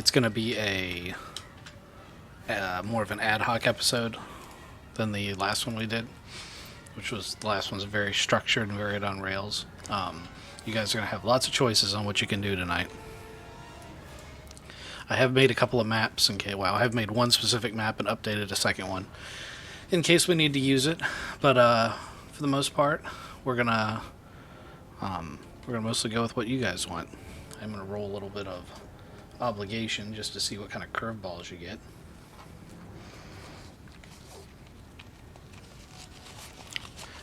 it's going to be more of an ad hoc episode than the last one we did, which was the last one's very structured and very on rails. You guys are going to have lots of choices on what you can do tonight. I have made a couple of maps I have made one specific map and updated a second one in case we need to use it. But for the most part, we're gonna mostly go with what you guys want. I'm gonna roll a little bit of obligation just to see what kind of curveballs you get.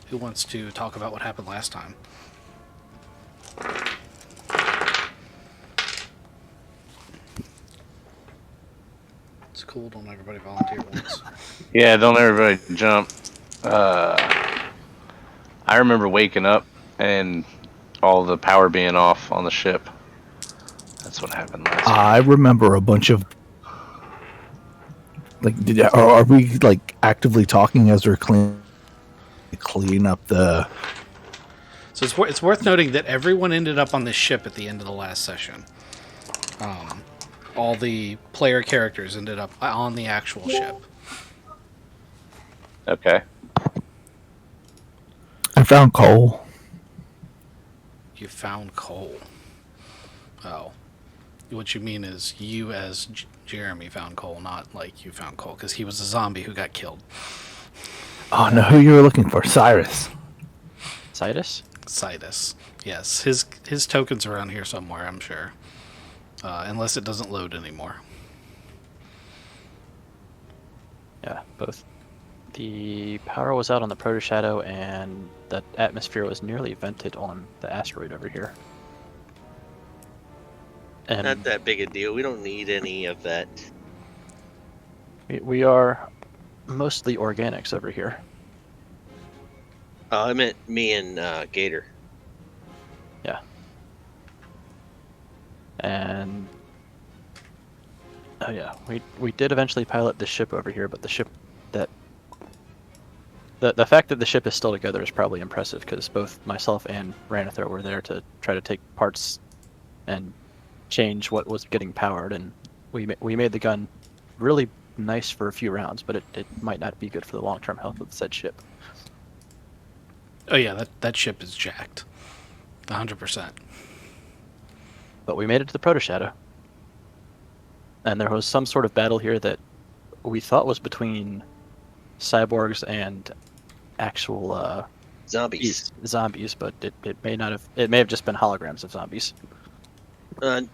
Who wants to talk about what happened last time? It's cool, don't everybody volunteer once. Yeah, don't everybody jump. I remember waking up and all the power being off on the ship. That's what happened last time. I remember a bunch of... are we actively talking as we're clean up the... So it's worth noting that everyone ended up on this ship at the end of the last session. All the player characters ended up on the actual ship. Okay. I found coal. You found coal. Oh. What you mean is you as Jeremy found coal, not like you found coal, because he was a zombie who got killed. Oh, no, who you were looking for? Cyrus. Cyrus? Cyrus. Yes, his token's around here somewhere, I'm sure. Unless it doesn't load anymore. Yeah, both. The power was out on the Protoshadow, and the atmosphere was nearly vented on the asteroid over here. And not that big a deal. We don't need any of that. we are mostly organics over here. I meant me and Gator. Yeah. And oh yeah, we did eventually pilot the ship over here, but the ship that the fact that the ship is still together is probably impressive, because both myself and Ranithar were there to try to take parts and change what was getting powered, and we made the gun really nice for a few rounds, but it might not be good for the long-term health of said ship. Oh yeah, that ship is jacked. 100%. But we made it to the Protoshadow. And there was some sort of battle here that we thought was between cyborgs and actual zombies, but it may not have. It may have just been holograms of zombies. No,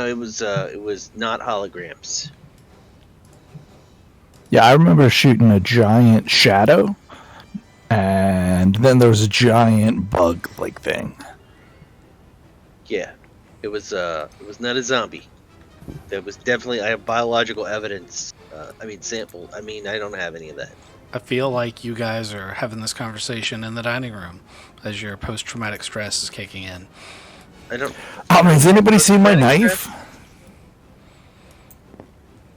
it was not holograms. Yeah, I remember shooting a giant shadow, and then there was a giant bug-like thing. Yeah, it was not a zombie. There was definitely, I have biological evidence. Sample. I don't have any of that. I feel like you guys are having this conversation in the dining room as your post-traumatic stress is kicking in. I don't. Has anybody seen my knife?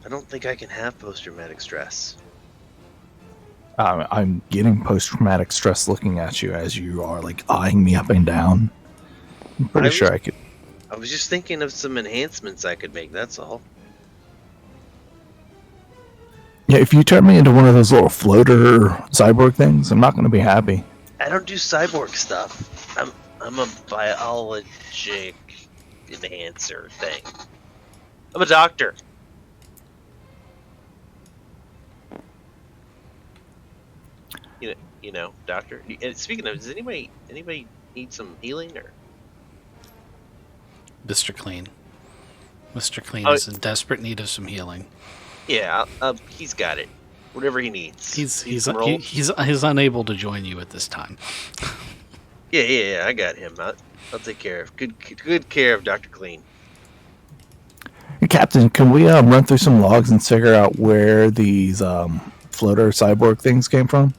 I don't think I can have post-traumatic stress. I'm getting post-traumatic stress looking at you as you are eyeing me up and down. I'm pretty sure I could. I was just thinking of some enhancements I could make. That's all. Yeah, if you turn me into one of those little floater cyborg things, I'm not going to be happy. I don't do cyborg stuff. I'm a biologic enhancer thing. I'm a doctor. You know, doctor. And speaking of, does anybody need some healing or? Mr. Clean. Mr. Clean is in desperate need of some healing. Yeah, he's got it. Whatever he needs. He's unable to join you at this time. Yeah, I got him. I'll take care of good care of Dr. Clean. Hey, Captain, can we run through some logs and figure out where these floater cyborg things came from?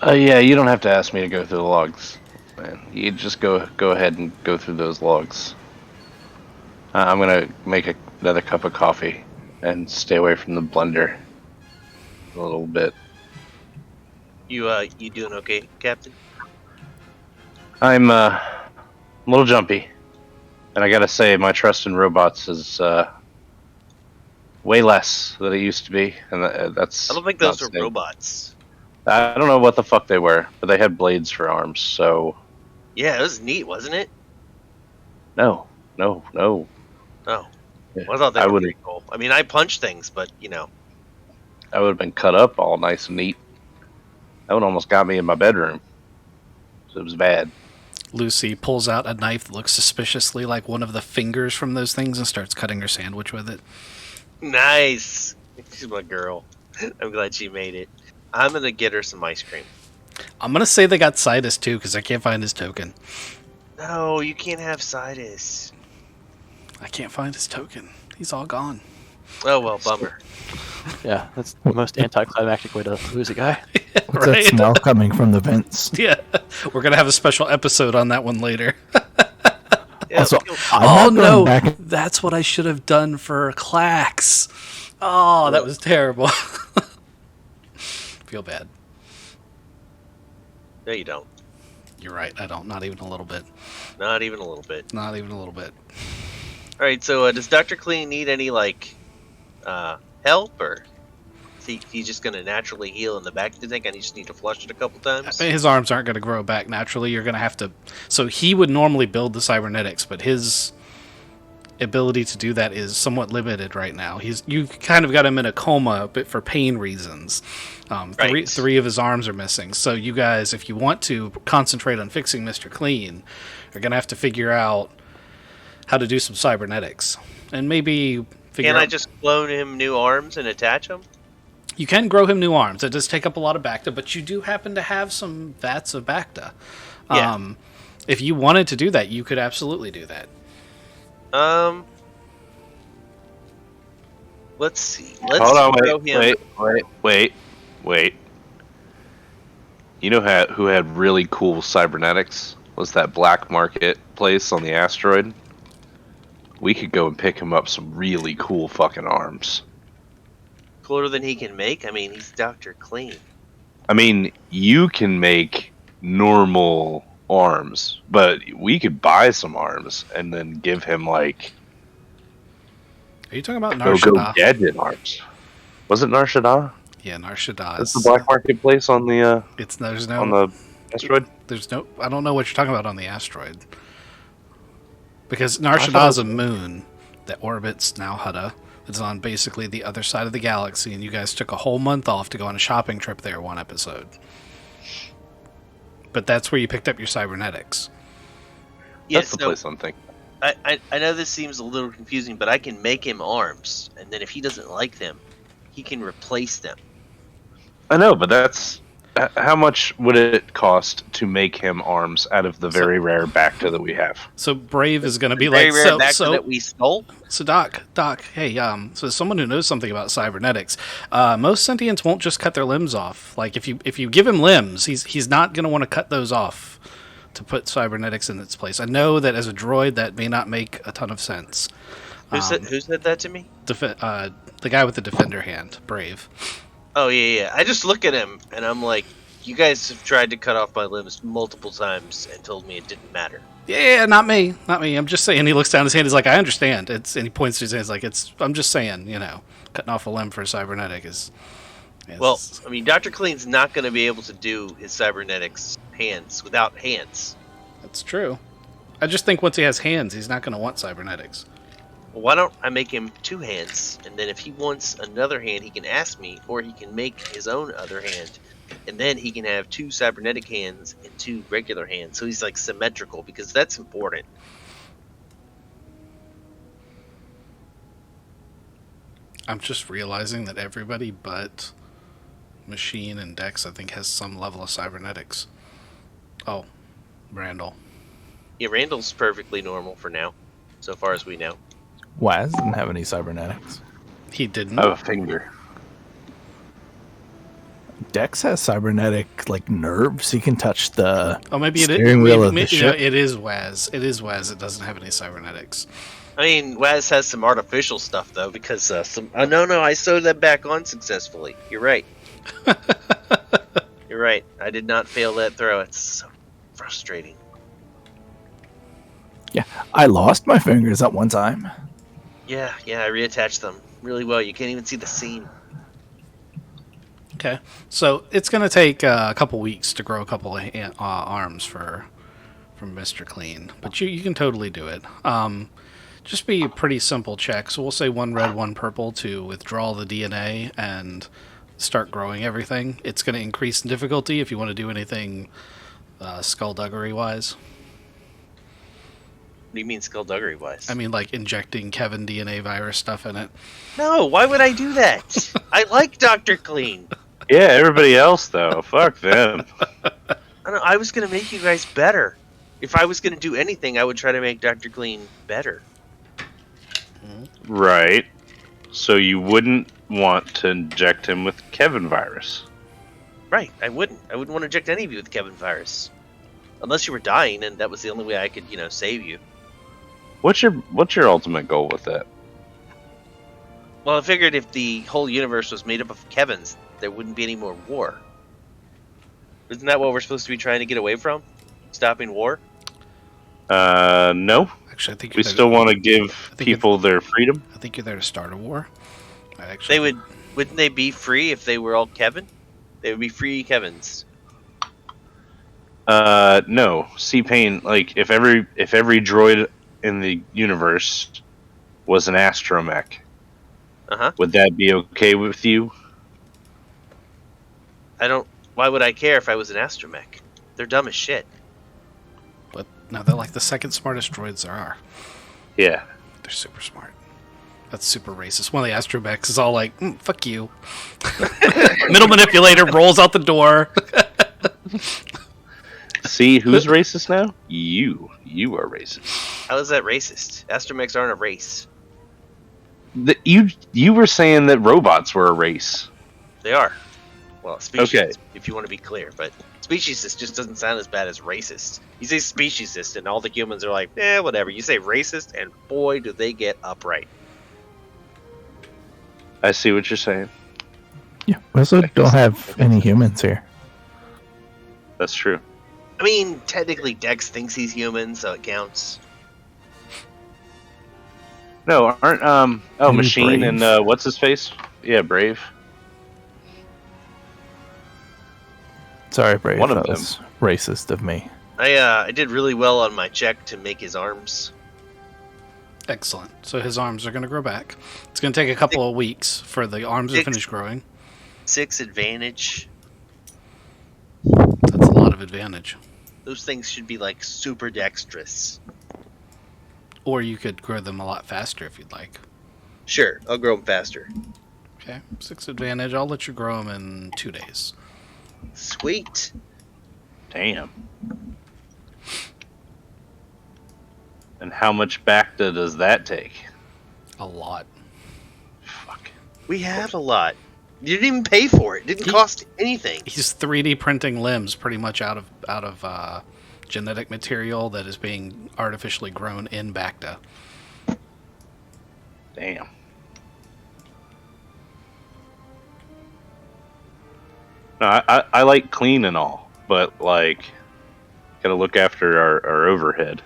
Yeah, you don't have to ask me to go through the logs, man. You just go ahead and go through those logs. I'm gonna make another cup of coffee and stay away from the blender a little bit. You doing okay, Captain? I'm a little jumpy. And I gotta say, my trust in robots is way less than it used to be, and that's. I don't think not those were saying- robots. I don't know what the fuck they were, but they had blades for arms. So Yeah, it was neat, wasn't it? no. Oh, Yeah. well, I thought they I were would pretty cool. I mean, I punch things, but you know. I would have been cut up all nice and neat. That one almost got me in my bedroom. So it was bad. Lucy pulls out a knife that looks suspiciously like one of the fingers from those things and starts cutting her sandwich with it. Nice. She's my girl. I'm glad she made it. I'm gonna get her some ice cream. I'm gonna say they got Sidus too because I can't find his token. No, you can't have Sidus. I can't find his token. He's all gone. Oh well, bummer. Yeah, that's the most anticlimactic way to lose a guy. What's that smell coming from the vents? Yeah, we're gonna have a special episode on that one later. Yeah, Also, we go- I'm not going back. That's what I should have done for Clax. Oh, that was terrible. Feel bad. no, you don't. You're right. I don't. Not even a little bit. Not even a little bit. Not even a little bit. All right. So, does Dr. Clean need any help, or is he just gonna naturally heal in the back? Do you think I just need to flush it a couple times? His arms aren't going to grow back naturally. You're going to have to. So he would normally build the cybernetics, but his ability to do that is somewhat limited right now. You kind of got him in a coma, but for pain reasons. Right. Three of his arms are missing. So you guys, if you want to concentrate on fixing Mr. Clean, are going to have to figure out how to do some cybernetics, and maybe figure Can out. I just clone him new arms and attach them? You can grow him new arms. It does take up a lot of Bacta, but you do happen to have some vats of Bacta. Yeah. If you wanted to do that, you could absolutely do that. Let's see. Let's Hold on, throw him. wait. You know who had really cool cybernetics? Was that black market place on the asteroid? We could go and pick him up some really cool fucking arms. Cooler than he can make. I mean, he's Dr. Clean. I mean, you can make normal arms, but we could buy some arms and then give him like Are you talking about go Narshada? gadget arms. Was it Narshada? Yeah, Narshada. That's the black market place on the There's on no. the asteroid. There's no. I don't know what you're talking about on the asteroid. Because thought Narshada it is a moon that orbits Nauhada. It's on basically the other side of the galaxy, and you guys took a whole month off to go on a shopping trip there one episode. But that's where you picked up your cybernetics. Yeah, That's the so place I'm thinking. I know this seems a little confusing, but I can make him arms, and then if he doesn't like them, he can replace them. I know, but that's how much would it cost to make him arms out of the very rare Bacta that we have? So Brave is going to be Very like, rare back so that we stole. So Doc, hey, so as someone who knows something about cybernetics, most sentients won't just cut their limbs off. Like if you give him limbs, he's not going to want to cut those off to put cybernetics in its place. I know that as a droid that may not make a ton of sense. Who said that to me? The guy with the defender hand, Brave. Oh yeah. I just look at him and I'm like, you guys have tried to cut off my limbs multiple times and told me it didn't matter. Yeah, not me. I'm just saying. He looks down his hand. He's like, I understand. And he points to his hand. He's like, I'm just saying. Cutting off a limb for a cybernetic is. Well, I mean, Dr. Clean's not going to be able to do his cybernetics hands without hands. That's true. I just think once he has hands, he's not going to want cybernetics. Well, why don't I make him two hands, and then if he wants another hand, he can ask me, or he can make his own other hand, and then he can have two cybernetic hands and two regular hands. So he's like symmetrical, because that's important. I'm just realizing that everybody but Machine and Dex, I think, has some level of cybernetics. Oh, Randall. Yeah, Randall's perfectly normal for now, so far as we know. Waz didn't have any cybernetics. He didn't. I have a finger. Dex has cybernetic nerves. He can touch the Maybe it is. steering wheel of the Maybe, ship. it is Waz. It is Waz. It doesn't have any cybernetics. I mean, Waz has some artificial stuff, though, because some... no, I sewed that back on successfully. You're right. You're right. I did not fail that throw. It's so frustrating. Yeah, I lost my fingers at one time. Yeah, I reattached them really well. You can't even see the seam. Okay, so it's going to take a couple weeks to grow a couple of arms from Mr. Clean, but you can totally do it. Just be a pretty simple check. So we'll say 1 red, 1 purple to withdraw the DNA and start growing everything. It's going to increase in difficulty if you want to do anything skullduggery wise. What do you mean skullduggery wise? I mean, like injecting Kevin DNA virus stuff in it. No, why would I do that? I like Dr. Clean. Yeah, everybody else though. Fuck them. I was gonna make you guys better. If I was gonna do anything, I would try to make Dr. Clean better. Right. So you wouldn't want to inject him with Kevin virus. Right, I wouldn't. I wouldn't want to inject any of you with Kevin virus. Unless you were dying and that was the only way I could, save you. What's your ultimate goal with that? Well, I figured if the whole universe was made up of Kevins, there wouldn't be any more war. Isn't that what we're supposed to be trying to get away from? Stopping war? No. Actually, I think We still want to give people their freedom. I think you're there to start a war. Wouldn't they be free if they were all Kevin? They would be free Kevins. No. C-Pain, like if every droid in the universe was an astromech, would that be okay with you? Why would I care if I was an astromech? They're dumb as shit. But no, they're like the second smartest droids there are. Yeah. They're super smart. That's super racist. One of the astromechs is all like, fuck you. Middle manipulator rolls out the door. See, who's racist now? You. You are racist. How is that racist? Astromechs aren't a race. You were saying that robots were a race. They are. Well, species, okay. If you want to be clear. But speciesist just doesn't sound as bad as racist. You say speciesist and all the humans are like, whatever. You say racist and boy, do they get upright. I see what you're saying. Yeah, we also don't have any humans here. That's true. I mean, technically Dex thinks he's human, so it counts. No, aren't Maybe Machine Brave. and what's his face? Yeah, Brave. Sorry, Brave. One of that them. was racist of me. I did really well on my check to make his arms. Excellent. So his arms are going to grow back. It's going to take a couple of weeks for the arms to finish growing. 6 advantage. That's a lot of advantage. Those things should be like super dexterous. Or you could grow them a lot faster if you'd like. Sure, I'll grow them faster. Okay, 6 advantage. I'll let you grow them in 2 days. Sweet. Damn. And how much Bacta does that take? A lot. Fuck. We have a lot. You didn't even pay for it. It didn't cost anything. He's 3D printing limbs pretty much out of genetic material that is being artificially grown in Bacta. Damn. No, I like clean and all, but like, gotta look after our overhead.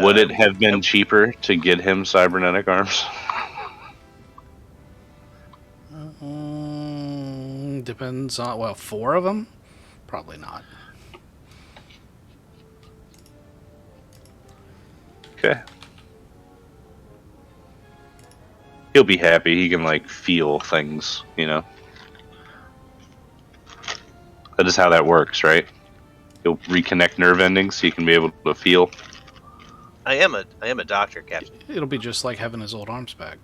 Would it have been cheaper to get him cybernetic arms? Depends on, 4 of them? Probably not. Okay. He'll be happy. He can like feel things, you know. That is how that works, right? He'll reconnect nerve endings so you can be able to feel. I am a doctor, Captain. It'll be just like having his old arms back.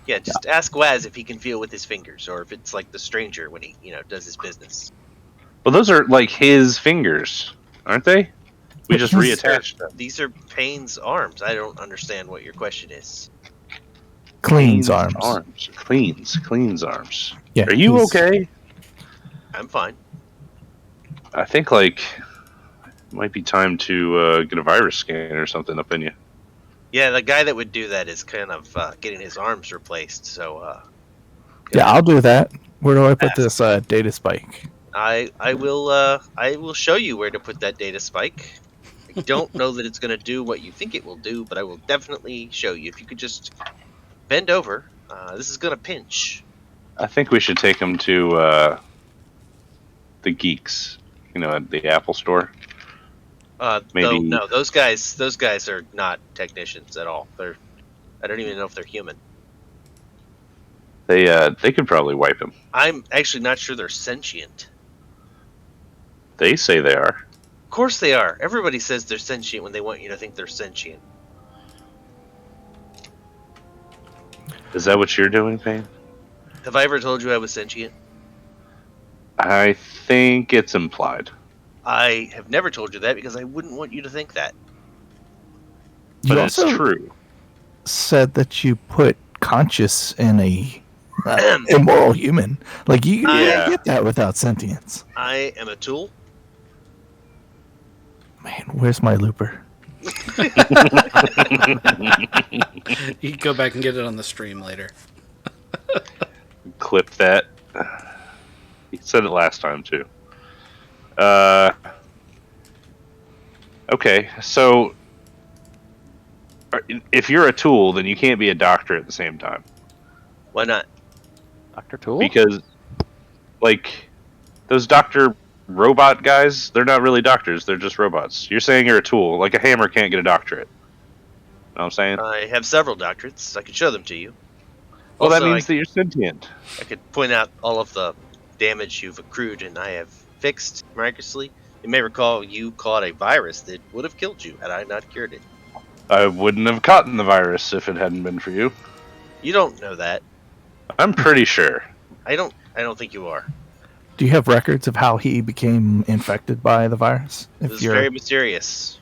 Yeah, just ask Waz if he can feel with his fingers, or if it's like the stranger when he, does his business. Well, those are like his fingers, aren't they? We just His- reattached them. These are Payne's arms. I don't understand what your question is. Clean's arms. Clean's arms. Yeah, Are you he's- okay? I'm fine. I think like it might be time to get a virus scan or something up in you. Yeah, the guy that would do that is kind of getting his arms replaced. So Yeah, I'll do that. Where do I put this data spike? I will show you where to put that data spike. I don't know that it's going to do what you think it will do, but I will definitely show you. If you could just bend over, this is going to pinch. I think we should take him to the geeks. At the Apple Store. Maybe. No, those guys are not technicians at all. I don't even know if they're human. They could probably wipe him. I'm actually not sure they're sentient. They say they are. Of course they are. Everybody says they're sentient when they want you to think they're sentient. Is that what you're doing, Payne? Have I ever told you I was sentient? I think it's implied. I have never told you that because I wouldn't want you to think that. But You it's also true. said that you put conscious in a immoral human. Like you can't get that without sentience. I am a tool. Man, where's my looper? You can go back and get it on the stream later. Clip that. He said it last time too. Okay, so if you're a tool, then you can't be a doctor at the same time. Why not? Dr. Tool? Because, like, those doctor robot guys, they're not really doctors, they're just robots. You're saying you're a tool. Like, a hammer can't get a doctorate. Know what I'm saying? I have several doctorates. I could show them to you. Well, that Also, means that you're sentient. I could point out all of the damage you've accrued and I have fixed miraculously. You may recall you caught a virus that would have killed you had I not cured it. I wouldn't have caught the virus if it hadn't been for you. You don't know that. I'm pretty sure. I don't think you are. Do you have records of how he became infected by the virus? This is very mysterious.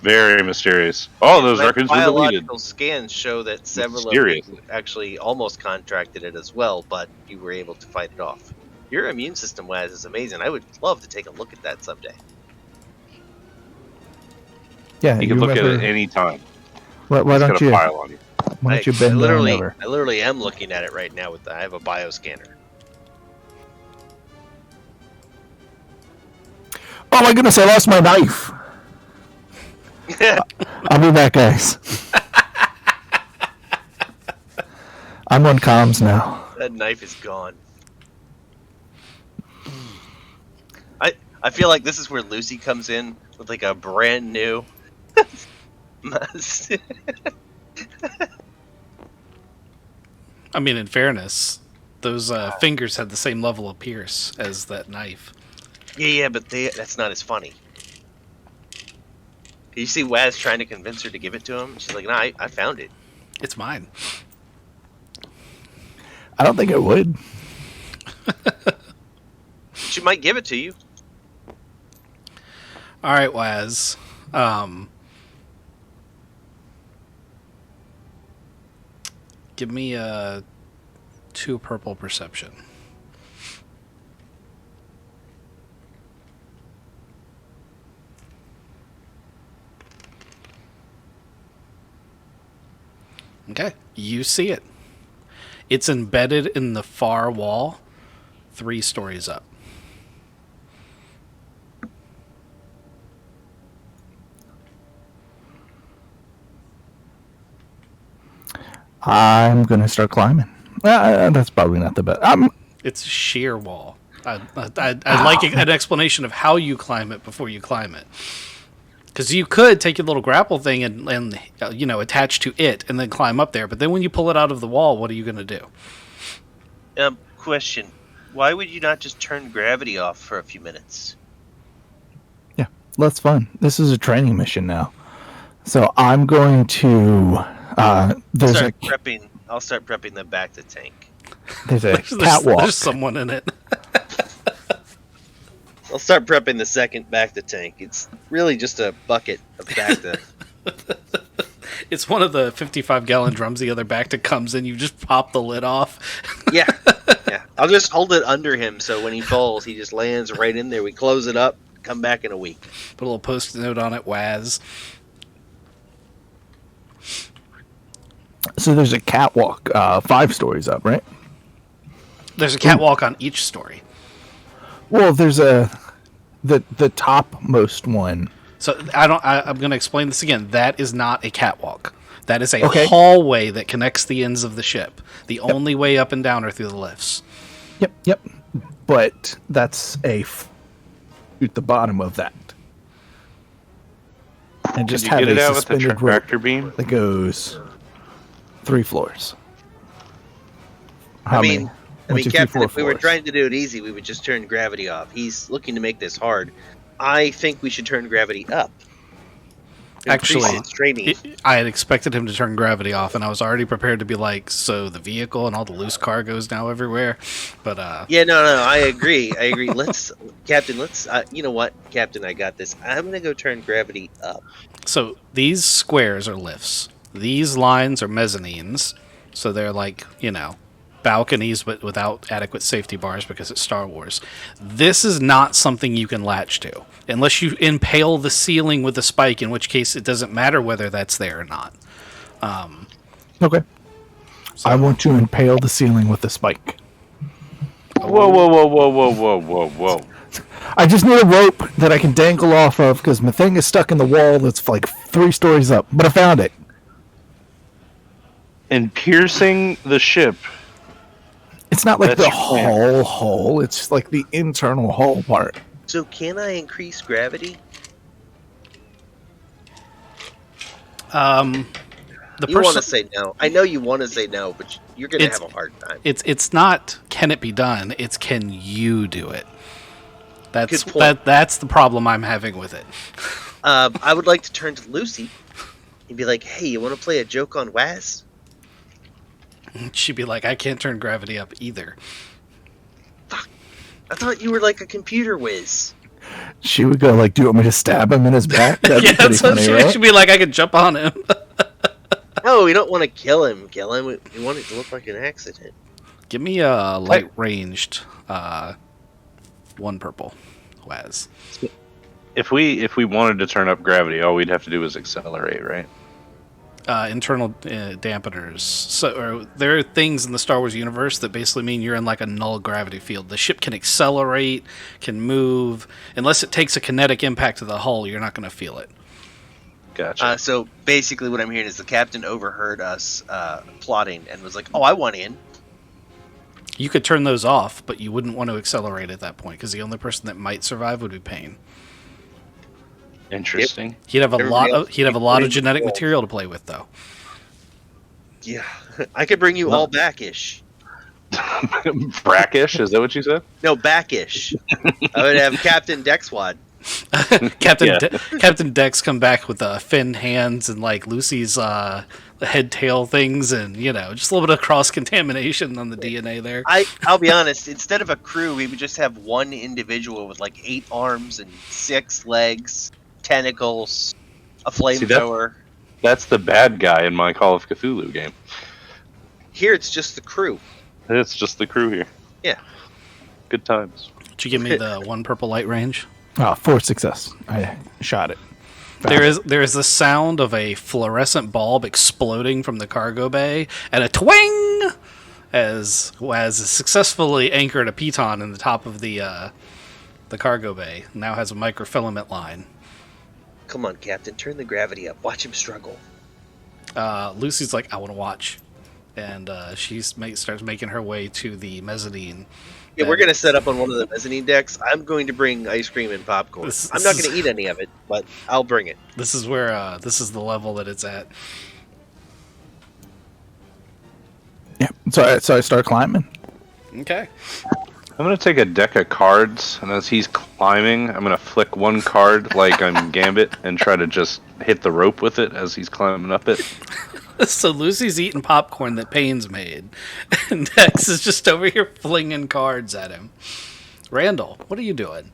Very mysterious. All those My records were deleted. biological scans show that several of you actually almost contracted it as well, but you were able to fight it off. Your immune system, Waz, is amazing. I would love to take a look at that someday. Yeah, You can look at it any time. Why It's don't got a you? pile on you. Why don't you bend down over? I literally am looking at it right now. I have a bioscanner. Oh my goodness! I lost my knife. I'll be back, guys. I'm on comms now. That knife is gone. I feel like this is where Lucy comes in with like a brand new. I mean, in fairness, those fingers had the same level of pierce as that knife. Yeah, but that's not as funny. You see Waz trying to convince her to give it to him? She's like, nah, I found it. It's mine. I don't think I would. She might give it to you. All right, Waz. Give me a 2 purple perception. Okay, you see it. It's embedded in the far wall, 3 stories up. I'm gonna start climbing. That's probably not the best. It's a sheer wall. I'd like an explanation of how you climb it before you climb it. Because you could take your little grapple thing and attach to it and then climb up there. But then when you pull it out of the wall, what are you going to do? Question. Why would you not just turn gravity off for a few minutes? Yeah, that's fun. This is a training mission now. So I'm going to... I'll start prepping the back to tank. There's a catwalk. There's someone in it. I'll start prepping the second back to tank. It's really just a bucket of back to... It's one of the 55-gallon drums the other back to comes in. You just pop the lid off. Yeah. I'll just hold it under him so when he falls, he just lands right in there. We close it up, come back in a week. Put a little post-it note on it, Waz. So there's a catwalk 5 stories up, right? There's a catwalk on each story. Well, there's the topmost one. So I'm going to explain this again. That is not a catwalk. That is a Okay. hallway that connects the ends of the ship. The only way up and down are through the lifts. Yep. But that's at the bottom of that. And just Did have you get a it out with the suspended rope tractor beam? that goes 3 floors. How I many? mean, 1, 2, 3, Captain, 4 if we were floors. trying to do it easy, we would just turn gravity off. He's looking to make this hard. I think we should turn gravity up. Increase Actually, its training. I had expected him to turn gravity off, and I was already prepared to be like, so the vehicle and all the loose cargo's now everywhere. But Yeah, no, I agree. Captain, you know what, Captain, I got this. I'm gonna go turn gravity up. so these squares are lifts. These lines are mezzanines. So they're like, balconies, but without adequate safety bars because it's Star Wars. This is not something you can latch to unless you impale the ceiling with a spike, in which case it doesn't matter whether that's there or not. Okay. So- I want to impale the ceiling with a spike. Whoa. I just need a rope that I can dangle off of because my thing is stuck in the wall that's like 3 stories up. But I found it. And piercing the ship. It's not like That's the your plan. hull. It's like the internal hull part. So can I increase gravity? The You want to person, say no. I know you want to say no, but you're gonna It's- have a hard time. it's not can it be done. It's can you do it. That's Good point. that's the problem I'm having with it. I would like to turn to Lucy and be like, "Hey, you want to play a joke on Waz?" She'd be like, I can't turn gravity up either. I thought you were like a computer whiz. She would go like, "Do you want me to stab him in his back?" That'd Yeah, be pretty that's what funny, right? she'd be like. I could jump on him. No, we don't want to kill him. We want it to look like an accident. Give me a light ranged 1 purple. Waz. If we wanted to turn up gravity, all we'd have to do is accelerate, right? Internal dampeners. So there are things in the Star Wars universe that basically mean you're in like a null gravity field. The ship can accelerate, can move. Unless it takes a kinetic impact to the hull, you're not going to feel it. Gotcha. So basically, what I'm hearing is the captain overheard us plotting and was like, "Oh, I want in." You could turn those off, but you wouldn't want to accelerate at that point because the only person that might survive would be Payne. Interesting. He'd have a Everybody lot. else He'd have a keep lot of putting genetic control. material to play with, though. Yeah, I could bring you all back-ish. Brackish, is that what you said? No, back-ish. I would have Captain Dexwad. Captain Yeah. Captain Dex come back with finned hands and like Lucy's head tail things, and just a little bit of cross contamination on the DNA there. I'll be honest. Instead of a crew, we would just have one individual with like 8 arms and 6 legs, tentacles, a flamethrower. That's the bad guy in my Call of Cthulhu game. Here, it's just the crew. It's just the crew here. Yeah. Good times. Did you give me the 1 purple light range? Oh, 4 success. I shot it. There is the sound of a fluorescent bulb exploding from the cargo bay, and a twang as is successfully anchored a piton in the top of the cargo bay. Now has a microfilament line. Come on, Captain. Turn the gravity up. Watch him struggle. Lucy's like, I want to watch, and she starts making her way to the mezzanine. Yeah, we're going to set up on one of the mezzanine decks. I'm going to bring ice cream and popcorn. I'm not going to eat any of it, but I'll bring it. This is where this is the level that it's at. Yeah. So I start climbing. Okay. I'm going to take a deck of cards, and as he's climbing, I'm going to flick one card like I'm Gambit and try to just hit the rope with it as he's climbing up it. So Lucy's eating popcorn that Payne's made, and Dex is just over here flinging cards at him. Randall, what are you doing?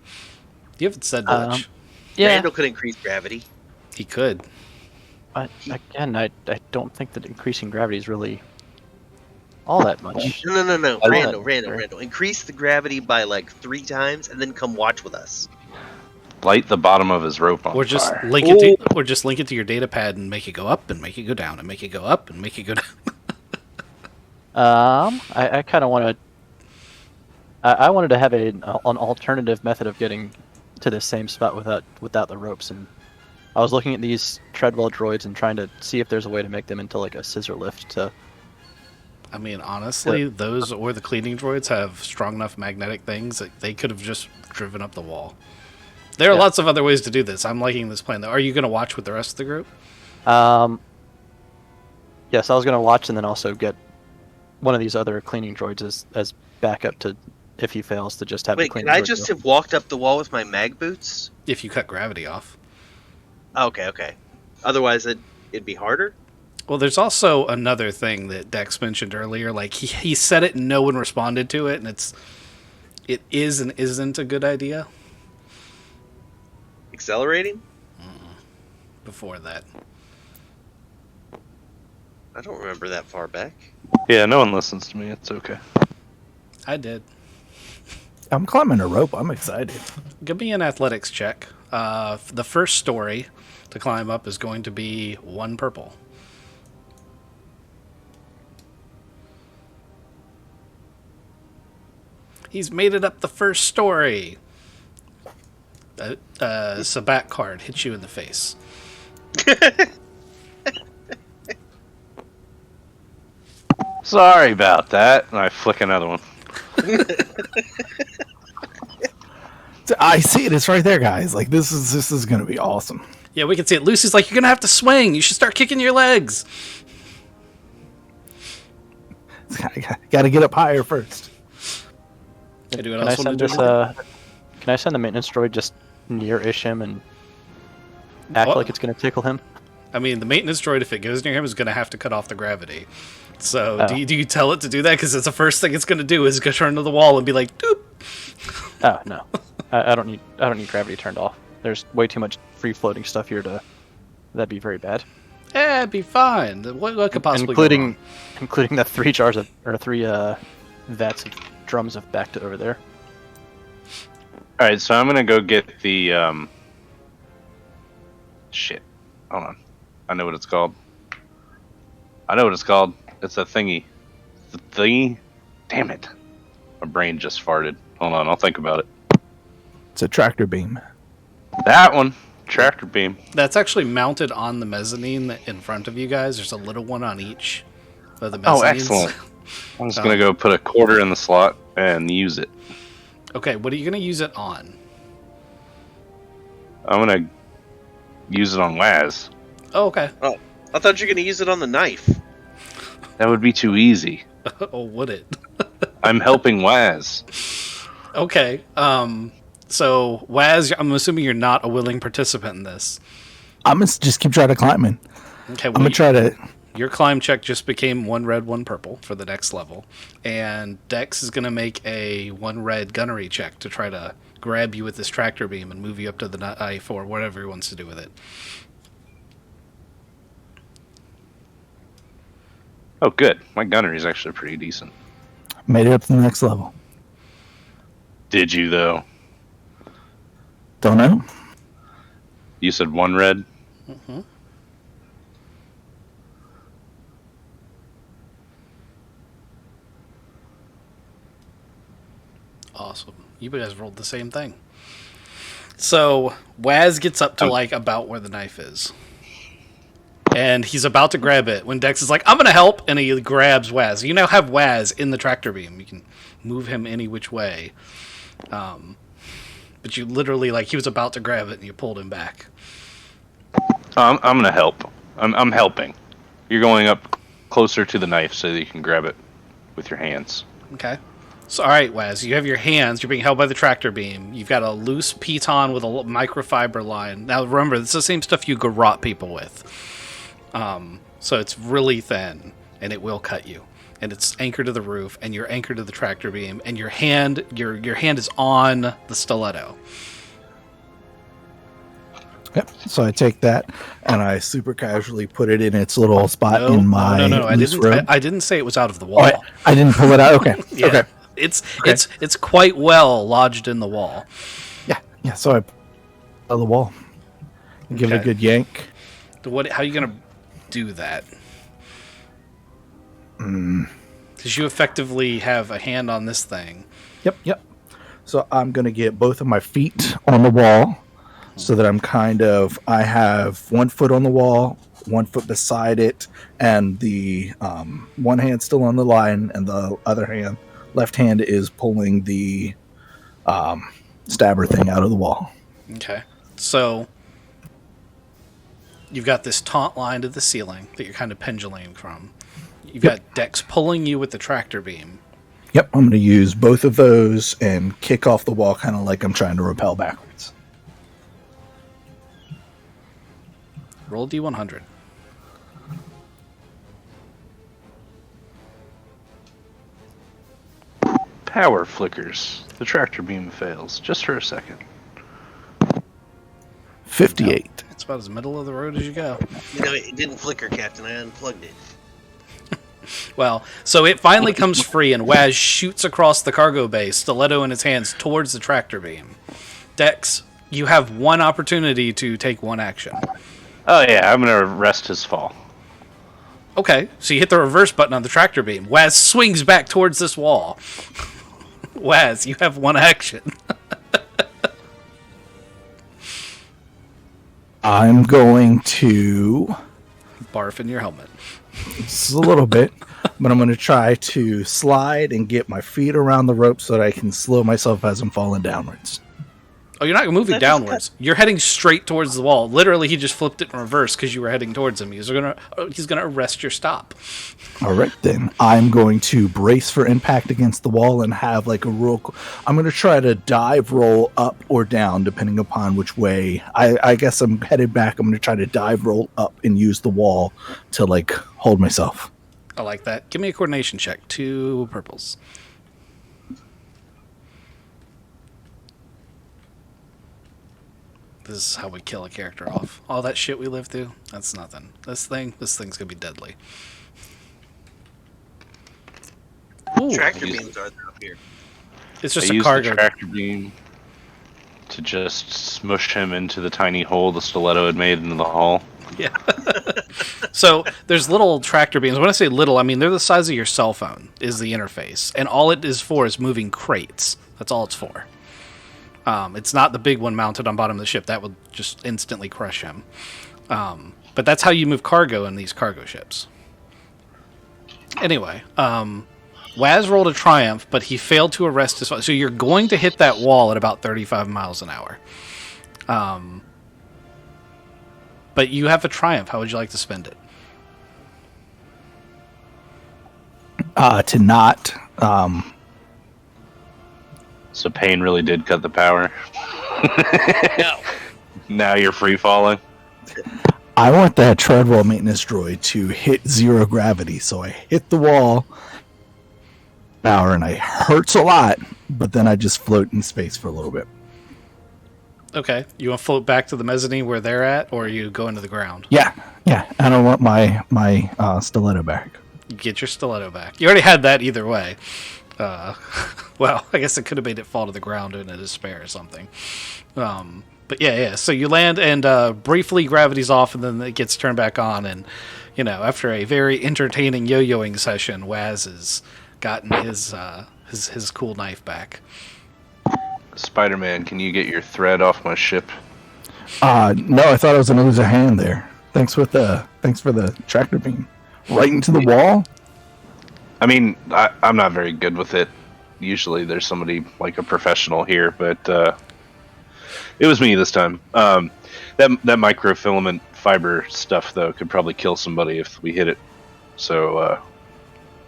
You haven't said much. Yeah, Randall could increase gravity. He could. but again, I don't think that increasing gravity is really all that much. No. I Randall. Increase the gravity by like 3 times and then come watch with us. Light the bottom of his rope on Or just fire. link it to, or just link it to your data pad and make it go up and make it go down and make it go up and make it go down. I kind of want to I wanted to have an alternative method of getting to the same spot without the ropes, and I was looking at these treadwell droids and trying to see if there's a way to make them into like a scissor lift to. I mean, honestly, those or the cleaning droids have strong enough magnetic things that they could have just driven up the wall. There are lots of other ways to do this. I'm liking this plan, though. Are you going to watch with the rest of the group? Yes, I was going to watch and then also get one of these other cleaning droids as backup to, if he fails, to just have the Wait, cleaning can I droid just go. have walked up the wall with my mag boots? If you cut gravity off. Okay. Otherwise, it'd be harder? Well, there's also another thing that Dex mentioned earlier. Like, he said it and no one responded to it, and it is and isn't a good idea. Accelerating? Before that. I don't remember that far back. Yeah, no one listens to me. It's okay. I did. I'm climbing a rope. I'm excited. Give me an athletics check. The first story to climb up is going to be 1 purple. He's made it up the first story. Sabat card hits you in the face. Sorry about that. And I flick another one. I see it. It's right there, guys. Like this is gonna be awesome. Yeah, we can see it. Lucy's like, you're going to have to swing. You should start kicking your legs. Got to get up higher first. Anyone Can I else want send to this? do it? Can I send the maintenance droid just near-ish him and act What? like it's going to tickle him? I mean, the maintenance droid, if it goes near him, is going to have to cut off the gravity. So, Oh. do you tell it to do that? Because it's the first thing it's going to do is go turn to the wall and be like, doop. Oh no, I don't need gravity turned off. There's way too much free-floating stuff here that'd be very bad. It'd be fine. What could possibly go wrong? Including the 3 jars of or 3 vats of drums of back to over there. All right, so I'm gonna go get the shit. Hold on, I know what it's called. It's a thingy. The thingy. Damn it! My brain just farted. Hold on, I'll think about it. It's a tractor beam. That one, tractor beam. That's actually mounted on the mezzanine in front of you guys. There's a little one on each of the mezzanines. Oh, excellent! I'm just gonna go put a quarter in the slot and use it. Okay, what are you going to use it on? I'm gonna use it on Waz. Oh, okay. Oh, I thought you were going to use it on the knife. That would be too easy. Oh, would it? I'm helping Waz. Okay. So, Waz, I'm assuming you're not a willing participant in this. I'm gonna just keep trying to climb in. Okay, I'm gonna try to. Your climb check just became 1 red, 1 purple for the next level. And Dex is going to make a 1 red gunnery check to try to grab you with this tractor beam and move you up to the knife or whatever he wants to do with it. Oh, good. My gunnery is actually pretty decent. Made it up to the next level. Did you, though? Don't know. You said 1 red? Mm-hmm. Awesome. You guys rolled the same thing. So, Waz gets up to, like, about where the knife is. And he's about to grab it when Dex is like, I'm going to help, and he grabs Waz. You now have Waz in the tractor beam. You can move him any which way. But you literally, like, he was about to grab it, and you pulled him back. I'm going to help. I'm helping. You're going up closer to the knife so that you can grab it with your hands. Okay. So, all right, Waz, you have your hands. You're being held by the tractor beam. You've got a loose piton with a microfiber line. Now, remember, this is the same stuff you garrote people with. So it's really thin, and it will cut you. And it's anchored to the roof, and you're anchored to the tractor beam, and your hand is on the stiletto. Yep. So I take that and I super casually put it in its little spot in my No. loose robe. I didn't say it was out of the wall. Oh, I didn't pull it out. Okay. Yeah. Okay. It's quite well lodged in the wall. Yeah. So I pull it out of the wall. Give it a Okay. good yank. How are you gonna do that? Because you effectively have a hand on this thing, Yep. So I'm going to get both of my feet on the wall so that I have 1 foot on the wall, 1 foot beside it, and the one hand still on the line, and the left hand is pulling the stabber thing out of the wall. Okay. So you've got this taunt line to the ceiling that you're kind of pendulating from. You've got Dex pulling you with the tractor beam. Yep, I'm going to use both of those and kick off the wall kind of like I'm trying to rappel backwards. Roll a D100. Power flickers. The tractor beam fails. Just for a second. 58. It's about as middle of the road as you go. It didn't flicker, Captain. I unplugged it. Well, so it finally comes free, and Waz shoots across the cargo bay, stiletto in his hands, towards the tractor beam. Dex, you have one opportunity to take one action. Oh yeah, I'm gonna arrest his fall. Okay, so you hit the reverse button on the tractor beam. Waz swings back towards this wall. Waz, you have one action. I'm going to Barf in your helmet. just a little bit, but I'm going to try to slide and get my feet around the rope so that I can slow myself as I'm falling downwards. Oh, you're not moving That just downwards. You're heading straight towards the wall. Literally, he just flipped it in reverse because you were heading towards him. He's gonna arrest your stop. All right, then. I'm going to brace for impact against the wall and have like I'm going to try to dive roll up or down depending upon which way. I guess I'm headed back. I'm going to try to dive roll up and use the wall to like hold myself. I like that. Give me a coordination check. 2 purples. This is how we kill a character off. All that shit we lived through, that's nothing. This thing's gonna be deadly. Ooh, Tractor beams are up here. it's I just a used cargo. the tractor beam to just smush him into the tiny hole the stiletto had made into the hull. Yeah. So there's little tractor beams. When I say little, I mean they're the size of your cell phone is the interface. And all it is for is moving crates. That's all it's for. It's not the big one mounted on bottom of the ship. That would just instantly crush him. But that's how you move cargo in these cargo ships. Anyway, Waz rolled a triumph, but he failed to arrest his... So you're going to hit that wall at about 35 miles an hour. But you have a triumph. How would you like to spend it? To not... So pain really did cut the power. No. Now you're free falling. I want that treadwell maintenance droid to hit 0 gravity, so I hit the wall power and I hurts a lot, but then I just float in space for a little bit. Okay. You want to float back to the mezzanine where they're at, or you go into the ground? Yeah. I don't want my stiletto back. You get your stiletto back. You already had that either way. Well, I guess it could have made it fall to the ground in a despair or something. But yeah. So you land, and briefly gravity's off, and then it gets turned back on. And after a very entertaining yo-yoing session, Waz has gotten his cool knife back. Spider-Man, can you get your thread off my ship? No, I thought I was gonna lose a hand there. Thanks for the tractor beam. Right into the wall? I mean, I'm not very good with it. Usually there's somebody like a professional here, but it was me this time. That microfilament fiber stuff, though, could probably kill somebody if we hit it. So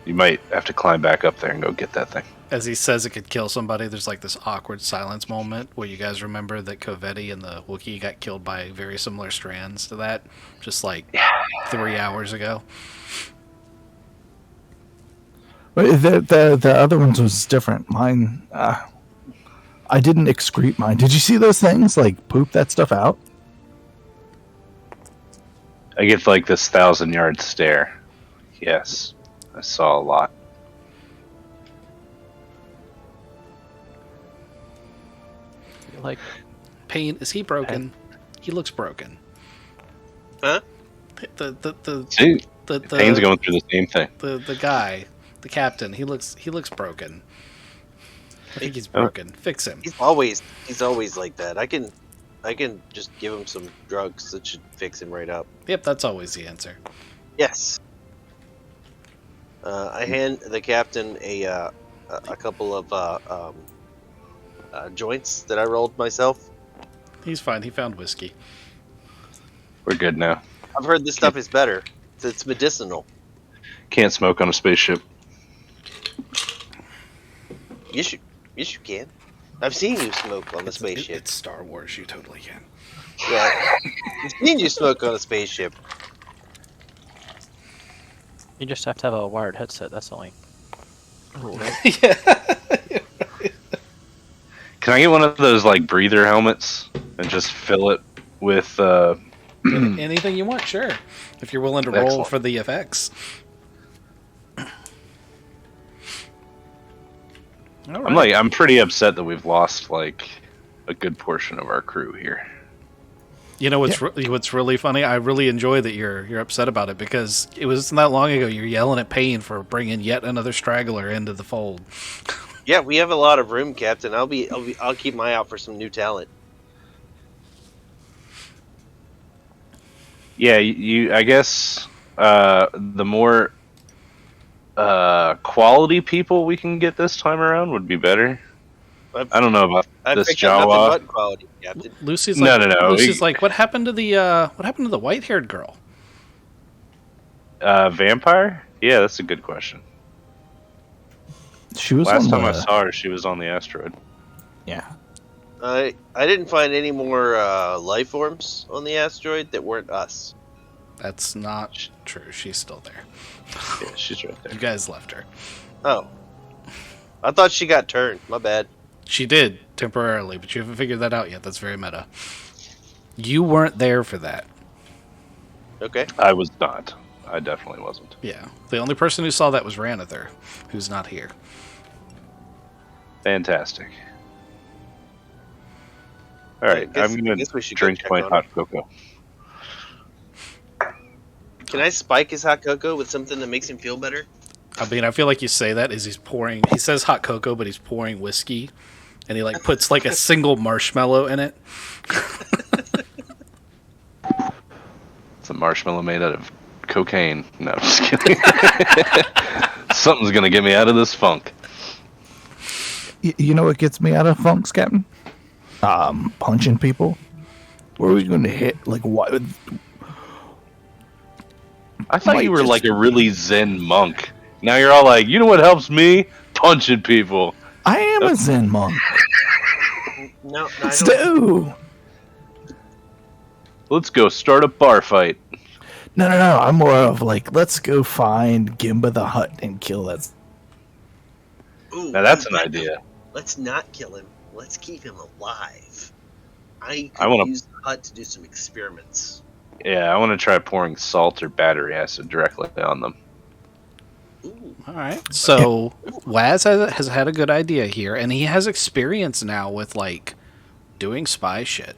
you might have to climb back up there and go get that thing. As he says it could kill somebody, there's like this awkward silence moment where you guys remember that Covetti and the Wookiee got killed by very similar strands to that, just like 3 hours ago. The other ones was different. Mine, I didn't excrete mine. Did you see those things? Like, poop that stuff out? I get like this 1,000-yard stare. Yes, I saw a lot. Like, Payne, is he broken? He looks broken. Huh? See, The Payne's going through the same thing. the guy, the captain, he looks broken. I think he's broken. Fix him. He's always like that. I can just give him some drugs that should fix him right up. Yep, that's always the answer. Yes. I hand the captain a couple of joints that I rolled myself. He's fine. He found whiskey. We're good now. I've heard this stuff is better. It's medicinal. Can't smoke on a spaceship. Yes, you can. I've seen you smoke on the spaceship. It's Star Wars. You totally can. Yeah, I've seen you smoke on a spaceship. You just have to have a wired headset. That's the only rule, right? Can I get one of those like breather helmets and just fill it with Anything you want, sure. If you're willing to roll Excellent. for the effects. All right. I'm pretty upset that we've lost like a good portion of our crew here. You know what's really funny? I really enjoy that you're upset about it because it wasn't that long ago you're yelling at Payne for bringing yet another straggler into the fold. Yeah, we have a lot of room, Captain. I'll keep my eye out for some new talent. Yeah, you I guess the more quality people we can get this time around would be better. I don't know about this picked up nothing Jawa. but quality, Captain. Lucy's No, like, no. Lucy's like, what happened to the white-haired girl? Vampire? Yeah, that's a good question. She was Last on time I the- saw her, she was on the asteroid. Yeah. I didn't find any more life forms on the asteroid that weren't us. That's not true. She's still there. Yeah, she's right there. You guys left her. Oh, I thought she got turned. My bad. She did temporarily, but you haven't figured that out yet. That's very meta. You weren't there for that. Okay. I was not. I definitely wasn't. Yeah. The only person who saw that was Ranather, who's not here. Fantastic. All right, I'm going guess we to should go drink check my on hot cocoa. Can I spike his hot cocoa with something that makes him feel better? I mean, I feel like you say that as he says hot cocoa, but he's pouring whiskey, and he like puts like a single marshmallow in it. It's a marshmallow made out of cocaine. No, I'm just kidding. Something's going to get me out of this funk. You know what gets me out of funks, Captain? Punching people. Where are we going to hit? Like what? I thought Might you were just- like a really zen monk. Now you're all like, you know what helps me? Punching people. I am a Zen monk. No, I don't. Stu! Let's go start a bar fight. No. I'm more of like, let's go find Gimba the Hutt and kill that. Ooh, Now that's an idea. Let's not kill him. Let's keep him alive. I I could wanna- use the hut to do some experiments. Yeah, I want to try pouring salt or battery acid directly on them. Ooh. All right. So Waz has had a good idea here, and he has experience now with like doing spy shit.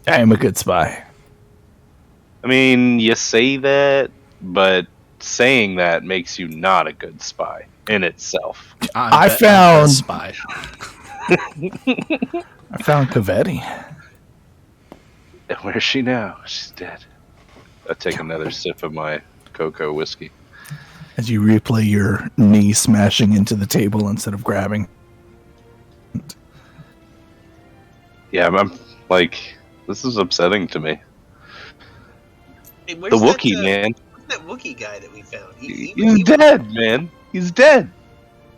I am a good spy. I mean, you say that, but saying that makes you not a good spy in itself. I bet found- I'm a spy. I found Cavetti. Where's she now? She's dead. I'll take another sip of my cocoa whiskey. As you replay your knee smashing into the table instead of grabbing. Yeah, I'm like, this is upsetting to me. Hey, The where's Wookiee, that, man. Where's that Wookiee guy that we found? He's dead, man. He's dead.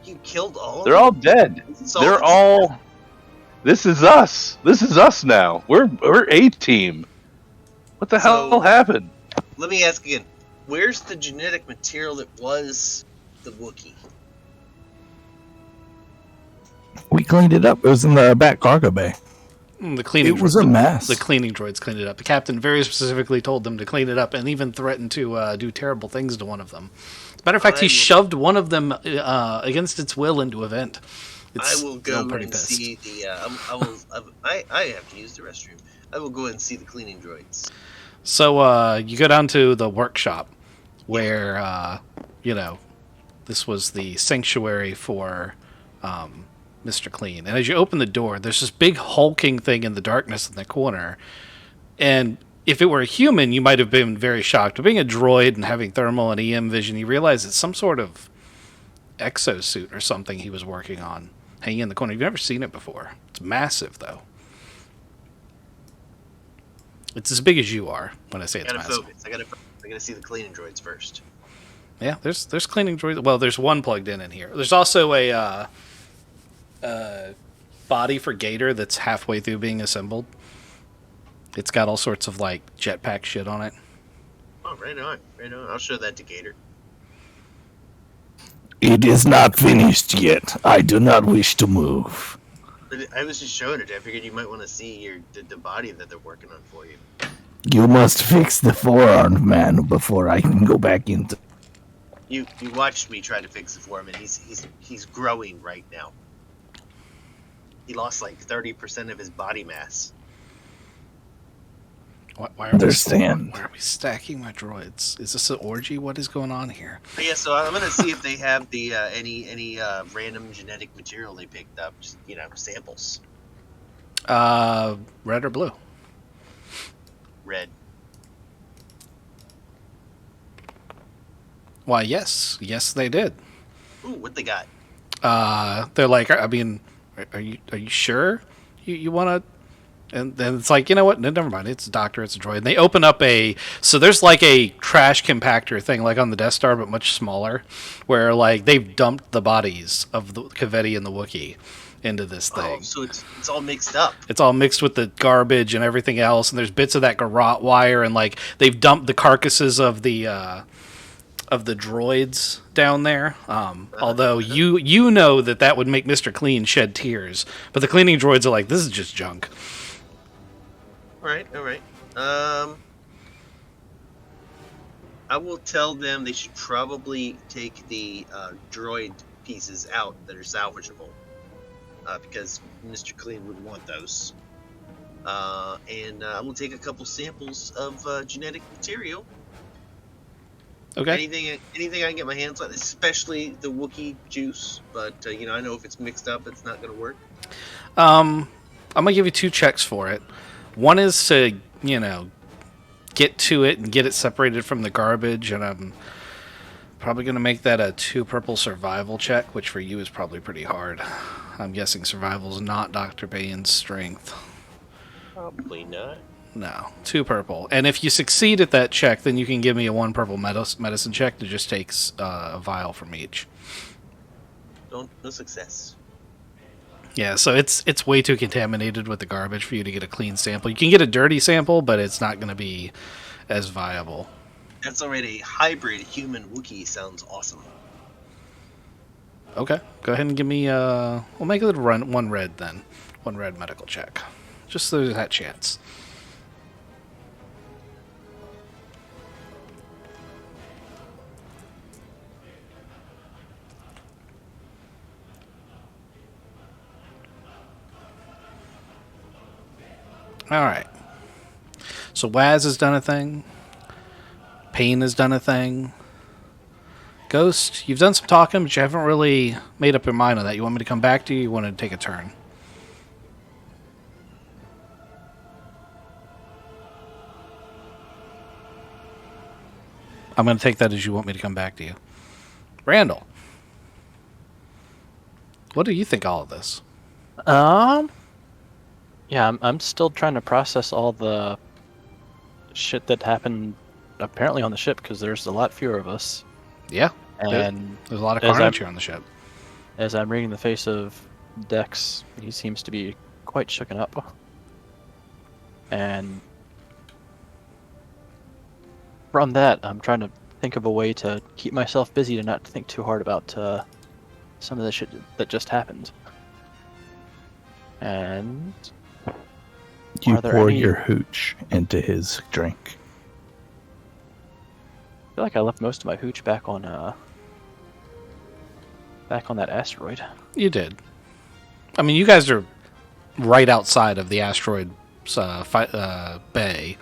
You killed all of They're them? all dead. So They're it's- all. This is us. This is us now. We're A team. What the So- hell happened? Let me ask again. Where's the genetic material that was the Wookiee? We cleaned it up. It was in the back cargo bay. The cleaning. It was a mess. The cleaning droids cleaned it up. The captain very specifically told them to clean it up, and even threatened to do terrible things to one of them. As a matter of fact, he I will- shoved one of them against its will into a vent. I will go I'm pretty and pissed. see the. I have to use the restroom. I will go and see the cleaning droids. So you go down to the workshop where, this was the sanctuary for Mr. Clean. And as you open the door, there's this big hulking thing in the darkness in the corner. And if it were a human, you might have been very shocked. But being a droid and having thermal and EM vision, you realize it's some sort of exosuit or something he was working on, hanging in the corner. You've never seen it before. It's massive, though. It's as big as you are when I say it's massive. Focus. I gotta see the cleaning droids first. Yeah, there's cleaning droids. Well, there's one plugged in here. There's also a body for Gator that's halfway through being assembled. It's got all sorts of like jetpack shit on it. Oh, right on. I'll show that to Gator. It is not finished yet. I do not wish to move. But I was just showing it. I figured you might want to see the body that they're working on for you. You must fix the four-armed man before I can go back into... You watched me try to fix the foreman. He's growing right now. He lost like 30% of his body mass. Why are Understand. why are we stacking my droids? Is this an orgy? What is going on here? But yeah, so I'm gonna see if they have the any random genetic material they picked up. Just samples. Red or blue? Red. Why, yes, they did. Ooh, what they got? They're like, I mean, are you sure you want to? And then it's like, you know what? No, never mind. It's a doctor. It's a droid. And they open up so there's like a trash compactor thing, like on the Death Star, but much smaller, where like they've dumped the bodies of the Kaveti and the Wookiee into this thing. Oh, so it's all mixed up. It's all mixed with the garbage and everything else, and there's bits of that garrote wire, and like they've dumped the carcasses of the droids down there. Although you know that would make Mr. Clean shed tears, but the cleaning droids are like, this is just junk. All right. I will tell them they should probably take the droid pieces out that are salvageable, because Mr. Clean would want those. And I will take a couple samples of genetic material. Okay. Anything I can get my hands on, especially the Wookiee juice. But I know if it's mixed up, it's not going to work. I'm gonna give you 2 checks for it. One is to, get to it and get it separated from the garbage, and I'm probably going to make that a 2 purple survival check, which for you is probably pretty hard. I'm guessing survival is not Dr. Bane's strength. Probably not. No, 2 purple. And if you succeed at that check, then you can give me a 1 purple medicine check that just takes a vial from each. No success. Yeah, so it's way too contaminated with the garbage for you to get a clean sample. You can get a dirty sample, but it's not going to be as viable. That's already a hybrid human Wookiee. Sounds awesome. Okay, go ahead and give me we'll make it one red then. 1 red medical check. Just so there's that chance. Alright. So Waz has done a thing. Payne has done a thing. Ghost, you've done some talking, but you haven't really made up your mind on that. You want me to come back to you? You want to take a turn? I'm going to take that as you want me to come back to you. Randall, what do you think of all of this? Yeah, I'm still trying to process all the shit that happened apparently on the ship, because there's a lot fewer of us. Yeah, and there's a lot of carnage here on the ship. As I'm reading the face of Dex, he seems to be quite shooken up. And from that, I'm trying to think of a way to keep myself busy to not think too hard about some of the shit that just happened. And You are there pour any- your hooch into his drink. I feel like I left most of my hooch back on that asteroid. You did. I mean, you guys are right outside of the asteroid bay.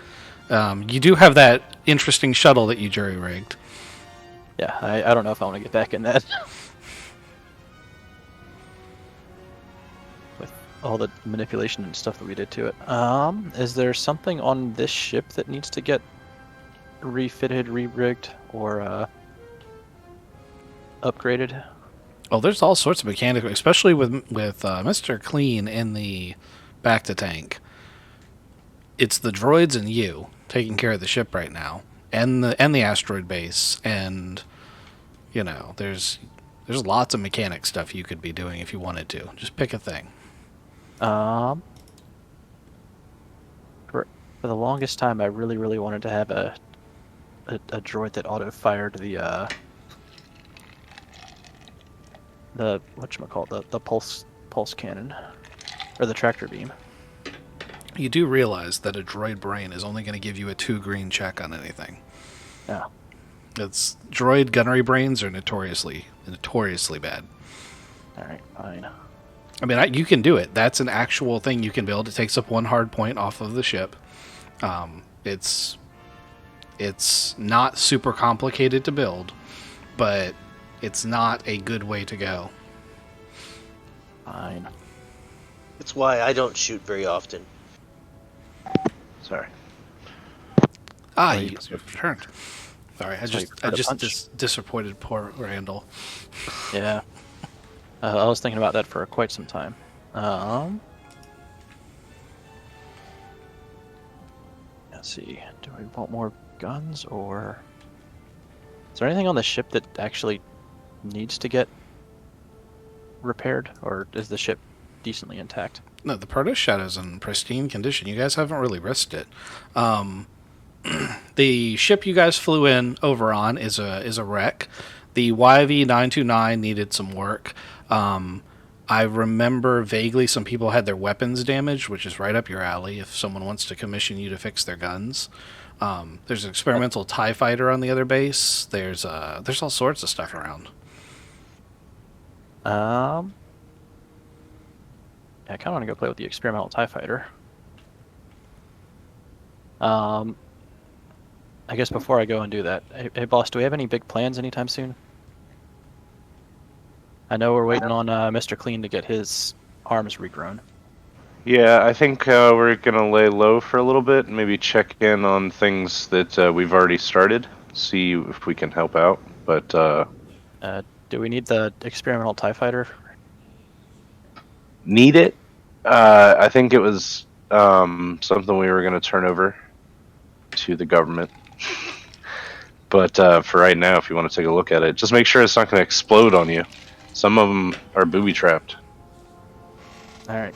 You do have that interesting shuttle that you jury-rigged. Yeah, I don't know if I want to get back in that. all the manipulation and stuff that we did to it. Is there something on this ship that needs to get refitted, re-rigged, or upgraded? Oh, there's all sorts of mechanical, especially with Mr. Clean in the back to tank. It's the droids and you taking care of the ship right now, and the asteroid base, and there's lots of mechanic stuff you could be doing if you wanted to. Just pick a thing. For the longest time, I really, really wanted to have a droid that auto-fired the whatchamacallit, the pulse cannon, or the tractor beam. You do realize that a droid brain is only going to give you a 2 green check on anything. Yeah. It's droid gunnery brains are notoriously bad. All right, fine. I mean, you can do it. That's an actual thing you can build. It takes up 1 hard point off of the ship. It's not super complicated to build, but it's not a good way to go. Fine. That's why I don't shoot very often. Sorry. You've returned. Sorry, I just disappointed poor Randall. Yeah. I was thinking about that for quite some time. Let's see. Do we want more guns, or is there anything on the ship that actually needs to get repaired, or is the ship decently intact? No, the Proto Shadow's in pristine condition. You guys haven't really risked it. The ship you guys flew in over on is a wreck. The YV-929 needed some work. I remember vaguely some people had their weapons damaged, which is right up your alley if someone wants to commission you to fix their guns. There's an experimental TIE fighter on the other base. There's all sorts of stuff around. Yeah, I kind of want to go play with the experimental TIE fighter. I guess before I go and do that, hey boss, do we have any big plans anytime soon? I know we're waiting on Mr. Clean to get his arms regrown. Yeah, I think we're gonna lay low for a little bit and maybe check in on things that we've already started, see if we can help out. But do we need the experimental TIE fighter? need it? I think it was something we were gonna turn over to the government. But for right now, if you want to take a look at it, just make sure it's not gonna explode on you. Some of them are booby trapped. All right.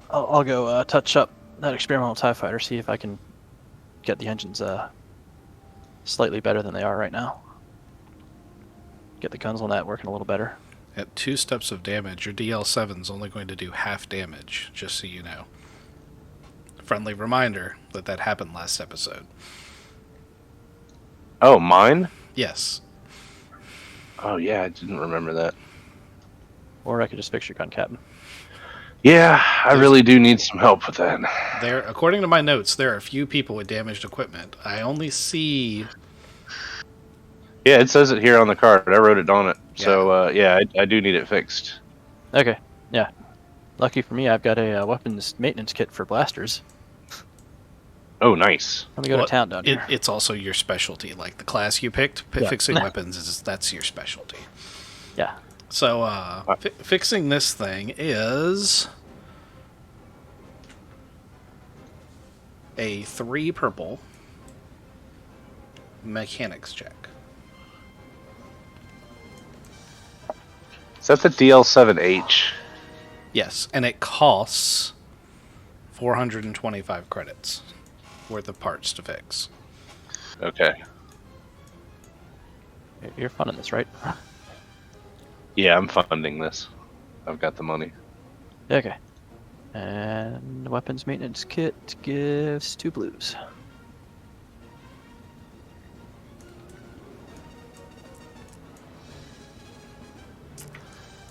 I'll go touch up that experimental TIE fighter, see if I can get the engines slightly better than they are right now. Get the guns on that working a little better. At 2 steps of damage, your DL7's only going to do half damage, just so you know. Friendly reminder that happened last episode. Oh, mine? Yes. Oh yeah, I didn't remember that. Or I could just fix your gun, Captain. Yeah, I really do need some help with that. There, according to my notes, there are a few people with damaged equipment. I only see... Yeah, it says it here on the card. I wrote it on it. Yeah. So, yeah, I do need it fixed. Okay, yeah. Lucky for me, I've got a weapons maintenance kit for blasters. Oh, nice. Let me go to town down here. It's also your specialty. Like the class you picked, Yeah. fixing weapons, that's your specialty. Yeah. So, fixing this thing is a 3 purple mechanics check. Is that the DL7H? Yes, and it costs 425 credits worth of parts to fix. Okay. You're funding this, right? Yeah, I'm funding this. I've got the money. Okay. And weapons maintenance kit gives 2 blues.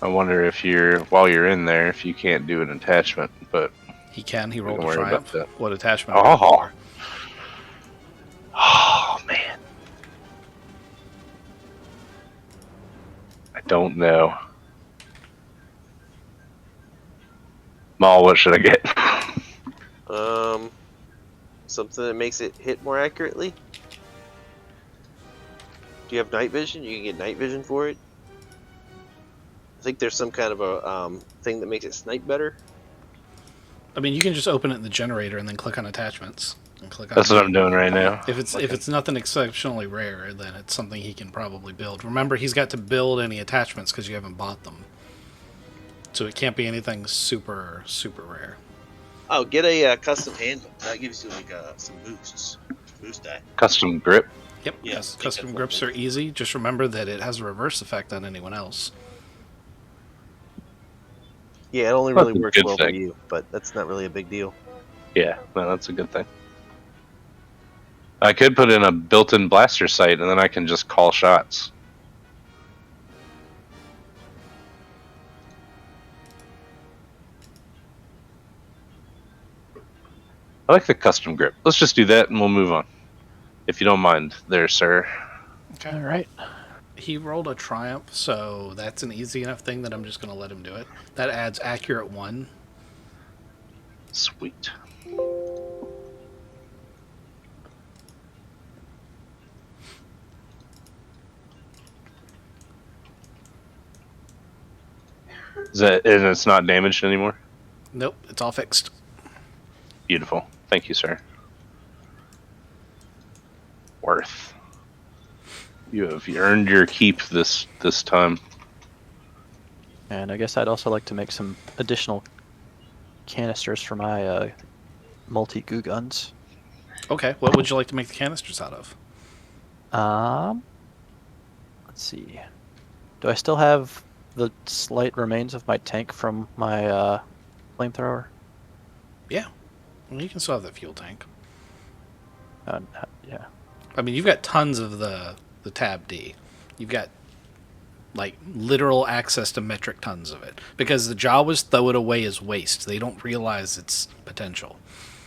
I wonder if while you're in there, if you can't do an attachment, but He can. He rolled Don't a worry about triumph. that. What attachment? Oh. are you looking for? oh man, I don't know. Maul, what should I get? Something that makes it hit more accurately. Do you have night vision? You can get night vision for it. I think there's some kind of a thing that makes it snipe better. I mean, you can just open it in the generator and then click on attachments and click on. That's what I'm doing right now. If it's nothing exceptionally rare, then it's something he can probably build. Remember, he's got to build any attachments because you haven't bought them, so it can't be anything super rare. Oh, get a custom handle. That gives you like some boosts. Boost die. Custom grip. Yep. Yeah, Yes. I think Custom that's grips what are easy. Just remember that it has a reverse effect on anyone else. Yeah, it only That's really a works good well for thing. you, but that's not really a big deal. Yeah, no, that's a good thing. I could put in a built-in blaster sight, and then I can just call shots. I like the custom grip. Let's just do that, and we'll move on. If you don't mind, there, sir. Okay. All right. He rolled a triumph, so that's an easy enough thing that I'm just going to let him do it. That adds accurate 1. Sweet. Is that, and it's not damaged anymore? Nope, it's all fixed. Beautiful. Thank you, sir. Worth. You have earned your keep this time. And I guess I'd also like to make some additional canisters for my multi-goo guns. Okay, what would you like to make the canisters out of? Let's see. Do I still have the slight remains of my tank from my flamethrower? Yeah, well, you can still have the fuel tank. Yeah. I mean, you've got tons of the Tab D. You've got like literal access to metric tons of it because the Jawas throw it away as waste. They don't realize its potential.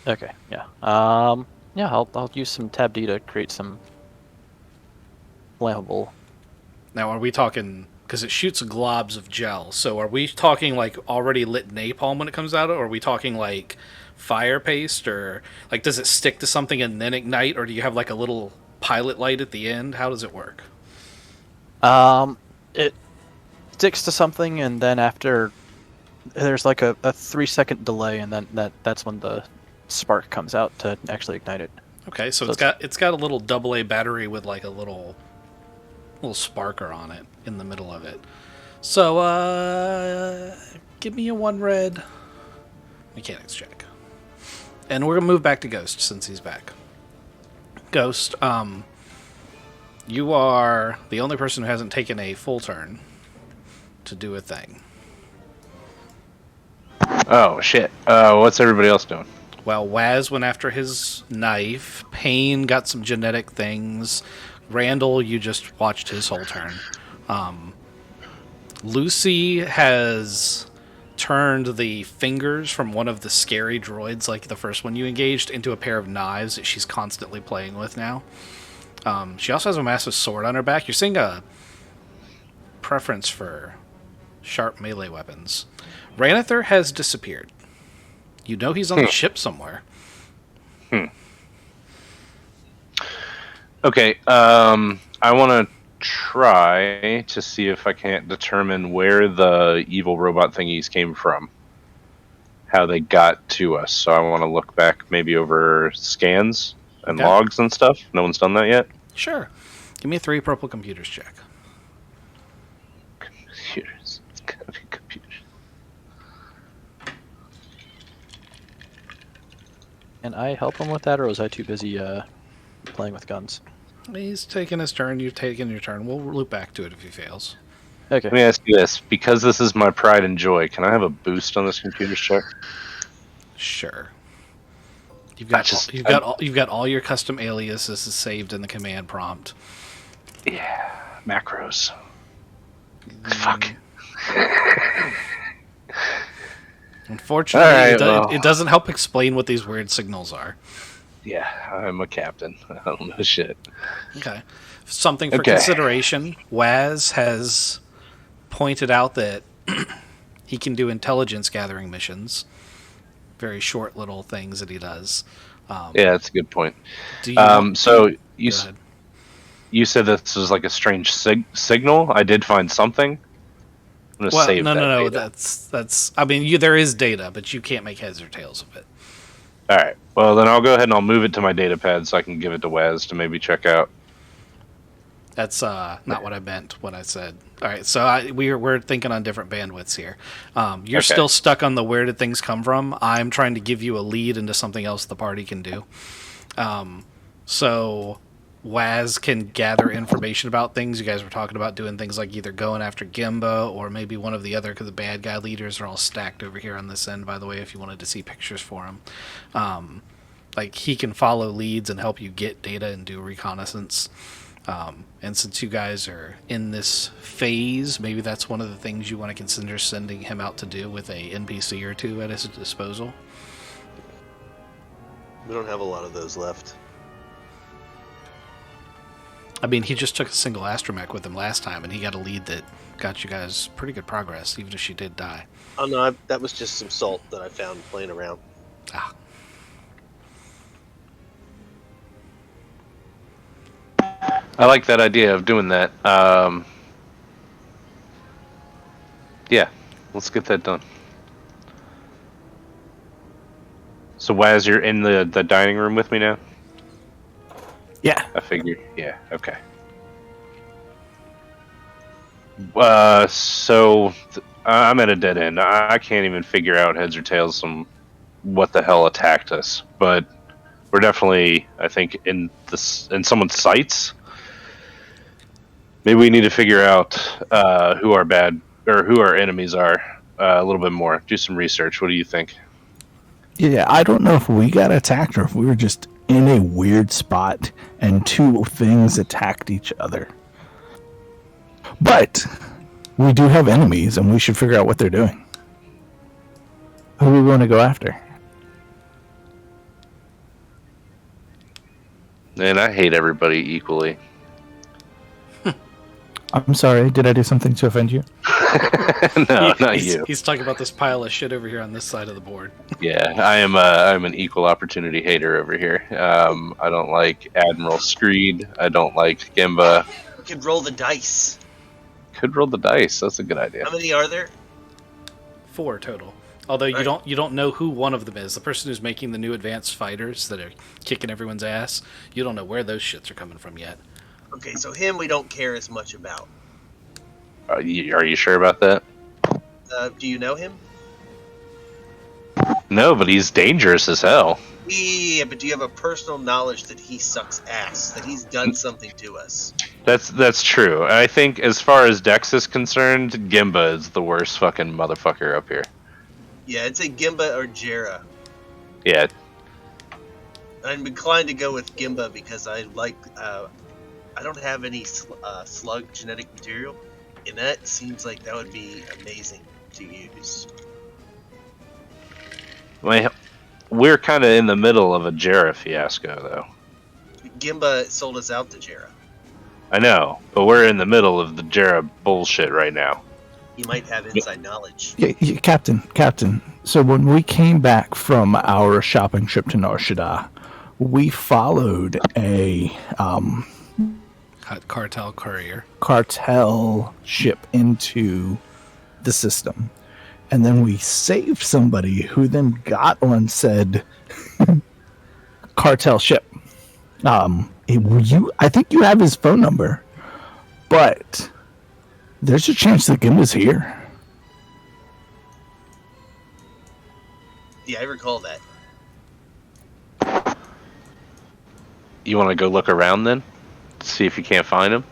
Okay. Yeah. Yeah. I'll use some Tab D to create some flammable. Now, are we talking? Because it shoots globs of gel. So, are we talking like already lit napalm when it comes out, or are we talking like fire paste, or like does it stick to something and then ignite, or do you have like a little pilot light at the end? How does it work? It sticks to something, and then after there's like a 3-second delay, and then that's when the spark comes out to actually ignite it. Okay, so So it's got a little AA battery with like a little sparker on it in the middle of it. So give me a 1 red mechanics check. And we're gonna move back to Ghost since he's back. Ghost, you are the only person who hasn't taken a full turn to do a thing. Oh, shit. What's everybody else doing? Well, Waz went after his knife. Payne got some genetic things. Randall, you just watched his whole turn. Lucy has turned the fingers from one of the scary droids, like the first one you engaged, into a pair of knives that she's constantly playing with now. She also has a massive sword on her back. You're seeing a preference for sharp melee weapons. Ranather has disappeared. You know he's on the ship somewhere. Okay, I want to try to see if I can't determine where the evil robot thingies came from. How they got to us. So I want to look back maybe over scans and Okay. logs and stuff. No one's done that yet? Sure. Give me a 3 purple computers check. Computers. It's gotta be computers. Can I help him with that, or was I too busy playing with guns? He's taking his turn. You've taken your turn. We'll loop back to it if he fails. Okay. Let me ask you this. Because this is my pride and joy, can I have a boost on this computer's check? Sure. You've I got just- you've got all your custom aliases saved in the command prompt. Yeah. Macros. Fuck. Unfortunately, All right, well. it doesn't help explain what these weird signals are. Yeah, I'm a captain. I don't know shit. Okay. Something for Okay. consideration. Waz has pointed out that he can do intelligence gathering missions. very short little things that he does. Yeah, that's a good point. Do you want, So go ahead. you said this was like a strange signal. I did find something. I'm gonna Well, save that no. data. That's. I mean, there is data, but you can't make heads or tails of it. All right. Well, then I'll go ahead and I'll move it to my data pad so I can give it to Waz to maybe check out. That's not what I meant when I said. All right, so we're thinking on different bandwidths here. You're Okay. still stuck on the where did things come from. I'm trying to give you a lead into something else the party can do. So Waz can gather information about things. You guys were talking about doing things like either going after Gimba or maybe one of the other, because the bad guy leaders are all stacked over here on this end, by the way, if you wanted to see pictures for him. Like, he can follow leads and help you get data and do reconnaissance. And since you guys are in this phase, maybe that's one of the things you want to consider sending him out to do with a NPC or two at his disposal. We don't have a lot of those left. I mean, he just took a single astromech with him last time, and he got a lead that got you guys pretty good progress, even if she did die. Oh no, that was just some salt that I found playing around. Ah. I like that idea of doing that. Yeah, let's get that done. So, Waz, you're in the dining room with me now? Yeah. I figured. Yeah, okay. I'm at a dead end. I can't even figure out heads or tails on what the hell attacked us. But we're definitely, I think, in someone's sights. Maybe we need to figure out who our enemies are a little bit more. Do some research. What do you think? Yeah, I don't know if we got attacked or if we were just in a weird spot and two things attacked each other. But we do have enemies and we should figure out what they're doing. Who are we going to go after? And I hate everybody equally. I'm sorry, did I do something to offend you? No, not you. He's talking about this pile of shit over here on this side of the board. Yeah, I'm an equal opportunity hater over here. I don't like Admiral Screed. I don't like Gimba. We could roll the dice. Could roll the dice. That's a good idea. How many are there? 4 total. Although you don't know who one of them is. The person who's making the new advanced fighters that are kicking everyone's ass, you don't know where those shits are coming from yet. Okay, so him we don't care as much about. Are you sure about that? Do you know him? No, but he's dangerous as hell. Yeah, but do you have a personal knowledge that he sucks ass? That he's done something to us? That's true. I think as far as Dex is concerned, Gimba is the worst fucking motherfucker up here. Yeah, it's a Gimba or Jera. Yeah. I'm inclined to go with Gimba because I like. I don't have any slug genetic material, and that seems like that would be amazing to use. We're kind of in the middle of a Jera fiasco, though. Gimba sold us out to Jera. I know, but we're in the middle of the Jera bullshit right now. He might have inside knowledge. Yeah, Captain. So when we came back from our shopping trip to Nar Shaddaa, we followed a Cartel courier. cartel ship into the system. And then we saved somebody who then got on said cartel ship. I think you have his phone number, but there's a chance that Gimba's here. Yeah, I recall that. You want to go look around then? See if you can't find him?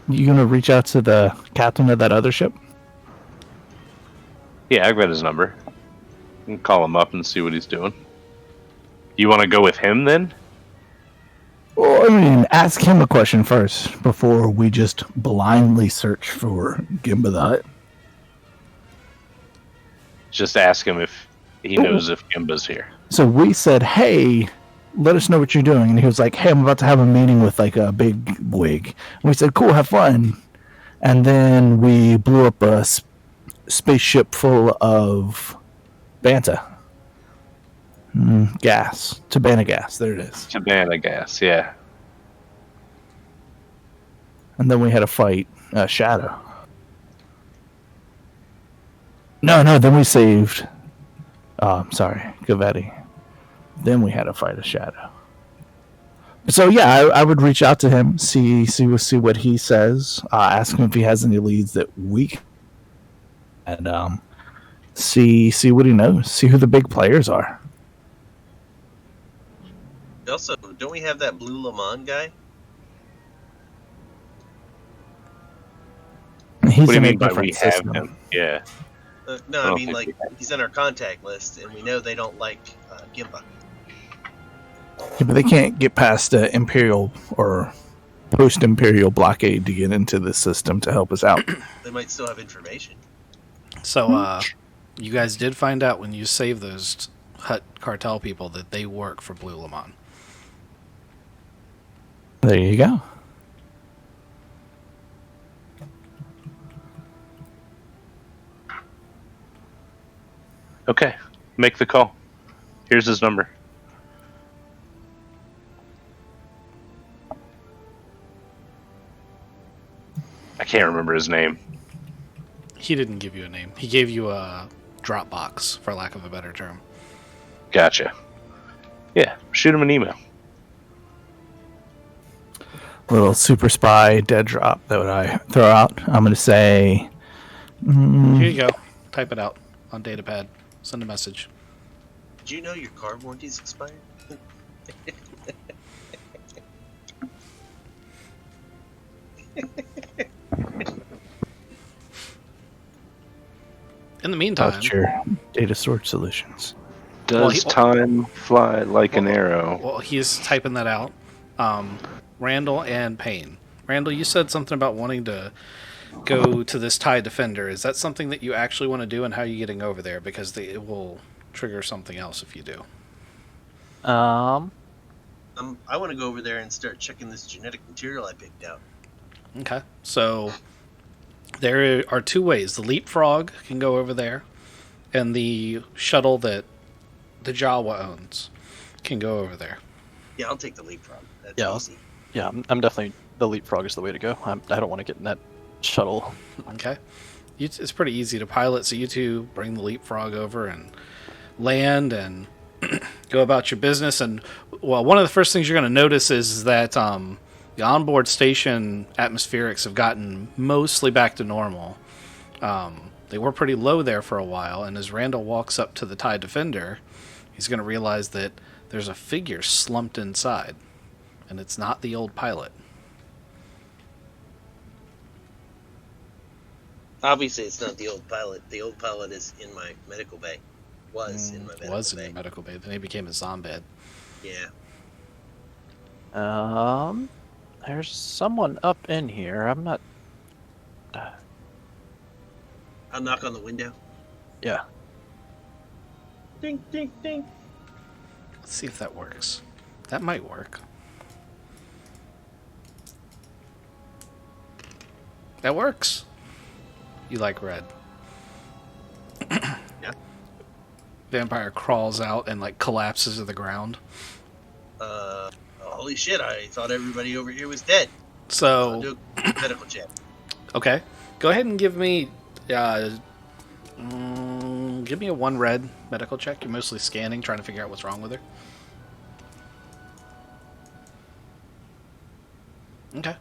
You gonna reach out to the captain of that other ship? Yeah, I've got his number. You can call him up and see what he's doing. You want to go with him then? Well, I mean, ask him a question first before we just blindly search for Gimba the Hutt. Just ask him if he knows if Gimba's here. So we said, hey, let us know what you're doing. And he was like, hey, I'm about to have a meeting with like a big wig. And we said, cool, have fun. And then we blew up a spaceship full of Banta. Gas. Tabana gas. There it is. Cabana gas, yeah. And then we had a fight. Shadow. No. Then we saved. Sorry, Gavetti. Then we had a fight a Shadow. So yeah, I would reach out to him, see what he says, ask him if he has any leads that we can, and see what he knows, see who the big players are. Also, don't we have that Blue Lamont guy? He's What do you in a mean by different we have system. him? Yeah. No, I I don't mean, think like, we have. he's in our contact list, and we know they don't like Gimba. Yeah, but they can't get past Imperial or post-Imperial blockade to get into the system to help us out. They might still have information. So, you guys did find out when you saved those Hut cartel people that they work for Blue Lamont. There you go. Okay, make the call. Here's his number. I can't remember his name. He didn't give you a name. He gave you a Dropbox, for lack of a better term. Gotcha. Yeah, shoot him an email. Little super spy dead drop that I throw out. I'm going to say. Here you go. Type it out on datapad. Send a message. Did you know your car warranty's expired? In the meantime, About your data storage solutions. Does time fly like an arrow? well, he's typing that out. Randall and Payne. Randall, you said something about wanting to go to this TIE Defender. Is that something that you actually want to do, and how are you getting over there? Because it will trigger something else if you do. I want to go over there and start checking this genetic material I picked out. Okay. So there are two ways. The Leapfrog can go over there, and the shuttle that the Jawa owns can go over there. Yeah, I'll take the Leapfrog. That's Yeah, easy. Yeah, I'm definitely the Leapfrog is the way to go. I don't want to get in that shuttle. Okay. It's pretty easy to pilot, so you two bring the Leapfrog over and land and go about your business. And, well, one of the first things you're going to notice is that the onboard station atmospherics have gotten mostly back to normal. They were pretty low there for a while, and as Randall walks up to the TIE Defender, he's going to realize that there's a figure slumped inside, and it's not the old pilot. Obviously, it's not the old pilot. The old pilot is in my medical bay. Was in my medical Was in bay. your medical bay. Then he became a zombie. Yeah. There's someone up in here. I'm not. I'll knock on the window. Yeah. Ding, ding, ding. Let's see if that works. That might work. That works. You like red. Yeah. Vampire crawls out and like collapses to the ground. Holy shit, I thought everybody over here was dead. I'll So, do a medical check. okay. Go ahead and give me a 1 red medical check. You're mostly scanning, trying to figure out what's wrong with her. Okay.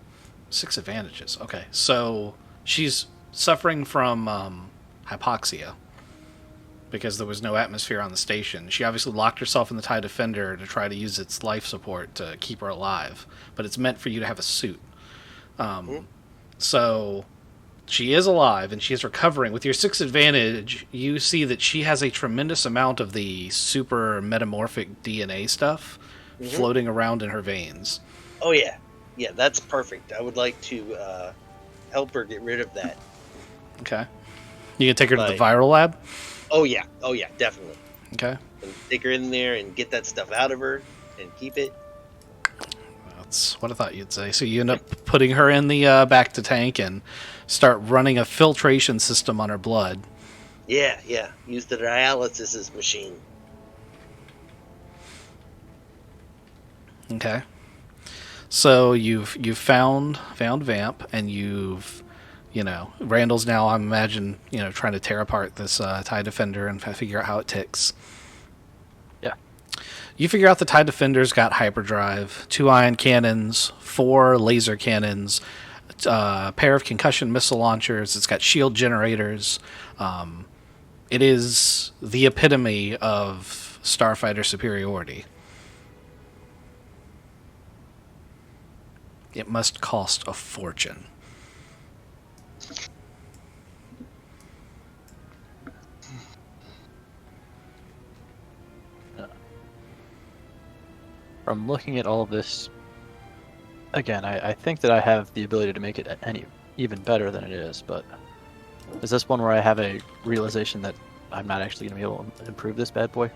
6 advantages. Okay. So she's suffering from hypoxia because there was no atmosphere on the station. She obviously locked herself in the TIE Defender to try to use its life support to keep her alive, but it's meant for you to have a suit. So she is alive and she is recovering. With your 6 advantage, you see that she has a tremendous amount of the super metamorphic DNA stuff floating around in her veins. Oh, yeah. Yeah, that's perfect. I would like to help her get rid of that. Okay. You can take her to the Like- viral lab? Oh, yeah. Oh, yeah, definitely. Okay. And take her in there and get that stuff out of her and keep it. That's what I thought you'd say. So you end up putting her in the back to tank and start running a filtration system on her blood. Yeah, yeah. Use the dialysis machine. Okay. So you've found Vamp, and Randall's now, I imagine, trying to tear apart this TIE Defender and figure out how it ticks. Yeah. You figure out the TIE Defender's got hyperdrive, 2 ion cannons, 4 laser cannons, a pair of concussion missile launchers. It's got shield generators. It is the epitome of starfighter superiority. It must cost a fortune. From looking at all of this, again, I think that I have the ability to make it even better than it is, but is this one where I have a realization that I'm not actually going to be able to improve this bad boy?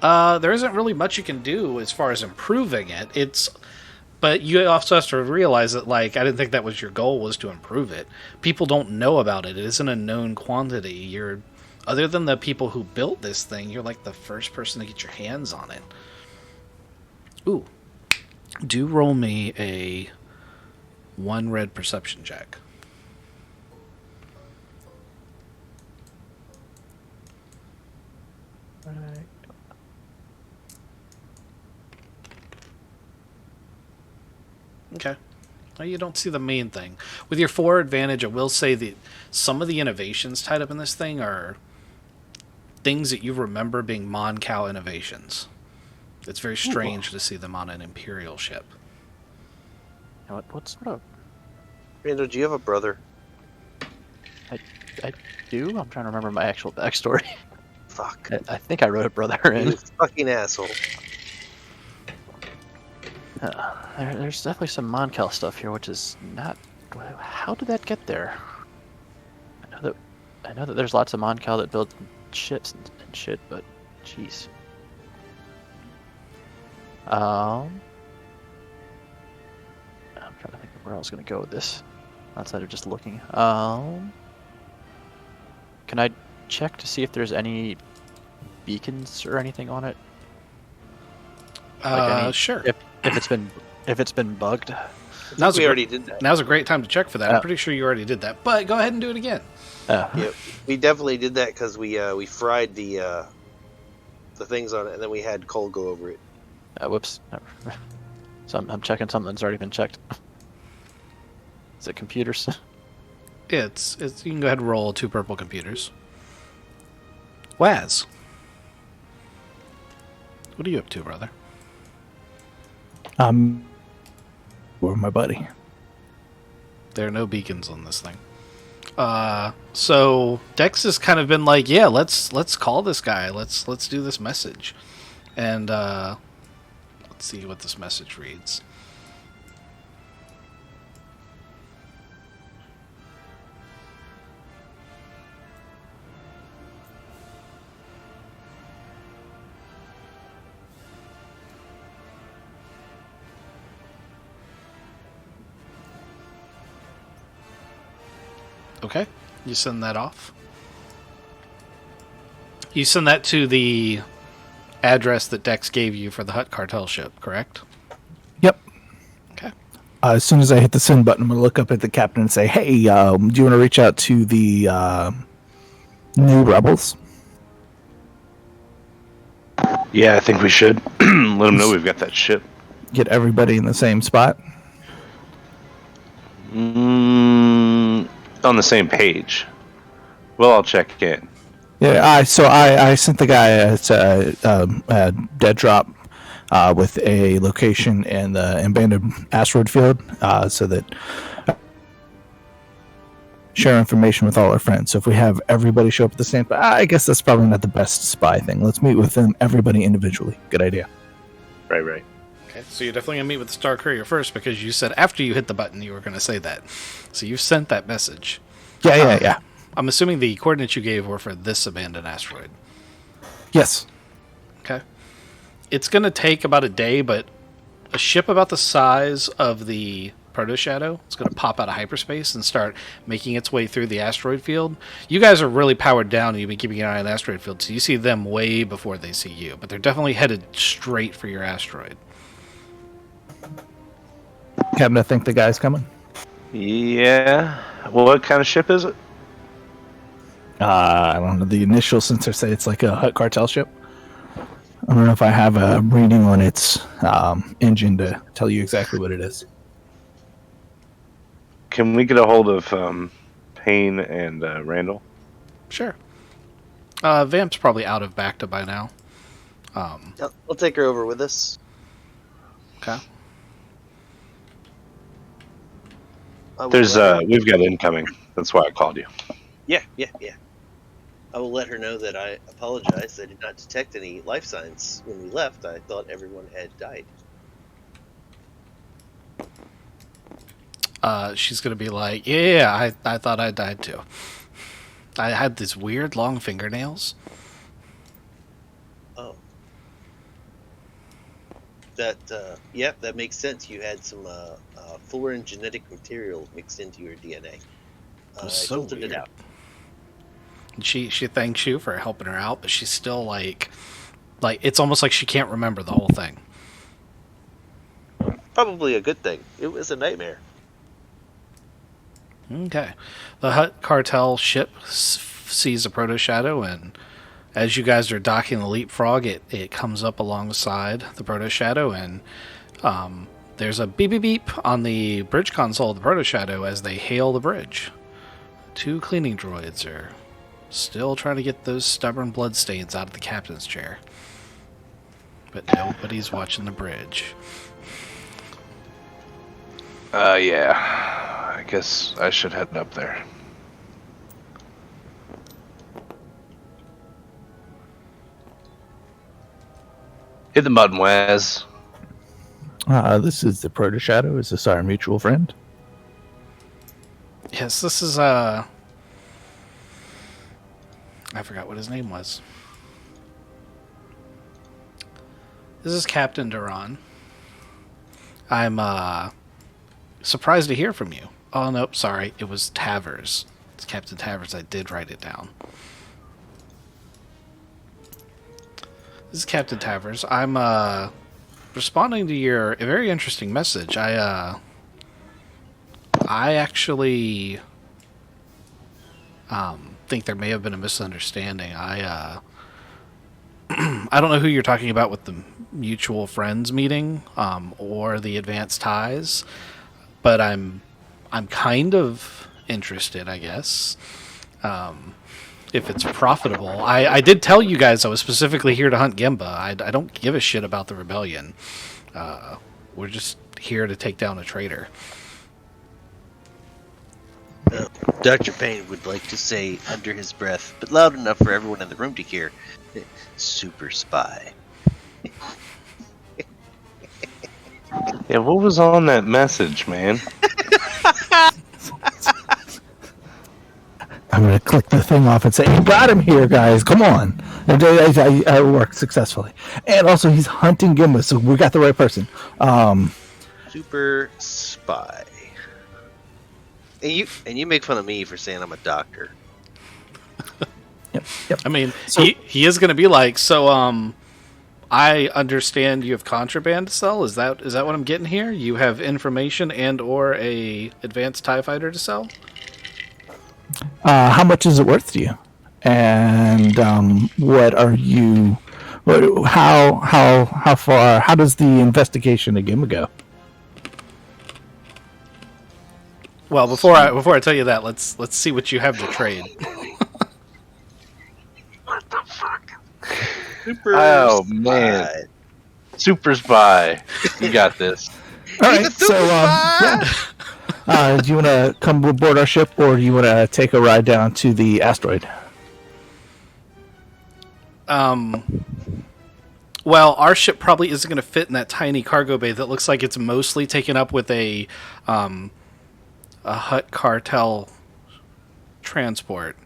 There isn't really much you can do as far as improving it. But you also have to realize that, I didn't think that was your goal, was to improve it. People don't know about it. It isn't a known quantity. Other than the people who built this thing, you're the first person to get your hands on it. Ooh. Do roll me a 1 red perception check. Okay. Well, you don't see the main thing. With your 4 advantage, I will say that some of the innovations tied up in this thing are things that you remember being Mon Cal innovations. It's very strange to see them on an Imperial ship. What sort of... Randall, do you have a brother? I do? I'm trying to remember my actual backstory. Fuck. I think I wrote a brother in. You fucking asshole. There's definitely some Mon Cal stuff here, which is not... How did that get there? I know that there's lots of Mon Cal that build ships and shit, but jeez. I'm trying to think of where I was going to go with this, outside of just looking. Can I check to see if there's any beacons or anything on it? Sure. If it's been bugged. We already did that. Now's a great time to check for that. I'm pretty sure you already did that, but go ahead and do it again. Yeah, we definitely did that because we fried the things on it, and then we had Cole go over it. Whoops. So I'm checking something that's already been checked. Is it computers? It's. You can go ahead and roll 2 purple computers. Waz, what are you up to, brother? Or my buddy. There are no beacons on this thing. So Dex has kind of been like, yeah, let's call this guy. Let's do this message, and let's see what this message reads. Okay, you send that off. You send that to the address that Dex gave you for the Hutt Cartel ship, correct? Yep. Okay. As soon as I hit the send button, I'm going to look up at the captain and say, hey, do you want to reach out to the new rebels? Yeah, I think we should. Let them know we've got that ship. Get everybody in the same spot? On the same page. Well, I'll check in. Yeah, I sent the guy a dead drop with a location in the abandoned asteroid field so that share information with all our friends. So if we have everybody show up at the same time, I guess that's probably not the best spy thing. Let's meet with them, everybody individually. Good idea. Right. Okay, so you're definitely going to meet with the Star Courier first because you said after you hit the button you were going to say that. So you sent that message. Yeah. I'm assuming the coordinates you gave were for this abandoned asteroid. Yes. Okay. It's going to take about a day, but a ship about the size of the proto shadow. It's going to pop out of hyperspace and start making its way through the asteroid field. You guys are really powered down, and you've been keeping an eye on the asteroid field, so you see them way before they see you. But they're definitely headed straight for your asteroid. Captain, I think the guy's coming. Yeah. Well, what kind of ship is it? I don't know. The initial sensor say it's like a Hutt cartel ship. I don't know if I have a reading on its engine to tell you exactly what it is. Can we get a hold of Payne and Randall? Sure. Vamp's probably out of Bacta by now. I'll take her over with us. Okay. There's we've got incoming. That's why I called you. Yeah. I will let her know that I apologize. I did not detect any life signs when we left. I thought everyone had died. She's going to be like, yeah, I thought I died too. I had these weird long fingernails. Oh. That makes sense. You had some foreign genetic material mixed into your DNA. It was I so filtered weird. it out. And she thanks you for helping her out, but she's still like it's almost like she can't remember the whole thing. Probably a good thing. It was a nightmare. Okay. The Hutt cartel ship sees a proto shadow, and as you guys are docking the Leapfrog, it comes up alongside the proto shadow, and there's a beep beep beep on the bridge console of the proto shadow as they hail the bridge. 2 cleaning droids are still trying to get those stubborn bloodstains out of the captain's chair, but nobody's watching the bridge. Yeah. I guess I should head up there. Hit the mud, Waz. This is the Proto Shadow. Is this our mutual friend? Yes, this is I forgot what his name was. This is Captain Duran. I'm surprised to hear from you. Oh, nope, sorry. It was Tavers. It's Captain Tavers. I did write it down. This is Captain Tavers. I'm responding to your very interesting message. I actually think there may have been a misunderstanding. I don't know who you're talking about with the mutual friends meeting or the advanced ties, but I'm kind of interested, I guess, if it's profitable. I did tell you guys I was specifically here to hunt Gimba. I don't give a shit about the rebellion. We're just here to take down a traitor. Dr. Payne would like to say under his breath, but loud enough for everyone in the room to hear, super spy. Yeah, what was on that message, man? I'm going to click the thing off and say, you got him here, guys. Come on. I worked successfully. And also, he's hunting Gimba, so we got the right person. Super spy. And you make fun of me for saying I'm a doctor. Yep. I mean, he is going to be like, so, I understand you have contraband to sell. Is that what I'm getting here? You have information and or a advanced TIE fighter to sell? How much is it worth to you? And what are you? How far? How does the investigation of Gimba go? Well, before I tell you that, let's see what you have to trade. Super Oh, spy. man. Super spy. You got this. All right. So, yeah. Do you want to come aboard our ship, or do you want to take a ride down to the asteroid? Well, our ship probably isn't going to fit in that tiny cargo bay that looks like it's mostly taken up with a Hutt cartel transport.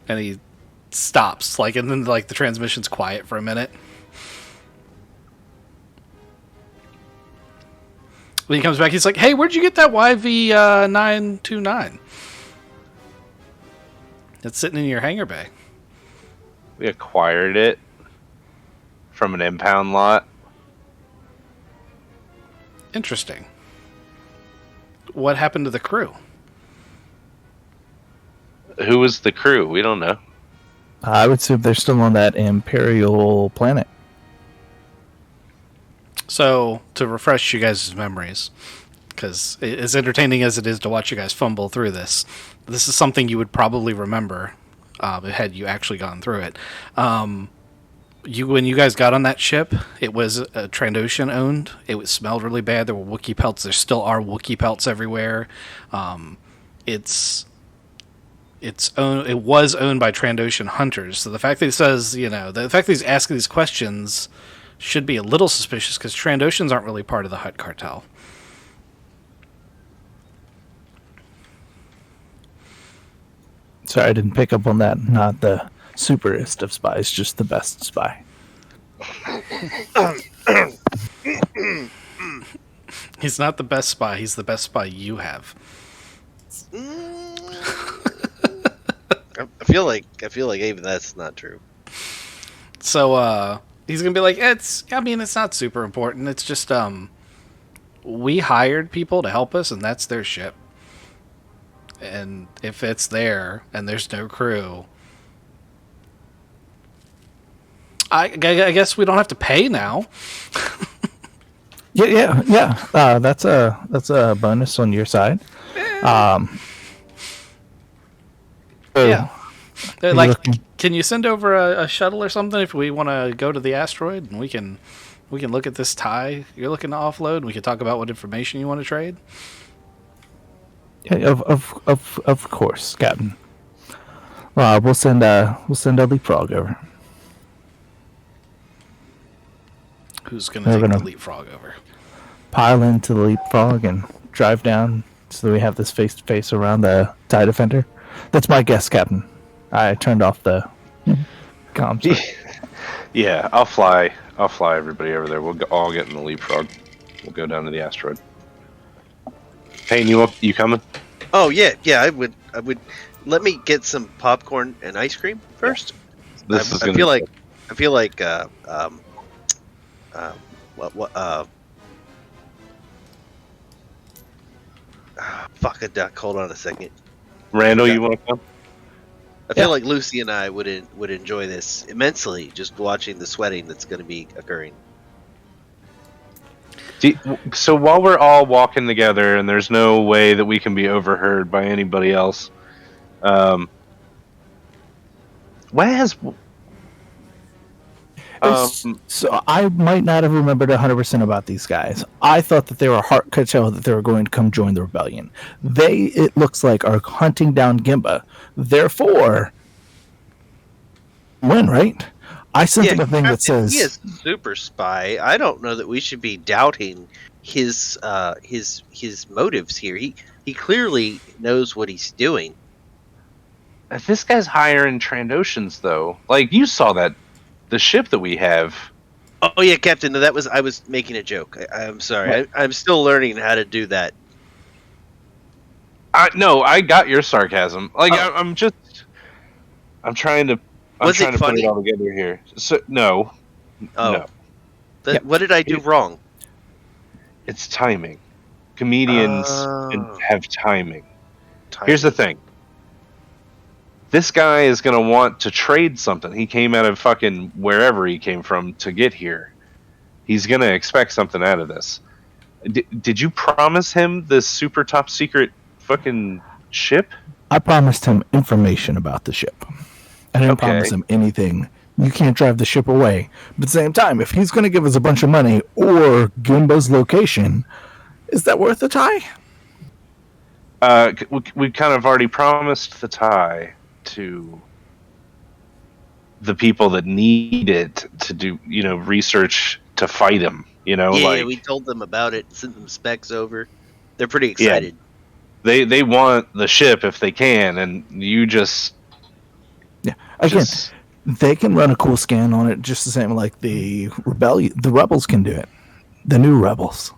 And he stops, and then the transmission's quiet for a minute. When he comes back, he's like, "Hey, where'd you get that YV 929? It's sitting in your hangar bay." We acquired it from an impound lot. Interesting. What happened to the crew? Who was the crew? We don't know. I would assume they're still on that Imperial planet. So, to refresh you guys' memories, because as entertaining as it is to watch you guys fumble through this is something you would probably remember had you actually gone through it. When you guys got on that ship, it was Trandoshan owned. It smelled really bad. There were Wookiee pelts. There still are Wookiee pelts everywhere. It was owned by Trandoshan hunters. So the fact that he says, the fact that he's asking these questions should be a little suspicious because Trandoshans aren't really part of the Hutt cartel. Sorry, I didn't pick up on that. Not the superest of spies, just the best spy. He's not the best spy. He's the best spy you have. I feel like even that's not true. So he's gonna be like, it's not super important. It's just we hired people to help us, and that's their ship. And if it's there and there's no crew, I guess we don't have to pay now. Yeah. That's a bonus on your side. Yeah. Can you send over a shuttle or something if we want to go to the asteroid, and we can look at this tie you're looking to offload, and we can talk about what information you want to trade? Yeah, of course, Captain. We'll send a Leapfrog over. Who's gonna take the Leapfrog over? Pile into the Leapfrog and drive down so that we have this face to face around the TIE Defender. That's my guess, Captain. I turned off the comms. Yeah, I'll fly everybody over there. We'll all get in the Leapfrog. We'll go down to the asteroid. Payne, you coming? Oh yeah. I would. Let me get some popcorn and ice cream first. I feel like fuck a duck. Hold on a second. Randall, you want to come? I feel like Lucy and I would enjoy this immensely, just watching the sweating that's going to be occurring. So while we're all walking together, and there's no way that we can be overheard by anybody else, So I might not have remembered 100% about these guys. I thought that they were could tell that they were going to come join the rebellion. It looks like, are hunting down Gimba. Therefore, win, right? I sent them a thing that says he is super spy. I don't know that we should be doubting his motives here. He clearly knows what he's doing. This guy's hiring Trandoshans, though. Like, you saw that the ship that we have. Oh yeah, Captain. No, I was making a joke. I'm sorry. I'm still learning how to do that. No, I got your sarcasm. Like, I'm trying to. Was it put funny? it all together here. So no. No. What did I do wrong? It's timing. Comedians have timing. Here's the thing. This guy is going to want to trade something. He came out of fucking wherever he came from to get here. He's going to expect something out of this. Did you promise him this super top secret fucking ship? I promised him information about the ship. I didn't promise him anything. You can't drive the ship away. But at the same time, if he's going to give us a bunch of money or Gimba's location, is that worth the tie? We kind of already promised the tie to the people that need it to do, research to fight him. Yeah, we told them about it, sent them specs over. They're pretty excited. Yeah. They want the ship if they can, and you just... Yeah, again, they can run a cool scan on it just the same like the rebellion. The rebels can do it. The new rebels.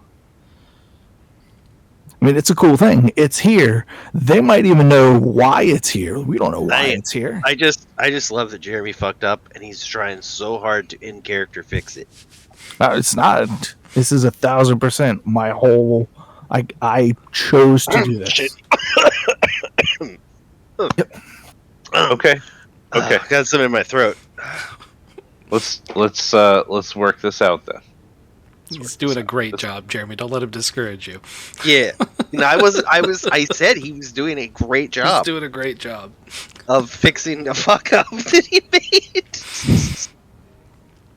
I mean, it's a cool thing. It's here. They might even know why it's here. We don't know why it's here. I just love that Jeremy fucked up and he's trying so hard to in character fix it. No, it's not. This is 1,000% my whole. I chose to do this. Shit. Okay. Okay. Got some in my throat. Let's work this out then. He's doing a great job, Jeremy. Don't let him discourage you. Yeah. No, I said he was doing a great He's job doing a great job. of fixing the fuck up that he made.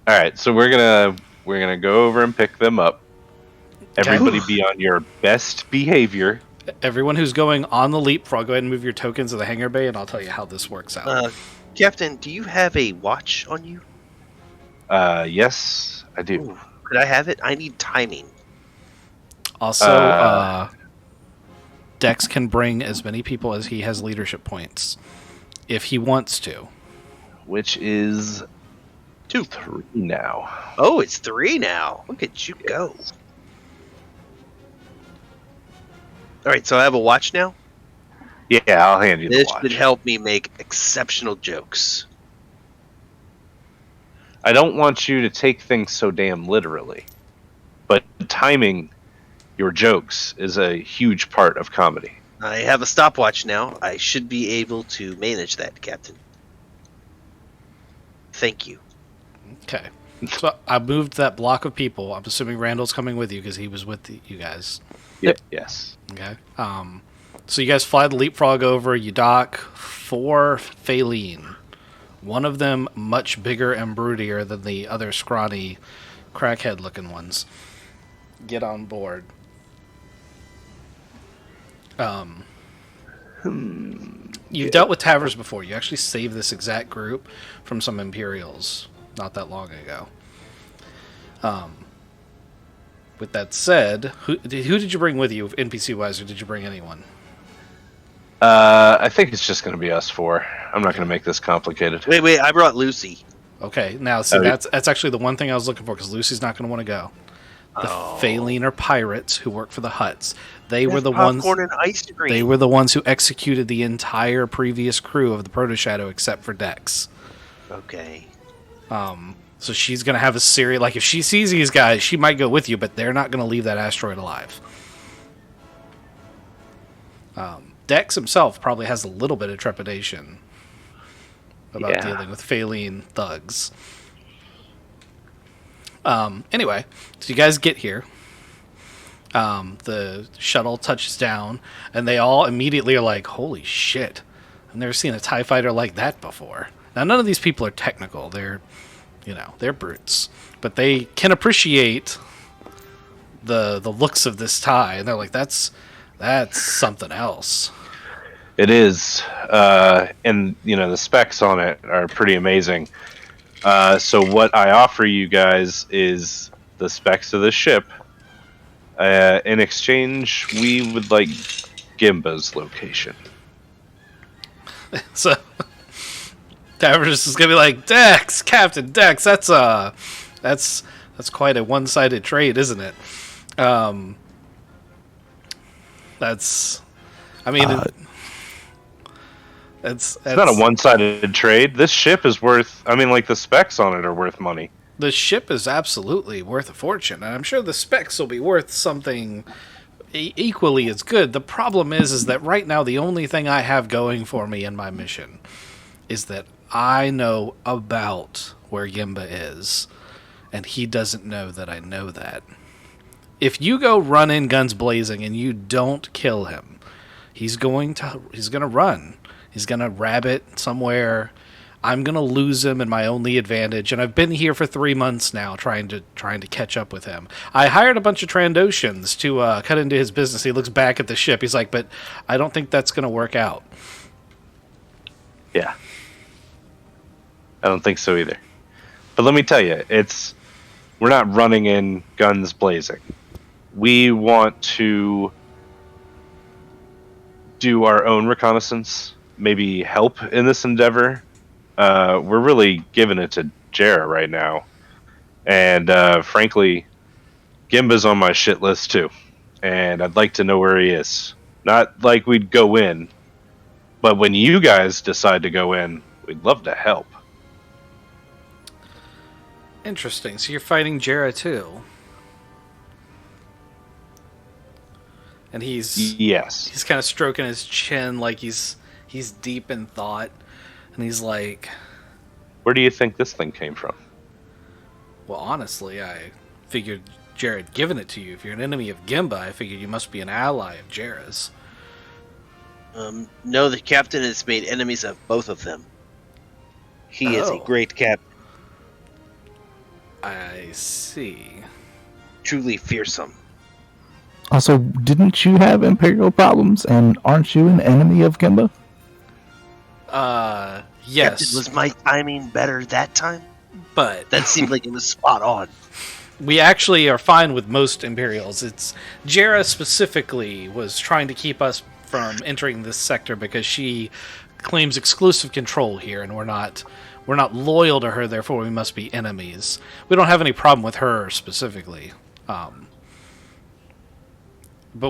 All right, so we're gonna go over and pick them up. Everybody, be on your best behavior. Everyone who's going on the Leapfrog, go ahead and move your tokens to the hangar bay, and I'll tell you how this works out. Captain, do you have a watch on you? Yes, I do. Ooh, could I have it? I need timing. Also, Dex can bring as many people as he has leadership points, if he wants to. Which is 3 now. Oh, it's 3 now. Look at you go. All right, so I have a watch now. Yeah, I'll hand you the This watch. should help me make exceptional jokes. I don't want you to take things so damn literally, but timing your jokes is a huge part of comedy. I have a stopwatch now. I should be able to manage that, Captain. Thank you. Okay. So I moved that block of people. I'm assuming Randall's coming with you because he was with you guys. Yep. Yes. Okay. So you guys fly the Leapfrog over. You dock 4 Phaline. One of them much bigger and broodier than the other scrawny, crackhead-looking ones. Get on board. You've dealt with Tavers before. You actually saved this exact group from some Imperials not that long ago. With that said, who did you bring with you, NPC-wise, or did you bring anyone? I think it's just going to be us 4. I'm not going to make this complicated. Wait, I brought Lucy. Okay, now see that's actually the one thing I was looking for because Lucy's not going to want to go. The Phaline are pirates who work for the Hutts. They were the ones. Popcorn and ice cream. They were the ones who executed the entire previous crew of the Proto Shadow except for Dex. Okay. So she's going to have a serious... Like, if she sees these guys, she might go with you, but they're not going to leave that asteroid alive. Dex himself probably has a little bit of trepidation about dealing with Phaline thugs. Anyway, so you guys get here. The shuttle touches down, and they all immediately are like, holy shit. I've never seen a TIE fighter like that before. Now, none of these people are technical. They're brutes. But they can appreciate the looks of this TIE, and they're like, that's something else. It is. And, the specs on it are pretty amazing. So what I offer you guys is the specs of the ship. In exchange, we would like Gimba's location. So Tavers is gonna be like, Dex, Captain Dex, that's quite a one-sided trade, isn't it? It's not a one-sided trade. This ship is worth... the specs on it are worth money. The ship is absolutely worth a fortune, and I'm sure the specs will be worth something equally as good. The problem is that right now the only thing I have going for me in my mission is that I know about where Gimba is, and he doesn't know that I know that. If you go run in guns blazing and you don't kill him, he's going to run. He's going to rabbit somewhere. I'm going to lose him in my only advantage, and I've been here for 3 months now trying to catch up with him. I hired a bunch of Trandoshans to cut into his business. He looks back at the ship. He's like, but I don't think that's going to work out. Yeah. I don't think so either. But let me tell you, we're not running in guns blazing. We want to do our own reconnaissance, maybe help in this endeavor. We're really giving it to Jarrah right now. And frankly, Gimba's on my shit list too. and I'd like to know where he is. Not like we'd go in, but when you guys decide to go in, we'd love to help. Interesting. So you're fighting Jera too, and he's Yes. kind of stroking his chin like he's deep in thought, and he's like, Where do you think this thing came from? "Well, honestly, I figured Jared given it to you. If you're an enemy of Gimba, I figured you must be an ally of Jera's." No, the captain has made enemies of both of them. He is a Oh. great captain, I see. truly fearsome. Also, didn't you have Imperial problems, and aren't you an enemy of Gimba? Yes, Captain, was my timing better that time? but That seemed like it was spot on. we actually are fine with most Imperials. It's Jera specifically was trying to keep us from entering this sector because she claims exclusive control here, and we're not loyal to her. Therefore, we must be enemies. We don't have any problem with her specifically, but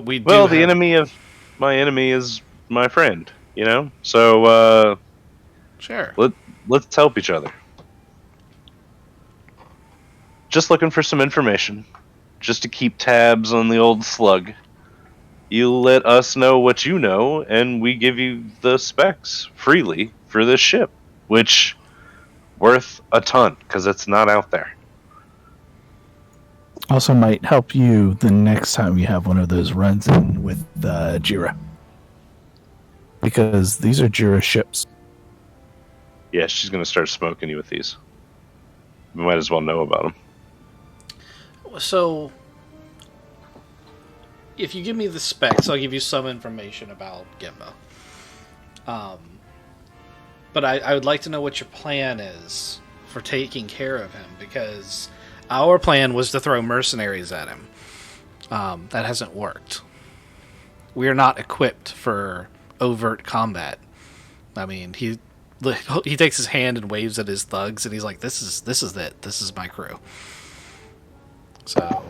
we do. Well, the have- enemy of my enemy is my friend, you know? So, Sure. let's help each other. Just looking for some information, just to keep tabs on the old slug. You let us know what you know, and we give you the specs freely for this ship, which worth a ton because it's not out there. Also, might help you the next time you have one of those runs in with Jira, because these are Jira ships. Yeah, she's gonna start smoking you with these. We might as well know about them. So, if you give me the specs, I'll give you some information about Gimba. But I would like to know what your plan is for taking care of him, because our plan was to throw mercenaries at him. That hasn't worked. We are not equipped for overt combat. I mean, he takes his hand and waves at his thugs, and he's like, "This is it. This is my crew." So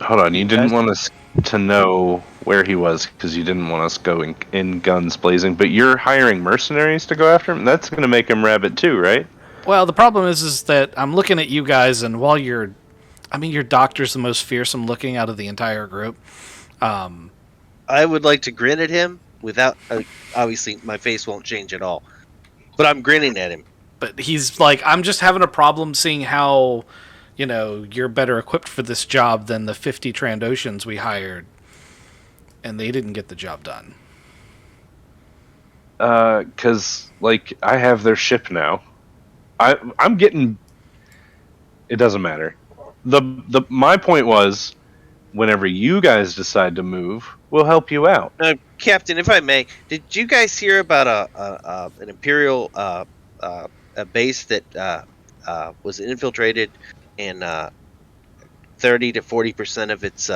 Hold on. You didn't want us to know where he was because you didn't want us going in guns blazing. But you're hiring mercenaries to go after him. That's going to make him rabid too, right? well, the problem is that I'm looking at you guys, and while your doctor's the most fearsome looking out of the entire group. I would like to grin at him without. Obviously, my face won't change at all. But I'm grinning at him. But he's like, I'm just having a problem seeing how, you're better equipped for this job than the 50 Trandoshans we hired, and they didn't get the job done. Because I have their ship now. I'm getting. It doesn't matter. My point was, whenever you guys decide to move, we'll help you out. Captain, if I may, did you guys hear about an Imperial a base that was infiltrated, and 30 to 40% of its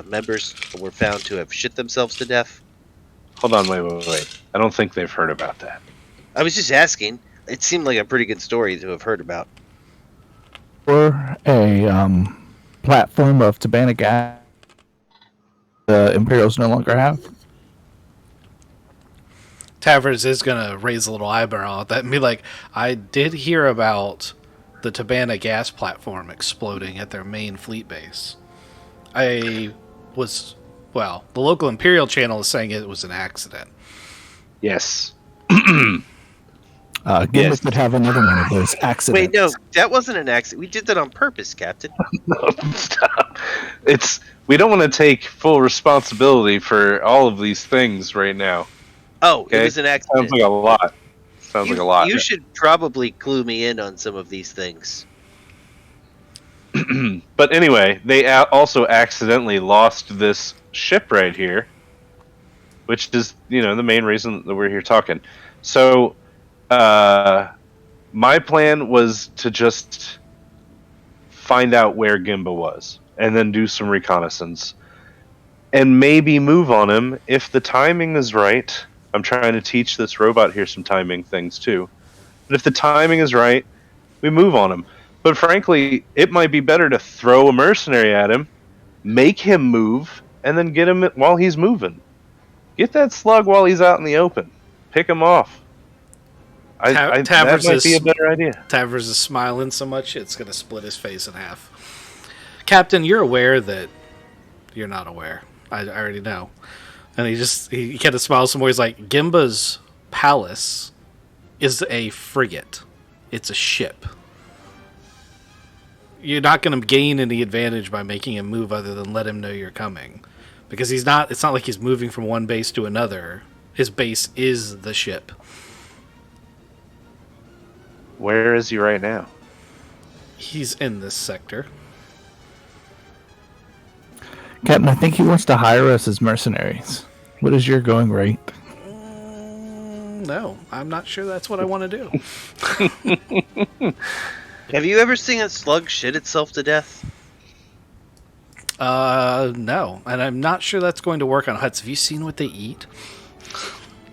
members were found to have shit themselves to death? Hold on, wait. I don't think they've heard about that. I was just asking. It seemed like a pretty good story to have heard about. Or a platform of Tabana gas the Imperials no longer have. Tavers is going to raise a little eyebrow at that and be like, I did hear about the Tabana gas platform exploding at their main fleet base. The local Imperial channel is saying it was an accident. Yes. Gimba Yes. could have another one of those accidents. Wait, no, that wasn't an accident. We did that on purpose, Captain. No, stop. We don't want to take full responsibility for all of these things right now. Oh, Okay? it was an accident. Sounds like a lot. Sounds like a lot. You should probably clue me in on some of these things. But anyway, they also accidentally lost this ship right here, which is, the main reason that we're here talking. So, my plan was to just find out where Gimba was, and then do some reconnaissance, and maybe move on him if the timing is right. I'm trying to teach this robot here some timing things too. But if the timing is right, we move on him. But frankly, it might be better to throw a mercenary at him, make him move, and then get him while he's moving. Get that slug while he's out in the open. Pick him off. That might be a better idea. Tavers is smiling so much it's going to split his face in half. Captain, you're aware that you're not aware. I already know. And he kind of smiles some more. He's like, Gimba's palace is a frigate. It's a ship. You're not going to gain any advantage by making him move other than let him know you're coming. Because it's not like he's moving from one base to another. His base is the ship. Where is he right now? He's in this sector. Captain, I think he wants to hire us as mercenaries. What is your going rate? No, I'm not sure that's what I want to do. Have you ever seen a slug shit itself to death? No, and I'm not sure that's going to work on huts. Have you seen what they eat?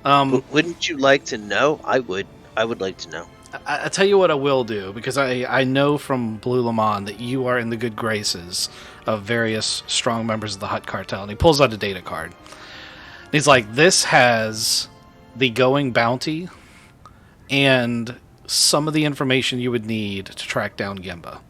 Wouldn't you like to know? I would. I would like to know. I tell you what I will do, because I know from Blue Lamont that you are in the good graces of various strong members of the Hut Cartel. And he pulls out a data card. And he's like, this has the going bounty and some of the information you would need to track down Gimba.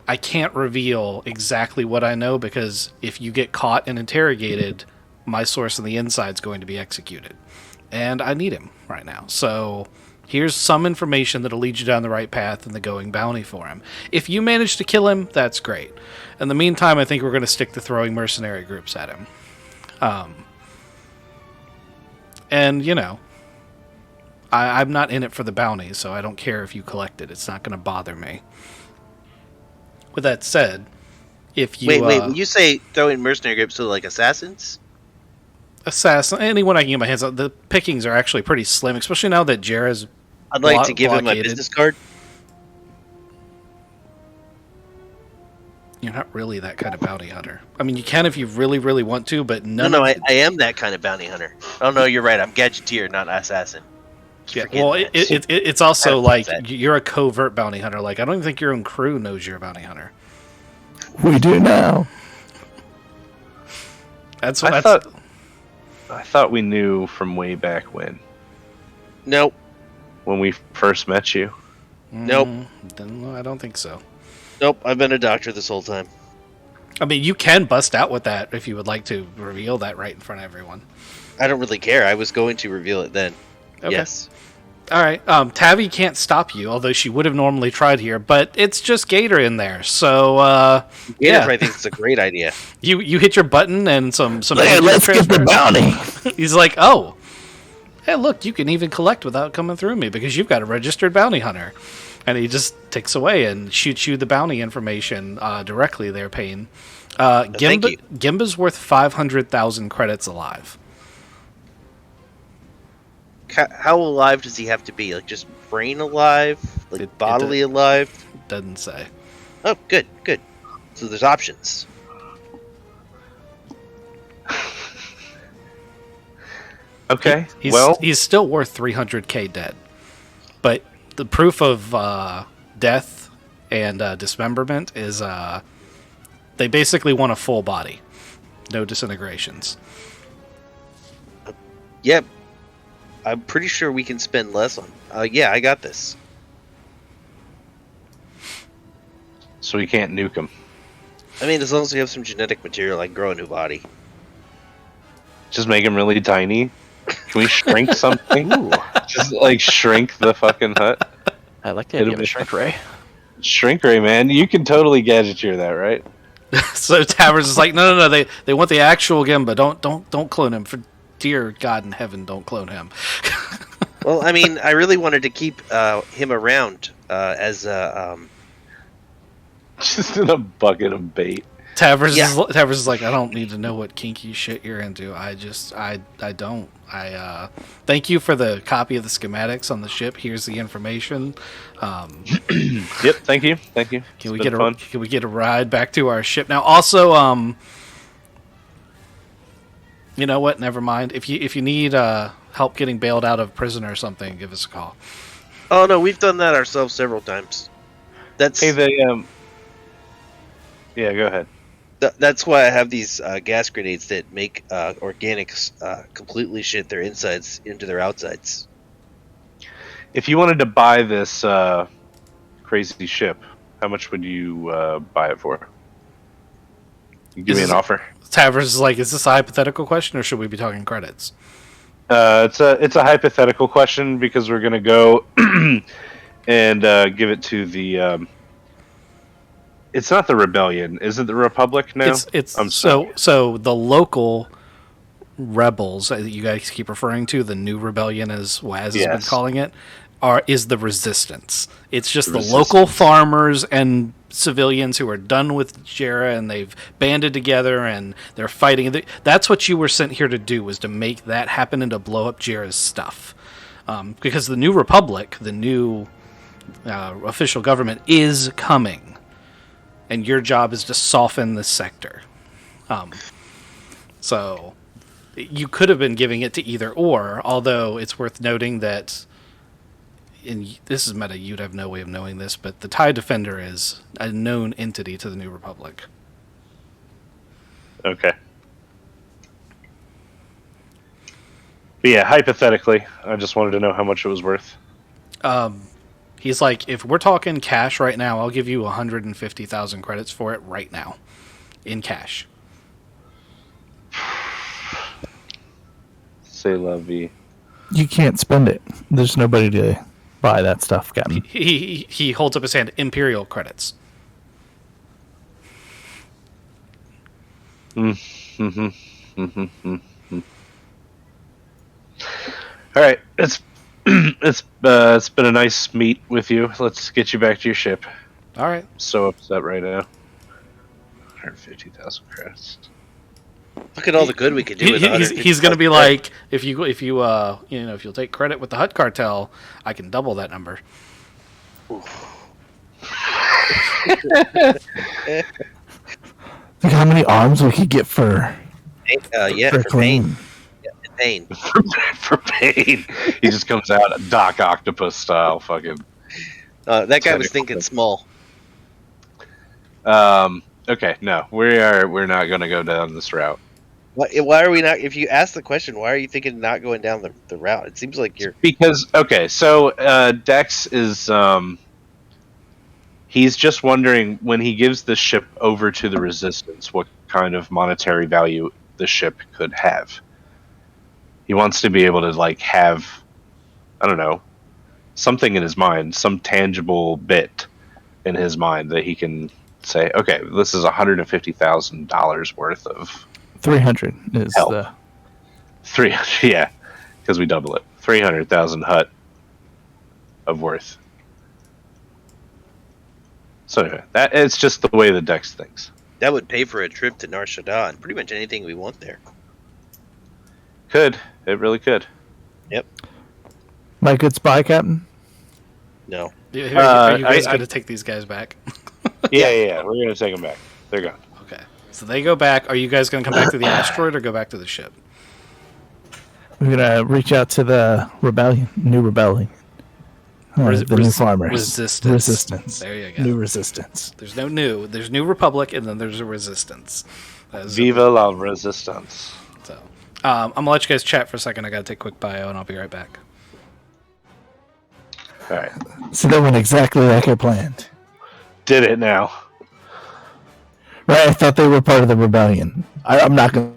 I can't reveal exactly what I know, because if you get caught and interrogated, my source on the inside is going to be executed. And I need him right now. So here's some information that'll lead you down the right path in the going bounty for him. If you manage to kill him, that's great. In the meantime, I think we're going to stick to throwing mercenary groups at him. And, you know, I'm not in it for the bounty, so I don't care if you collect it. It's not going to bother me. With that said, if you... Wait, when you say throwing mercenary groups, so like assassins? Assassin, anyone I can get my hands on. The pickings are actually pretty slim, especially now that Jera's I'd like to give him my business card. You're not really that kind of bounty hunter. I mean, you can if you really, really want to, but I am that kind of bounty hunter. Oh, no, you're right. I'm gadgeteer, not assassin. Yeah, well, it's also like you're a covert bounty hunter. Like, I don't even think your own crew knows you're a bounty hunter. We do now. That's what I thought we knew from way back when. Nope. When we first met you. Nope. I don't think so. Nope, I've been a doctor this whole time. I mean, you can bust out with that if you would like to reveal that right in front of everyone. I don't really care. I was going to reveal it then. Okay. Yes. All right. Tavi can't stop you, although she would have normally tried here, but it's just Gator in there. So, Gator probably thinks it's a great idea. You hit your button and some. Hey, let's get the bounty. He's like, oh, hey, look, you can even collect without coming through me because you've got a registered bounty hunter. And he just ticks away and shoots you the bounty information directly there, Payne. Gimba's worth 500,000 credits alive. How alive does he have to be? Like, just brain alive? Like, bodily alive? Doesn't say. Oh, good. So there's options. Okay, he's still worth 300k dead. But the proof of death and dismemberment is they basically want a full body. No disintegrations. Yep. I'm pretty sure we can spend less on... yeah, I got this. So we can't nuke him. I mean, as long as we have some genetic material, I can grow a new body. Just make him really tiny? Can we shrink something? Just, like, shrink the fucking hut? I like the idea of a shrink ray. Shrink ray, man. You can totally gadgeteer that, right? So Tavers is like, no. They want the actual Gimba. Don't clone him. For dear God in heaven, don't clone him. Well, I mean, I really wanted to keep him around as just in a bucket of bait. Tavers is like, I don't need to know what kinky shit you're into. I don't. Thank you for the copy of the schematics on the ship. Here's the information. Yep, thank you. Can we get a ride back to our ship now? Also, you know what? Never mind. If you need help getting bailed out of prison or something, give us a call. Oh no, we've done that ourselves several times. Hey, Yeah, go ahead. That's why I have these gas grenades that make organics completely shit their insides into their outsides. If you wanted to buy this crazy ship, how much would you buy it for? You give me an offer. Tavers is like, is this a hypothetical question or should we be talking credits? It's a hypothetical question because we're gonna go and give it to the. It's not the rebellion, is it? The Republic now. So the local rebels that you guys keep referring to, the new rebellion, as Waz has been calling it, is the resistance. It's just the local farmers and civilians who are done with Jera and they've banded together and they're fighting. That's what you were sent here to do, was to make that happen and to blow up Jera's stuff. Because the new Republic, the new official government, is coming. And your job is to soften the sector. So you could have been giving it to either or, although it's worth noting that this is meta, you'd have no way of knowing this, but the TIE Defender is a known entity to the New Republic. Okay. But yeah, hypothetically, I just wanted to know how much it was worth. He's like, if we're talking cash right now, I'll give you 150,000 credits for it right now, in cash. C'est la vie. You can't spend it. There's nobody to buy that stuff, Captain. He holds up his hand. Imperial credits. All right, it's been a nice meet with you. Let's get you back to your ship. All right. I'm so upset right now. 150,000 credits. Look at all the good we could do with He's going to be like, if you'll take credit with the Hutt cartel, I can double that number. Think how many arms we could get for for Clean. pain. For pain. He just comes out Doc Octopus style, fucking. That guy was thinking small. Okay, no, we're not going to go down this route. Why are we not? If you ask the question, why are you thinking not going down the route? It seems like you're because so Dex is he's just wondering, when he gives the ship over to the Resistance, what kind of monetary value the ship could have. He wants to be able to have, I don't know, something in his mind, some tangible bit in his mind that he can say, okay, this is $150,000 worth of 300 is help. the 300, yeah, because we double it. 300,000 Hutt of worth. So anyway, it's just the way the Dex thinks. that would pay for a trip to Nar Shaddaa and pretty much anything we want there. Could. It really could. Yep. my good spy, Captain. No. Are you guys going to take these guys back? Yeah. We're going to take them back. They're gone. Okay. So they go back. Are you guys going to come back to the asteroid or go back to the ship? We're gonna reach out to the new rebellion. The new farmers. Resistance. There you go. New resistance. There's no new. There's New Republic, and then there's a Resistance. Viva la Resistance. So, I'm going to let you guys chat for a second. I got to take a quick bio, and I'll be right back. All right. So that went exactly like I planned. Did it now. Right, I thought they were part of the rebellion. I'm not gonna.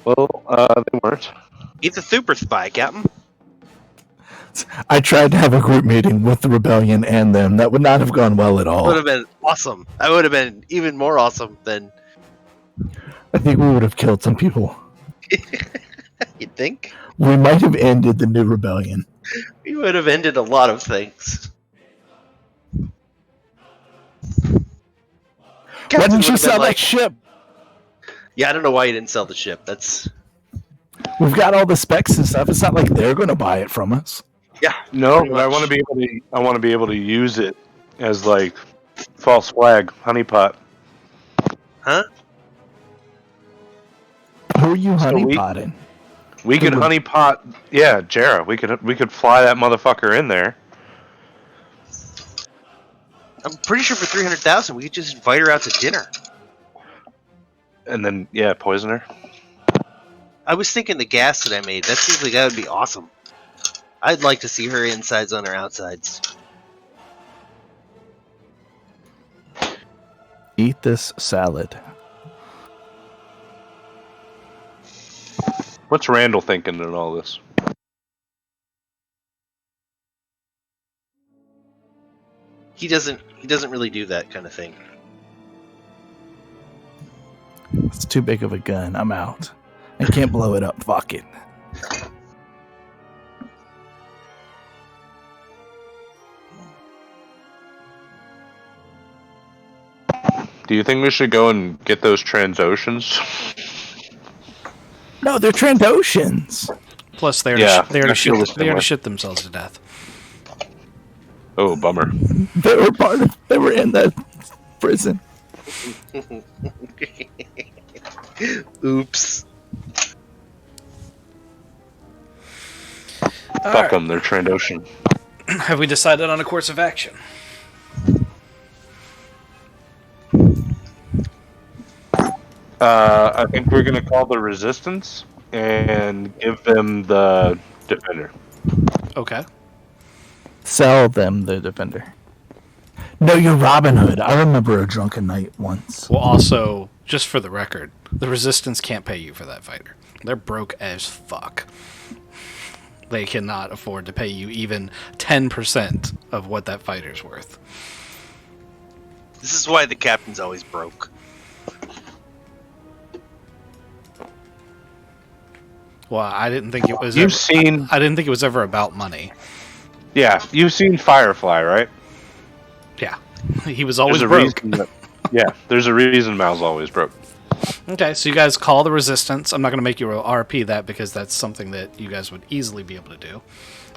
Well, they weren't. He's a super spy, Captain. I tried to have a group meeting with the rebellion and them. That would not have gone well at all. Would have been awesome. That would have been even more awesome than. I think we would have killed some people. You think? We might have ended the new rebellion. We would have ended a lot of things. Why didn't you would have sell been that ship? Yeah, I don't know why you didn't sell the ship. That's We've got all the specs and stuff. It's not like they're going to buy it from us. yeah. No, pretty but I much. want to be able to. I want to be able to use it as false flag, honeypot. Huh? Who are you So honeypotting? We could honeypot. Yeah, Jera. We could fly that motherfucker in there. I'm pretty sure for 300,000 we could just invite her out to dinner. And then poison her. I was thinking the gas that I made. That seems like that would be awesome. I'd like to see her insides on her outsides. Eat this salad. What's Randall thinking in all this? He doesn't really do that kind of thing. It's too big of a gun. I'm out. I can't blow it up. Fuck it. Do you think we should go and get those Transoceans? No, they're Trandoshans. Plus, they Yeah, already I feel the same way. shit themselves to death. Oh, bummer. They were in that prison. Oops. Fuck them, they're Trandocean. Have we decided on a course of action? I think we're gonna call the Resistance and give them the Defender. Okay. Sell them the Defender. No, you're Robin Hood. I remember a drunken night once. Well, also, just for the record, the Resistance can't pay you for that fighter. They're broke as fuck. They cannot afford to pay you even 10% of what that fighter's worth. This is why the captain's always broke. Well, I didn't think it was. You've seen, I didn't think it was ever about money. yeah, you've seen Firefly, right? Yeah, he was always There's a broke. reason that, yeah, there's a reason Mal's always broke. Okay, so you guys call the Resistance. I'm not going to make you RP that because that's something that you guys would easily be able to do.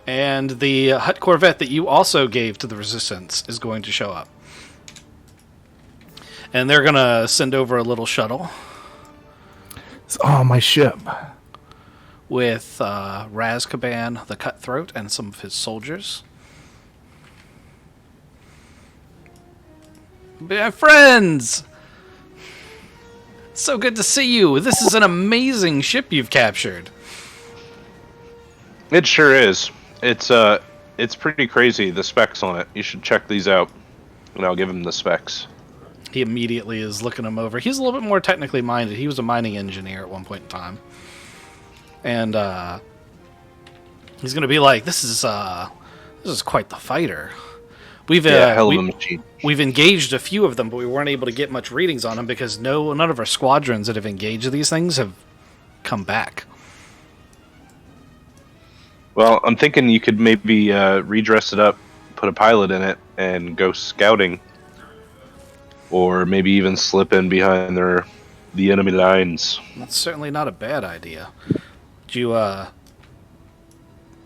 And the Hut Corvette that you also gave to the Resistance is going to show up. And they're going to send over a little shuttle Oh, my ship. with Razkaban the Cutthroat and some of his soldiers. My friends! So good to see you. This is an amazing ship you've captured. It sure is. It's pretty crazy, the specs on it. You should check these out. And I'll give him the specs. He immediately is looking them over. He's a little bit more technically minded. He was a mining engineer at one point in time. And he's going to be like, this is quite the fighter. We've Hell of a machine. We've engaged a few of them, but we weren't able to get much readings on them because none of our squadrons that have engaged these things have come back. Well, I'm thinking you could maybe redress it up, put a pilot in it, and go scouting. Or maybe even slip in behind the enemy lines. That's certainly not a bad idea. Did you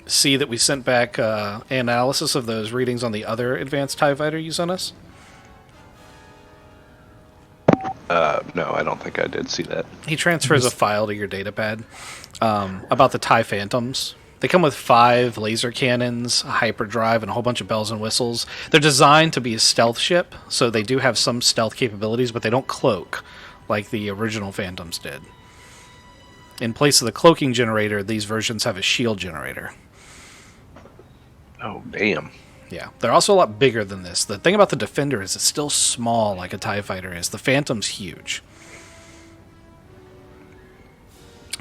see that we sent back analysis of those readings on the other advanced TIE fighter you sent us? No, I don't think I did see that. He transfers a file to your datapad about the TIE Phantoms. They come with 5 laser cannons, a hyperdrive, and a whole bunch of bells and whistles. They're designed to be a stealth ship, so they do have some stealth capabilities, but they don't cloak like the original Phantoms did. In place of the cloaking generator, these versions have a shield generator. Oh, damn. Yeah, they're also a lot bigger than this. The thing about the Defender is it's still small like a TIE fighter is. The Phantom's huge.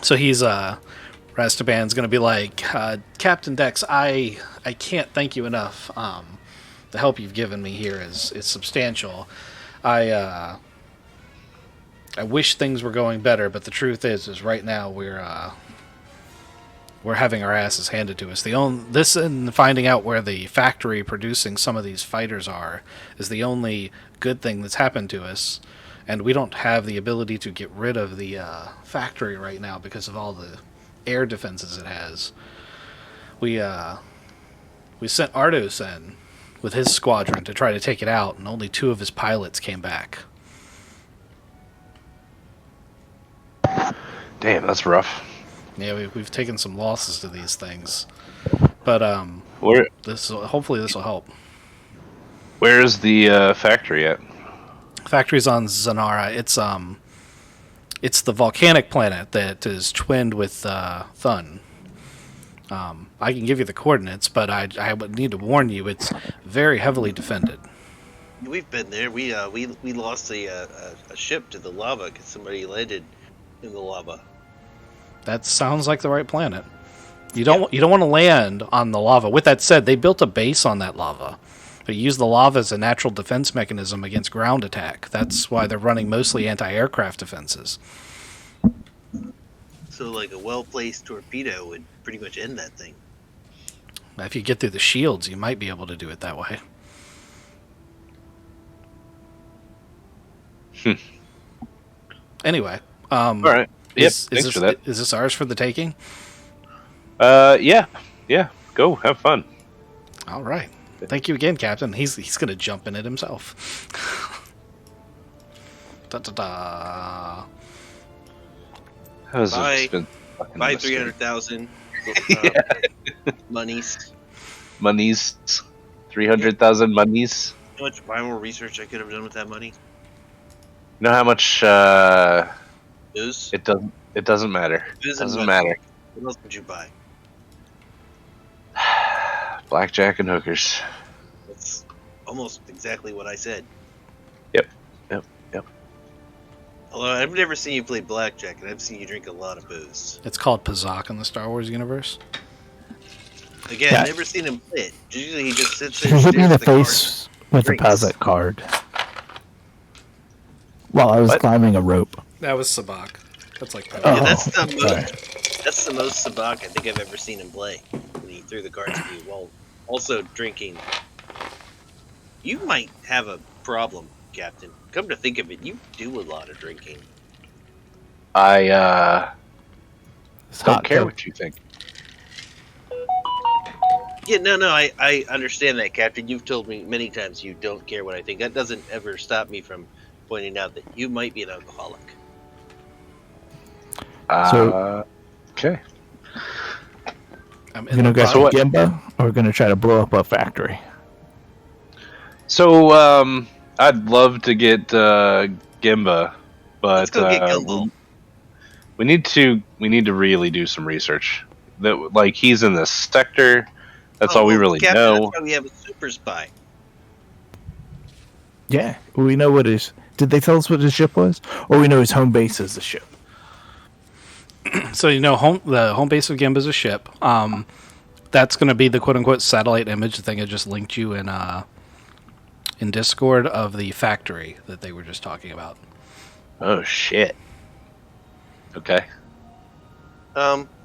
So he's, Rastaban's going to be like, Captain Dex, I can't thank you enough. The help you've given me here is substantial. I wish things were going better, but the truth is right now we're having our asses handed to us. This and finding out where the factory producing some of these fighters are is the only good thing that's happened to us, and we don't have the ability to get rid of the factory right now because of all the air defenses it has. We sent Ardos in with his squadron to try to take it out, and only 2 of his pilots came back. Damn, that's rough. Yeah, we've taken some losses to these things, but Where, hopefully this will help. Where's the factory at? Factory's on Zanara. It's the volcanic planet that is twinned with Thun. I can give you the coordinates, but I would need to warn you, it's very heavily defended. We've been there. We lost a ship to the lava because somebody landed in the lava. That sounds like the right planet. You don't want to land on the lava. With that said, they built a base on that lava. They use the lava as a natural defense mechanism against ground attack. That's why they're running mostly anti-aircraft defenses. So, like a well-placed torpedo would pretty much end that thing. If you get through the shields, you might be able to do it that way. Anyway, All right. Yep. Thanks for that. Is this ours for the taking? Yeah. Go have fun. All right. Thank you again, Captain. He's going to jump in it himself. Da da da. Buy 300,000 monies. Monies. 300,000 monies. How much more research I could have done with that money? You know how much? Booze? It doesn't matter. Booze It and doesn't what? matter. What else would you buy? Blackjack and hookers. That's almost exactly what I said. Yep. Although I've never seen you play blackjack, and I've seen you drink a lot of booze. It's called Pazak in the Star Wars universe. Again, Yeah. I've never seen him play it. Usually he just sits there He and hit me in stares the at the face with a drinks. Pazak card while I was What? climbing a rope. That was Sabak. That's like Oh. Yeah, that's the sorry. That's the most sabak I think I've ever seen him play. When he threw the cards at you while also drinking. You might have a problem, Captain. Come to think of it, you do a lot of drinking. I It's don't hot care tub. what you think. Yeah, no, I understand that, Captain. You've told me many times you don't care what I think. That doesn't ever stop me from pointing out that you might be an alcoholic. Okay. I'm You gonna go the to what- Gimba, or gonna try to blow up a factory? So I'd love to get Gimba, but Let's go get Gumball. we need to really do some research. That like he's in this sector. That's all we well, really Captain, know. That's why we have a super spy. Yeah, we know what his. Did they tell us what his ship was, or we know his home base is the ship? So the home base of Gimba is a ship. That's going to be the quote unquote satellite image. The thing I just linked you in Discord of the factory that they were just talking about. Oh shit. Okay.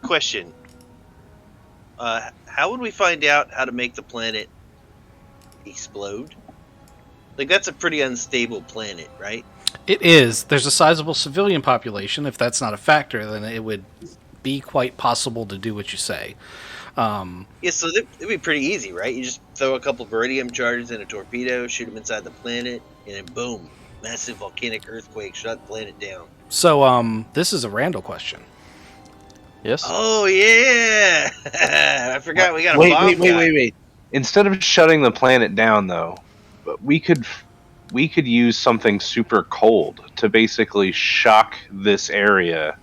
Question. How would we find out how to make the planet explode? Like, that's a pretty unstable planet, right? It is. There's a sizable civilian population. If that's not a factor, then it would be quite possible to do what you say. Yeah, so it'd be pretty easy, right? You just throw a couple Viridium charges in a torpedo, shoot them inside the planet, and then boom, massive volcanic earthquake, shut the planet down. So this is a Randall question. Yes. Oh yeah, I forgot we got a bomb guy. Wait. Instead of shutting the planet down, though, we could use something super cold to basically shock this area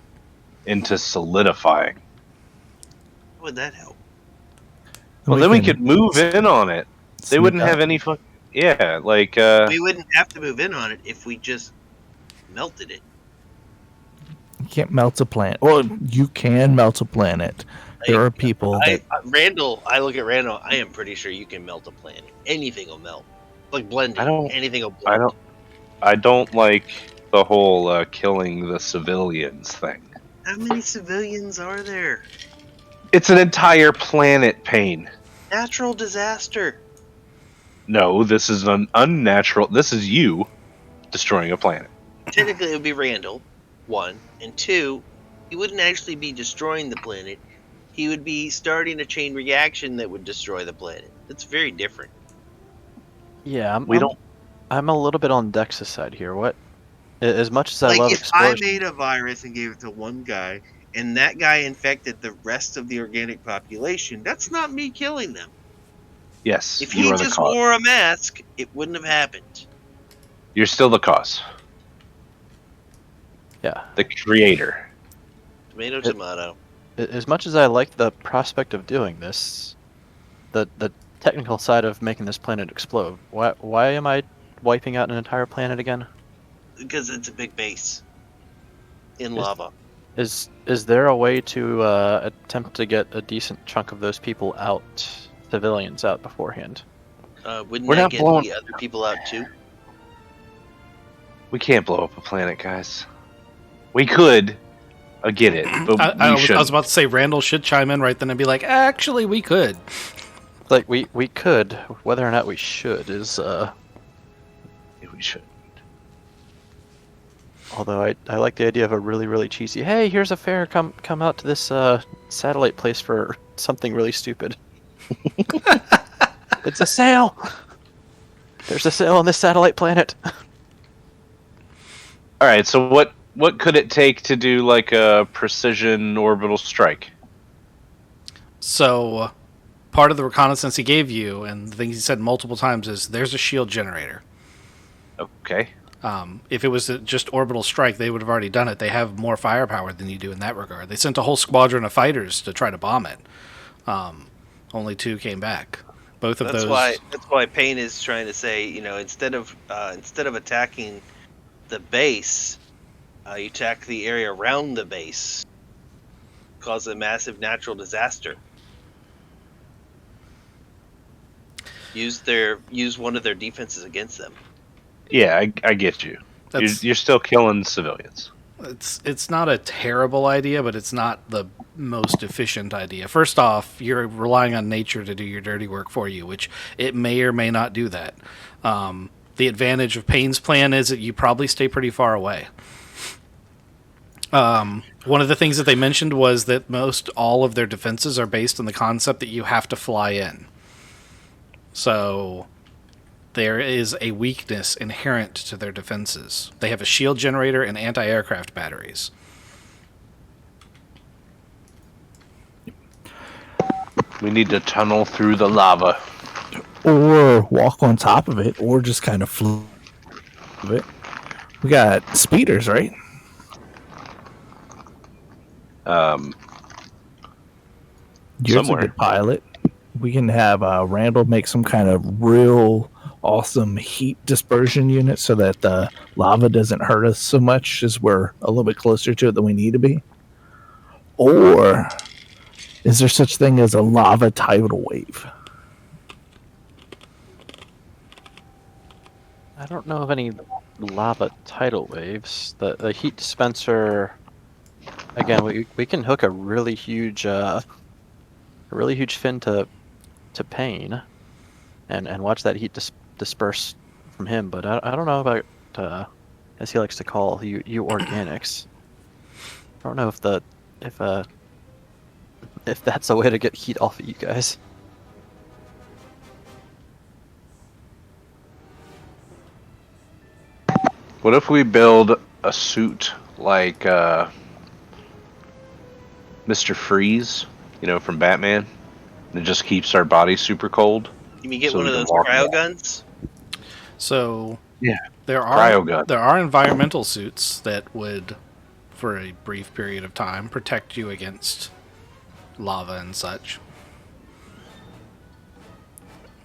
into solidifying. How would that help? Well, then we could move in on it. They wouldn't have any fuck. Yeah, like We wouldn't have to move in on it if we just melted it. You can't melt a planet. Well, you can melt a planet. There are people that. I look at Randall. I am pretty sure you can melt a planet. Anything will melt. Like blending. Anything will blend. I don't like the whole killing the civilians thing. How many civilians are there? It's an entire planet, Pain. Natural disaster. No, this is an unnatural. This is you destroying a planet. Technically, it would be Randall, 1. And 2, he wouldn't actually be destroying the planet. He would be starting a chain reaction that would destroy the planet. That's very different. Yeah, don't. I'm a little bit on Dex's side here. What? As much as I Like, love if I explosion, made a virus and gave it to one guy, and that guy infected the rest of the organic population, that's not me killing them. Yes, If you he are the just cause. wore a mask, it wouldn't have happened. You're still the cause. Yeah. The creator. Tomato, tomato. As much as I like the prospect of doing this, the technical side of making this planet explode, why am I wiping out an entire planet again? Because it's a big base in Is- lava. Is there a way to attempt to get a decent chunk of those people out, civilians out beforehand? Wouldn't We're that not get blowing. the other people out too? We can't blow up a planet, guys. We could. I get it, but I was shouldn't. about to say Randall should chime in right then and be like, actually, we could. Like we could, whether or not we should is We should. although I like the idea of a really cheesy, hey, here's a fair, come out to this satellite place for something really stupid. It's a sale. There's a sale on this satellite planet. All right. So what could it take to do like a precision orbital strike? So, part of the reconnaissance he gave you, and the things he said multiple times, is there's a shield generator. Okay. If it was just orbital strike, they would have already done it. They have more firepower than you do in that regard. They sent a whole squadron of fighters to try to bomb it. Only 2 came back. Both of That's those. That's why Payne is trying to say, instead of attacking the base, you attack the area around the base, cause a massive natural disaster. Use one of their defenses against them. Yeah, I get you. You're still killing civilians. It's not a terrible idea, but it's not the most efficient idea. First off, you're relying on nature to do your dirty work for you, which it may or may not do that. The advantage of Payne's plan is that you probably stay pretty far away. One of the things that they mentioned was that most all of their defenses are based on the concept that you have to fly in. So there is a weakness inherent to their defenses. They have a shield generator and anti-aircraft batteries. We need to tunnel through the lava. Or walk on top of it, or just kind of float it. We got speeders, right? You're a Somewhere. good pilot. We can have Randall make some kind of real awesome heat dispersion unit so that the lava doesn't hurt us so much as we're a little bit closer to it than we need to be. Or is there such thing as a lava tidal wave? I don't know of any lava tidal waves. The heat dispenser. Again, we can hook a really huge fin to Payne, and watch that heat disperse from him. But I don't know about as he likes to call you organics. I don't know if that's a way to get heat off of you guys. What if we build a suit like Mr. Freeze, from Batman? It just keeps our bodies super cold. You mean get So one we of can those walk cryo around. guns? So Yeah. there Cryogun. are environmental suits that would, for a brief period of time, protect you against lava and such.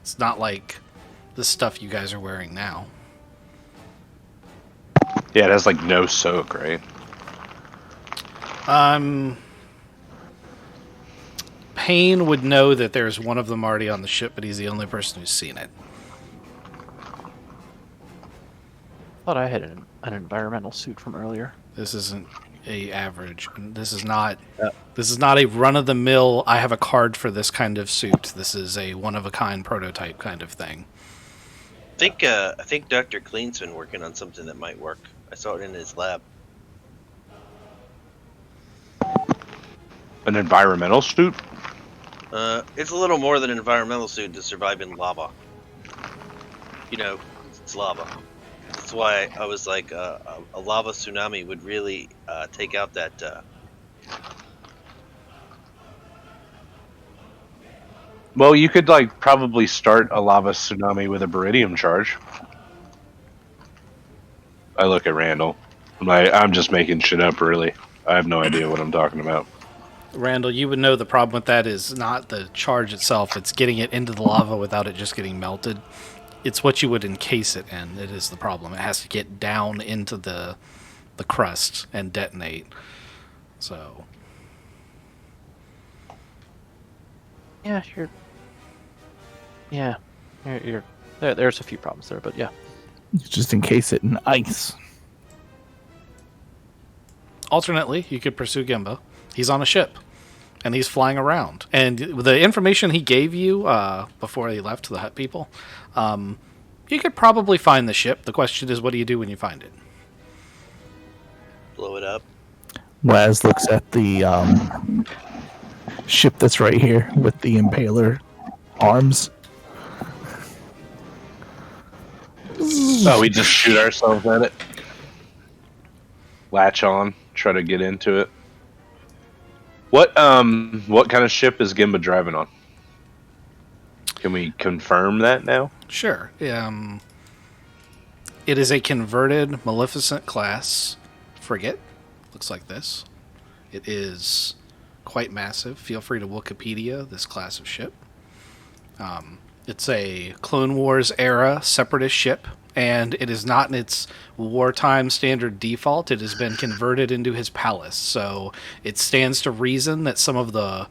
It's not like the stuff you guys are wearing now. Yeah, it has like no soak, right? Payne would know that there's one of them already on the ship, but he's the only person who's seen it. Thought I had an environmental suit from earlier. This isn't a average. This is not a run of the mill. I have a card for this kind of suit. This is a one of a kind prototype kind of thing. I think Dr. Clean's been working on something that might work. I saw it in his lab. An environmental suit? It's a little more than an environmental suit to survive in lava. It's lava. That's why I was like, a lava tsunami would really take out that. Well, you could like probably start a lava tsunami with a baridium charge. I look at Randall. I'm just making shit up, really. I have no idea what I'm talking about. Randall, you would know the problem with that is not the charge itself, it's getting it into the lava without it just getting melted. It's what you would encase it in. It is the problem. It has to get down into the crust and detonate. So Yeah, you're there's a few problems there, but yeah. Just encase it in ice. alternately, you could pursue Gimba. He's on a ship, and he's flying around. And the information he gave you before he left to the hut people, you could probably find the ship. The question is, what do you do when you find it? Blow it up. Waz looks at the ship that's right here with the impaler arms. Oh, we just shoot ourselves at it. Latch on, try to get into it. What kind of ship is Gimba driving on? Can we confirm that now? Sure. It is a converted Maleficent class frigate. Looks like this. It is quite massive. Feel free to Wikipedia this class of ship. It's a Clone Wars era separatist ship, and it is not in its wartime standard default. It has been converted into his palace, so it stands to reason that some of the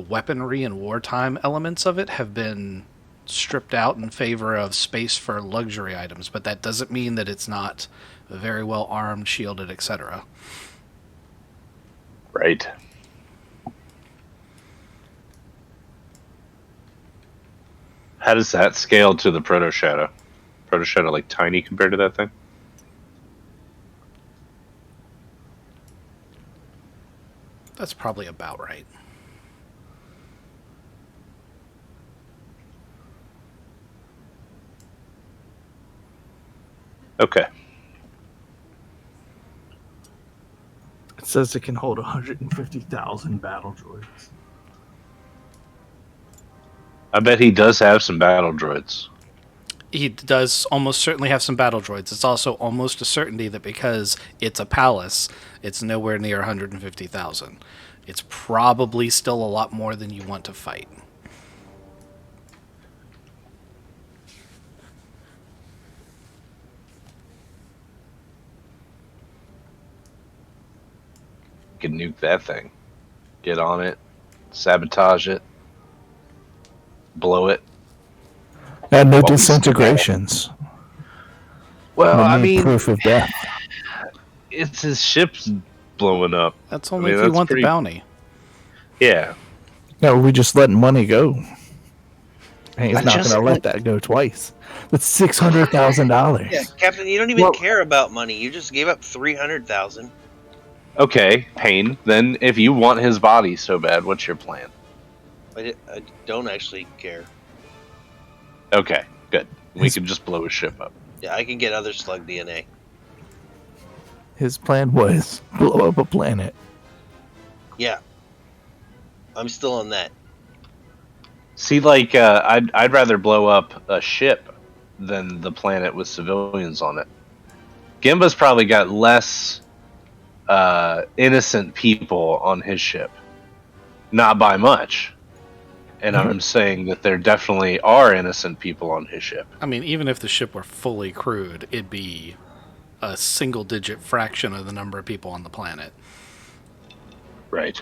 weaponry and wartime elements of it have been stripped out in favor of space for luxury items, but that doesn't mean that it's not very well armed, shielded, etc. Right. How does that scale to the Proto Shadow? Proto Shadow like tiny compared to that thing? That's probably about right. Okay. It says it can hold 150,000 battle droids. I bet he does have some battle droids. He does almost certainly have some battle droids. It's also almost a certainty that because it's a palace, it's nowhere near 150,000. It's probably still a lot more than you want to fight. Can nuke that thing. Get on it, sabotage it, blow it. And no Well, disintegrations. Well, No I need mean, proof of death. it's his ship's blowing up. That's only I mean, if you that's want pretty- the bounty. Yeah. No, we just letting money go. He's That's not just going to let like- that go twice. That's $600,000. Yeah, Captain, you don't even Well- care about money. You just gave up 300,000. Okay, Payne. Then if you want his body so bad, what's your plan? I don't actually care. Okay, good. We His- can just blow his ship up. Yeah, I can get other slug DNA. His plan was blow up a planet. Yeah, I'm still on that. See, like, I'd rather blow up a ship than the planet with civilians on it. Gimba's probably got less innocent people on his ship. Not by much. And I'm saying that there definitely are innocent people on his ship. I mean, even if the ship were fully crewed, it'd be a single-digit fraction of the number of people on the planet. Right.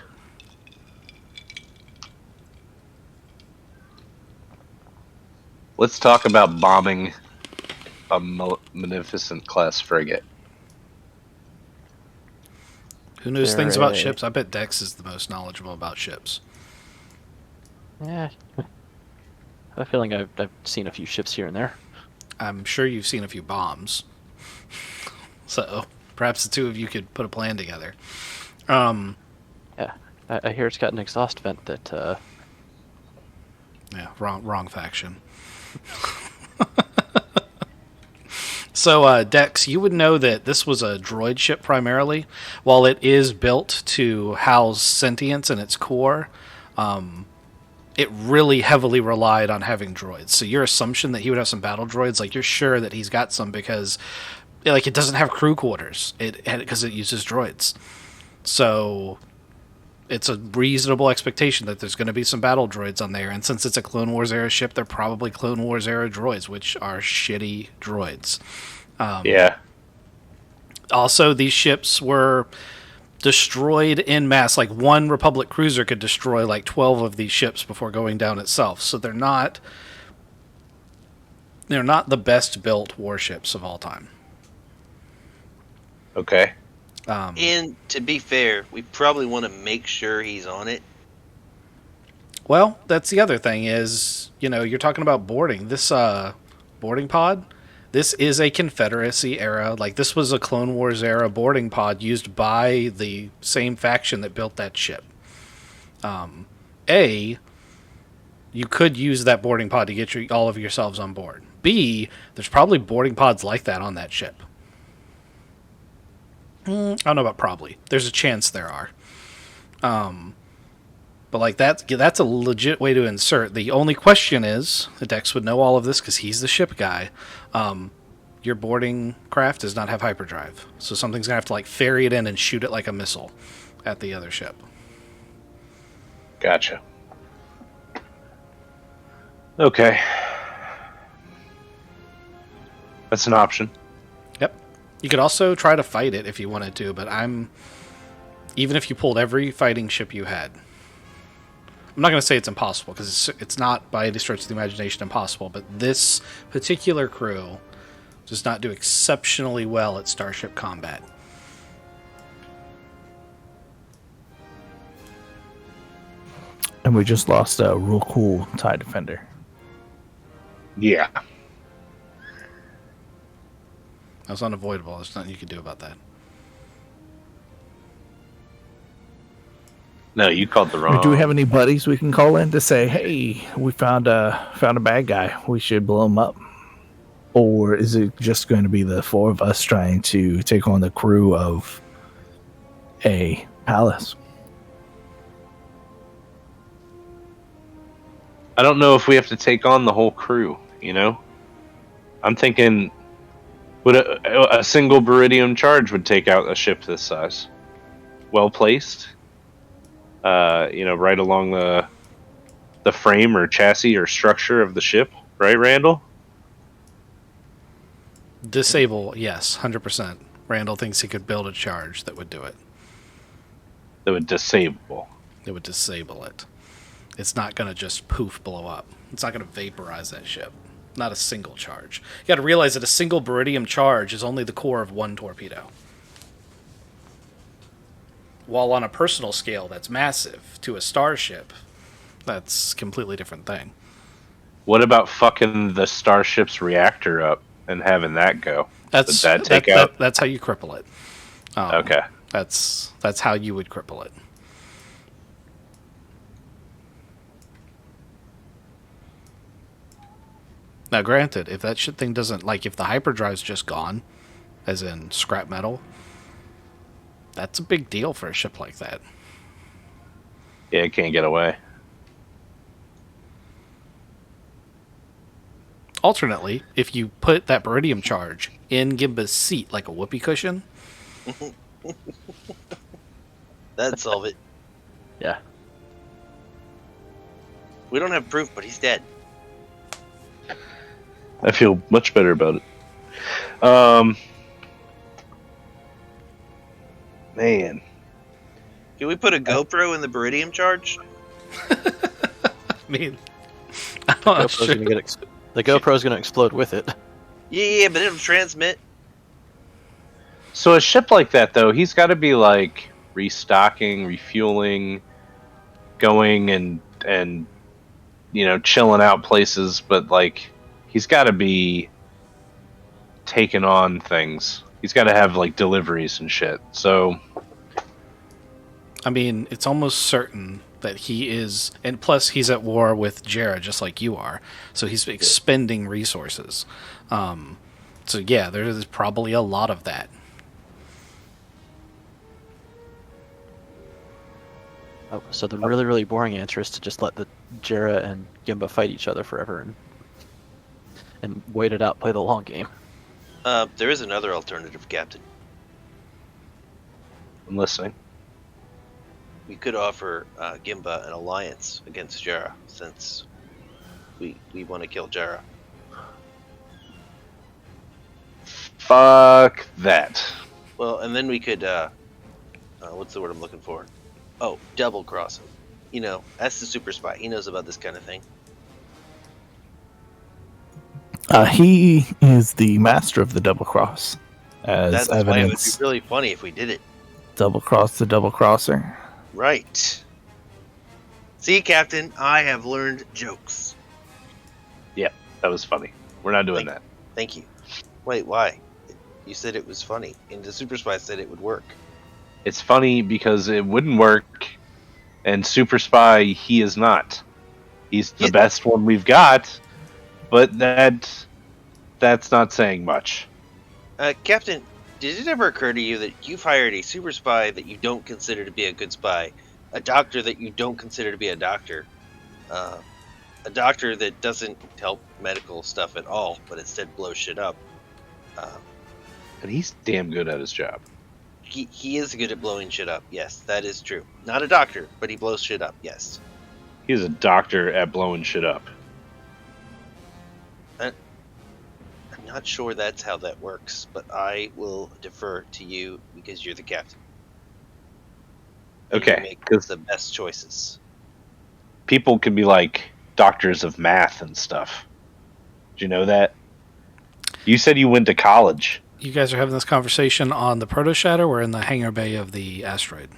Let's talk about bombing a Magnificent class frigate. Who knows There things about is- ships? I bet Dex is the most knowledgeable about ships. Yeah. I have a feeling I've seen a few ships here and there. I'm sure you've seen a few bombs. So perhaps the two of you could put a plan together. Yeah. I hear it's got an exhaust vent that Yeah, wrong faction. So, Dex, you would know that this was a droid ship primarily. While it is built to house sentience in its core, it really heavily relied on having droids. So your assumption that he would have some battle droids, like you're sure that he's got some because like it doesn't have crew quarters because it uses droids. So it's a reasonable expectation that there's going to be some battle droids on there. And since it's a Clone Wars era ship, they're probably Clone Wars era droids, which are shitty droids. Yeah. Also, these ships were destroyed en masse. Like one Republic cruiser could destroy like 12 of these ships before going down itself. So they're not the best built warships of all time. Okay. And to be fair, we probably want to make sure he's on it. Well, that's the other thing is, you're talking about boarding. This boarding pod, this is a Confederacy era. Like, this was a Clone Wars era boarding pod used by the same faction that built that ship. A, you could use that boarding pod to get all of yourselves on board. B, there's probably boarding pods like that on that ship. I don't know about probably. There's a chance there are. But like that's a legit way to insert. The only question is, Dex would know all of this because he's the ship guy. Your boarding craft does not have hyperdrive. So something's going to have to like ferry it in and shoot it like a missile at the other ship. Gotcha. Okay. That's an option. Yep. You could also try to fight it if you wanted to, but even if you pulled every fighting ship you had, I'm not going to say it's impossible because it's not by any stretch of the imagination impossible, but this particular crew does not do exceptionally well at starship combat. And we just lost a real cool TIE Defender. Yeah. That was unavoidable. There's nothing you could do about that. No, you called the wrong. Do we have any buddies we can call in to say, hey, we found a bad guy, we should blow him up? Or is it just going to be the four of us trying to take on the crew of a palace? I don't know if we have to take on the whole crew, I'm thinking would a single Beridium charge would take out a ship this size. Well placed. Right along the frame or chassis or structure of the ship, right, Randall? Disable, yes, 100%. Randall thinks he could build a charge that would do it. That would disable. It would disable it. It's not going to just poof blow up. It's not going to vaporize that ship. Not a single charge. You got to realize that a single Beridium charge is only the core of one torpedo. While on a personal scale, that's massive. To a starship, that's a completely different thing. What about fucking the starship's reactor up and having that go? That's Would that take out? That's how you cripple it. Okay. That's how you would cripple it. Now, granted, if that shit thing doesn't, like, if the hyperdrive's just gone, as in scrap metal, that's a big deal for a ship like that. Yeah, it can't get away. Alternately, if you put that Beridium charge in Gimba's seat like a whoopee cushion, That'd solve it. Yeah. We don't have proof, but he's dead. I feel much better about it. Man. Can we put a GoPro in the Beridium charge? I mean, I'm not sure. The GoPro's going to explode with it. Yeah, but it'll transmit. So a ship like that, though, he's got to be like restocking, refueling, going and chilling out places, but like he's got to be taking on things. He's got to have like deliveries and shit. So I mean, it's almost certain that he is, and plus he's at war with Jera just like you are, so he's expending resources. So yeah, there's probably a lot of that. Oh, so the really, really boring answer is to just let the Jera and Gimba fight each other forever and wait it out, play the long game. There is another alternative, Captain. I'm listening. We could offer Gimba an alliance against Jera, since we want to kill Jera. Fuck that. Well, and then we could, what's the word I'm looking for? Oh, double cross him. You know, that's the super spy. He knows about this kind of thing. He is the master of the double cross, as That's why it would be evidence. really funny if we did it. Double cross the double crosser. Right. See, Captain, I have learned jokes. That was funny. We're not doing that. Thank you. Wait, why? You said it was funny, and the super spy said it would work. It's funny because it wouldn't work, and Super Spy, he is not. He's the Yeah. best one we've got, but that's not saying much. Captain, did it ever occur to you that you've hired a super spy that you don't consider to be a good spy, a doctor that you don't consider to be a doctor, a doctor that doesn't help medical stuff at all, but instead blows shit up? And he's damn good at his job. He is good at blowing shit up. Yes, that is true. Not a doctor, but he blows shit up. Yes. He's a doctor at blowing shit up. I'm not sure that's how that works, but I will defer to you because you're the captain. And you Okay, make because the best choices. people can be like doctors of math and stuff. Did you know that? You said you went to college. You guys are having this conversation on the proto shadow or in the hangar bay of the asteroid?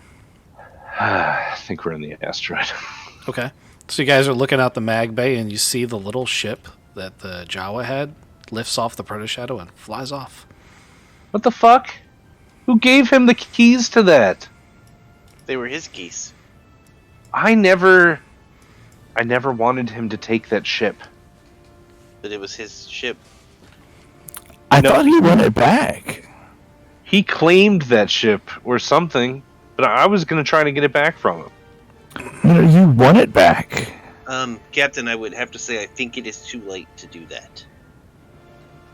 I think we're in the asteroid. Okay. So you guys are looking out the mag bay and you see the little ship that the Jawa had lifts off the proto shadow and flies off. What the fuck? Who gave him the keys to that? They were his keys. I never wanted him to take that ship. But it was his ship. I No. thought he won it back. He claimed that ship or something, but I was going to try to get it back from him. No, you won it back. Captain, I would have to say I think it is too late to do that.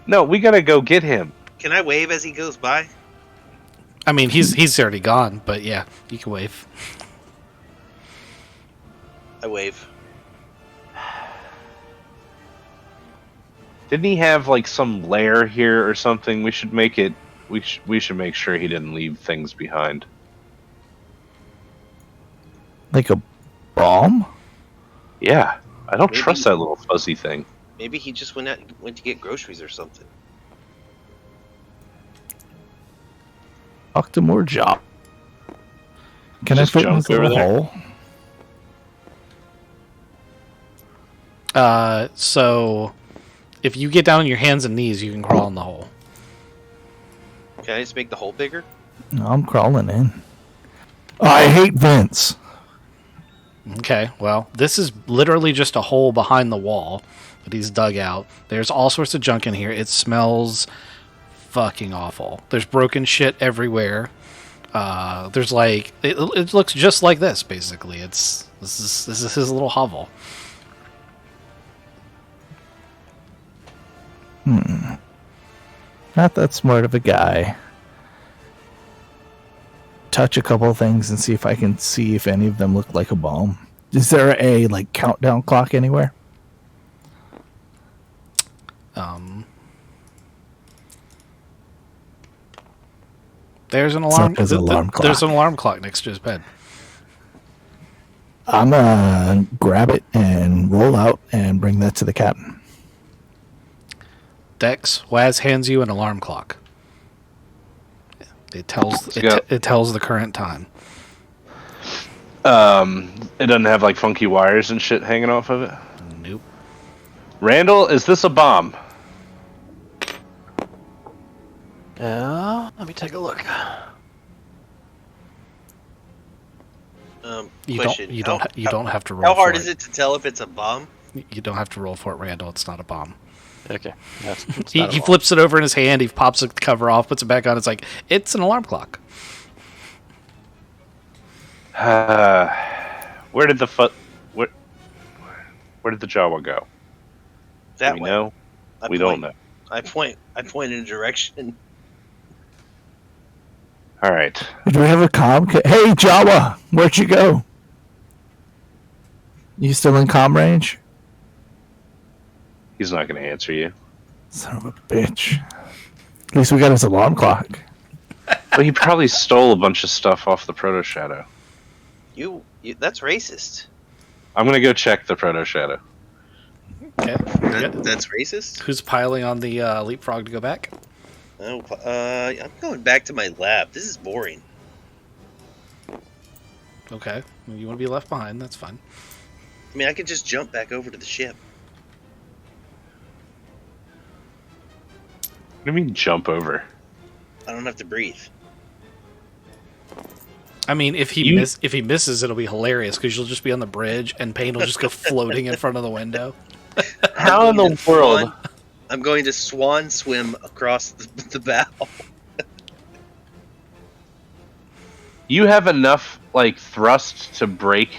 No, we got to go get him. Can I wave as he goes by? I mean, he's already gone, but yeah, you can wave. I wave. Didn't he have like some lair here or something? We should make it. We should make sure he didn't leave things behind. Like a bomb? Yeah, I don't Maybe- trust that little fuzzy thing. Maybe he just went to get groceries or something. Talk to more job. Can Just I fit in junk this little over there? hole? So if you get down on your hands and knees, you can crawl in the hole. Can I just make the hole bigger? No, I'm crawling in. I hate vents. Okay, well, this is literally just a hole behind the wall that he's dug out. There's all sorts of junk in here. It smells fucking awful. There's broken shit everywhere. There's like it looks just like this basically. This is his little hovel. Not that smart of a guy. Touch a couple of things and see if I can see if any of them look like a bomb. Is there a like countdown clock anywhere? There's an alarm. There's an alarm clock. There's an alarm clock next to his bed. I'm gonna grab it and roll out and bring that to the captain. Dex, Waz hands you an alarm clock. It tells go. it tells the current time. It doesn't have like funky wires and shit hanging off of it. Nope. Randall, is this a bomb? Yeah, let me take a look. You Question. you don't have to roll. How hard for is it to tell if it's a bomb? You don't have to roll for it, Randall. It's not a bomb. Okay. It's He not a bomb. flips it over in his hand. He pops the cover off, puts it back on. It's like it's an alarm clock. Where did the Where did the Jawa go? That Do we way. know? I We point, don't know. I point in a direction. All right. Do we have a comm? Hey, Jawa, where'd you go? You still in comm range? He's not going to answer you. Son of a bitch. At least we got his alarm clock. But he probably stole a bunch of stuff off the Proto Shadow. You that's racist. I'm going to go check the Proto Shadow. Okay. That's racist. Who's piling on the leapfrog to go back? Oh, I'm going back to my lab. This is boring. Okay. Well, you want to be left behind? That's fine. I mean, I could just jump back over to the ship. What do you mean jump over? I don't have to breathe. I mean, if he misses, it'll be hilarious because you'll just be on the bridge and Payne will just go floating in front of the window. How in the world? I'm going to swan swim across the bow. You have enough like thrust to break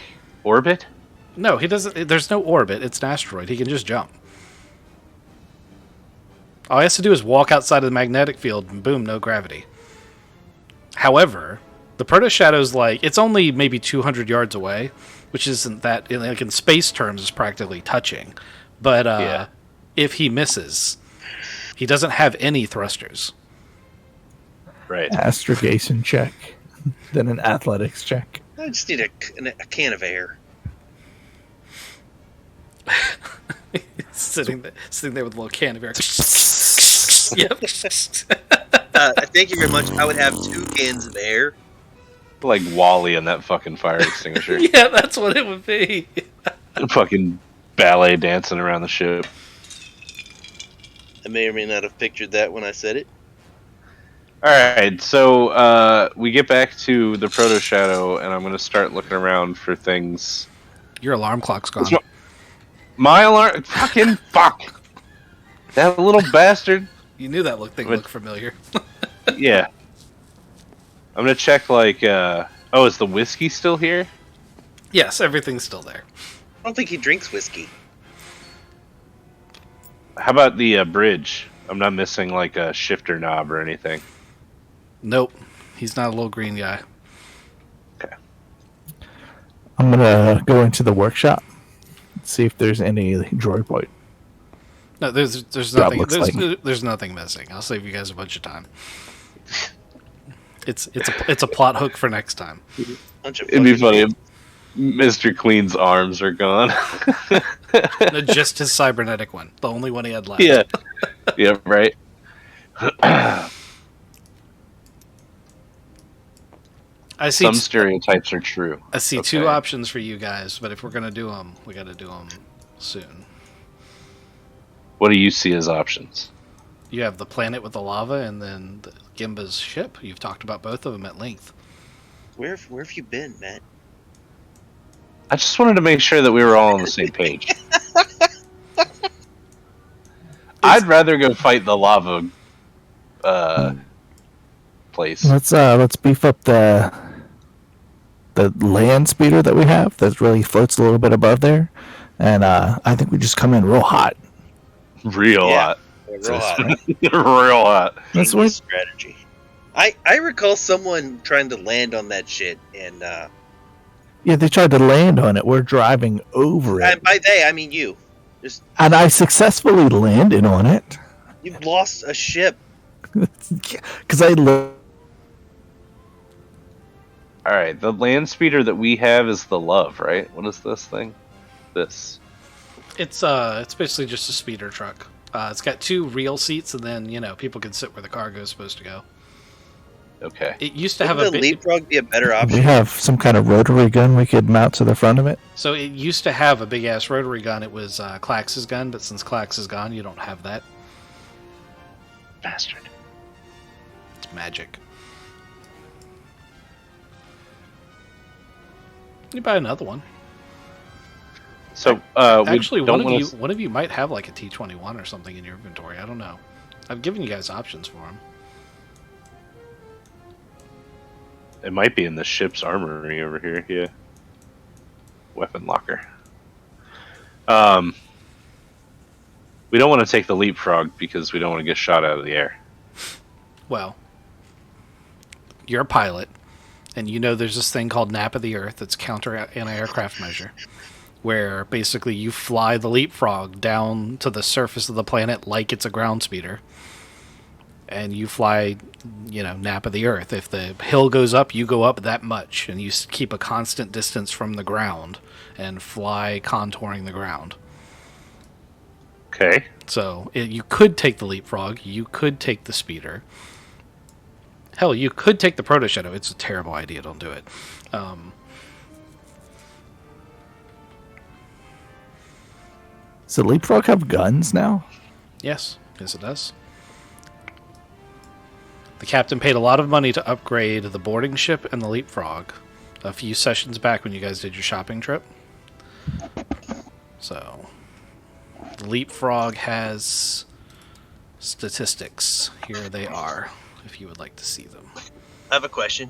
orbit? No, he doesn't. There's no orbit. It's an asteroid. He can just jump. All he has to do is walk outside of the magnetic field and boom, no gravity. However, the Proto Shadow's like, it's only maybe 200 yards away, which isn't that, like in space terms, is practically touching. But if he misses, he doesn't have any thrusters. Right. Astrogation check. Then an athletics check. I just need a can of air. sitting there with a little can of air. Yep. Thank you very much. I would have 2 cans of air. Like Wally in that fucking fire extinguisher. Yeah, that's what it would be. Fucking ballet dancing around the ship. I may or may not have pictured that when I said it. Alright, so we get back to the Proto Shadow, and I'm going to start looking around for things. Your alarm clock's gone. My alarm? Fucking fuck! That little bastard. You knew that thing looked familiar. Yeah. I'm going to check, like, oh, is the whiskey still here? Yes, everything's still there. I don't think he drinks whiskey. How about the bridge? I'm not missing, like, a shifter knob or anything. Nope. He's not a little green guy. Okay. I'm gonna go into the workshop, see if there's any droid point. No, there's That nothing. looks There's nothing missing. I'll save you guys a bunch of time. It's a plot hook for next time. It'd be funny if Mr. Clean's arms are gone. No, just his cybernetic one, the only one he had left. Yeah. Yeah, right. I see. Some stereotypes are true. I see Okay. 2 options for you guys, but if we're gonna do them, we got to do them soon. What do you see as options? You have the planet with the lava, and then the Gimba's ship. You've talked about both of them at length. Where have you been, Matt? I just wanted to make sure that we were all on the same page. I'd rather go fight the lava place. Let's beef up the land speeder that we have that really floats a little bit above there, and I think we just come in real hot. Real Yeah. hot. Real hot. Real hot. That's Genius what. strategy. I recall someone trying to land on that shit, and Yeah, they tried to land on it. We're driving over it, by they I mean you. Just and I successfully landed on it you've lost a ship. because I. Alright, the land speeder that we have is the Love, right? What is this thing? This. It's basically just a speeder truck. It's got 2 real seats, and then people can sit where the cargo is supposed to go. Okay. It used to Wouldn't have a the big. Leapfrog be a better We option? have some kind of rotary gun we could mount to the front of it. So it used to have a big ass rotary gun. It was Clax's gun, but since Clax is gone, you don't have that. Bastard. It's magic. You buy another one. So, Actually, we don't one of you might have like a T-21 or something in your inventory. I don't know. I've given you guys options for them. It might be in the ship's armory over here, yeah. Weapon locker. We don't want to take the leapfrog because we don't want to get shot out of the air. Well, you're a pilot, and you know there's this thing called nap of the Earth that's counter anti-aircraft measure, where basically you fly the leapfrog down to the surface of the planet like it's a ground speeder, and you fly, nap of the Earth. If the hill goes up, you go up that much, and you keep a constant distance from the ground and fly contouring the ground. Okay. So you could take the leapfrog, you could take the speeder. Hell, you could take the proto shadow. It's a terrible idea. Don't do it. Does the Leapfrog have guns now? Yes, it does. The captain paid a lot of money to upgrade the boarding ship and the Leapfrog a few sessions back when you guys did your shopping trip. So, the Leapfrog has statistics. Here they are, if you would like to see them. I have a question.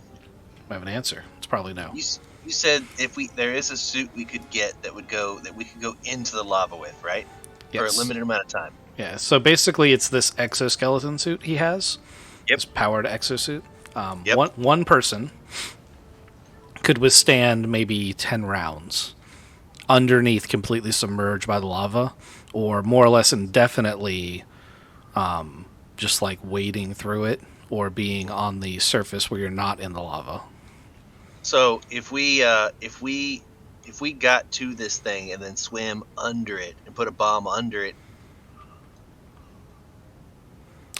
I have an answer. It's probably no. You said if there is a suit we could get that we could go into the lava with, right? For a Yes. limited amount of time. Yeah, so basically it's this exoskeleton suit he has. Yep. This powered exosuit. Yep. One person could withstand maybe 10 rounds underneath, completely submerged by the lava, or more or less indefinitely just like wading through it, or being on the surface where you're not in the lava. So if we got to this thing and then swam under it and put a bomb under it,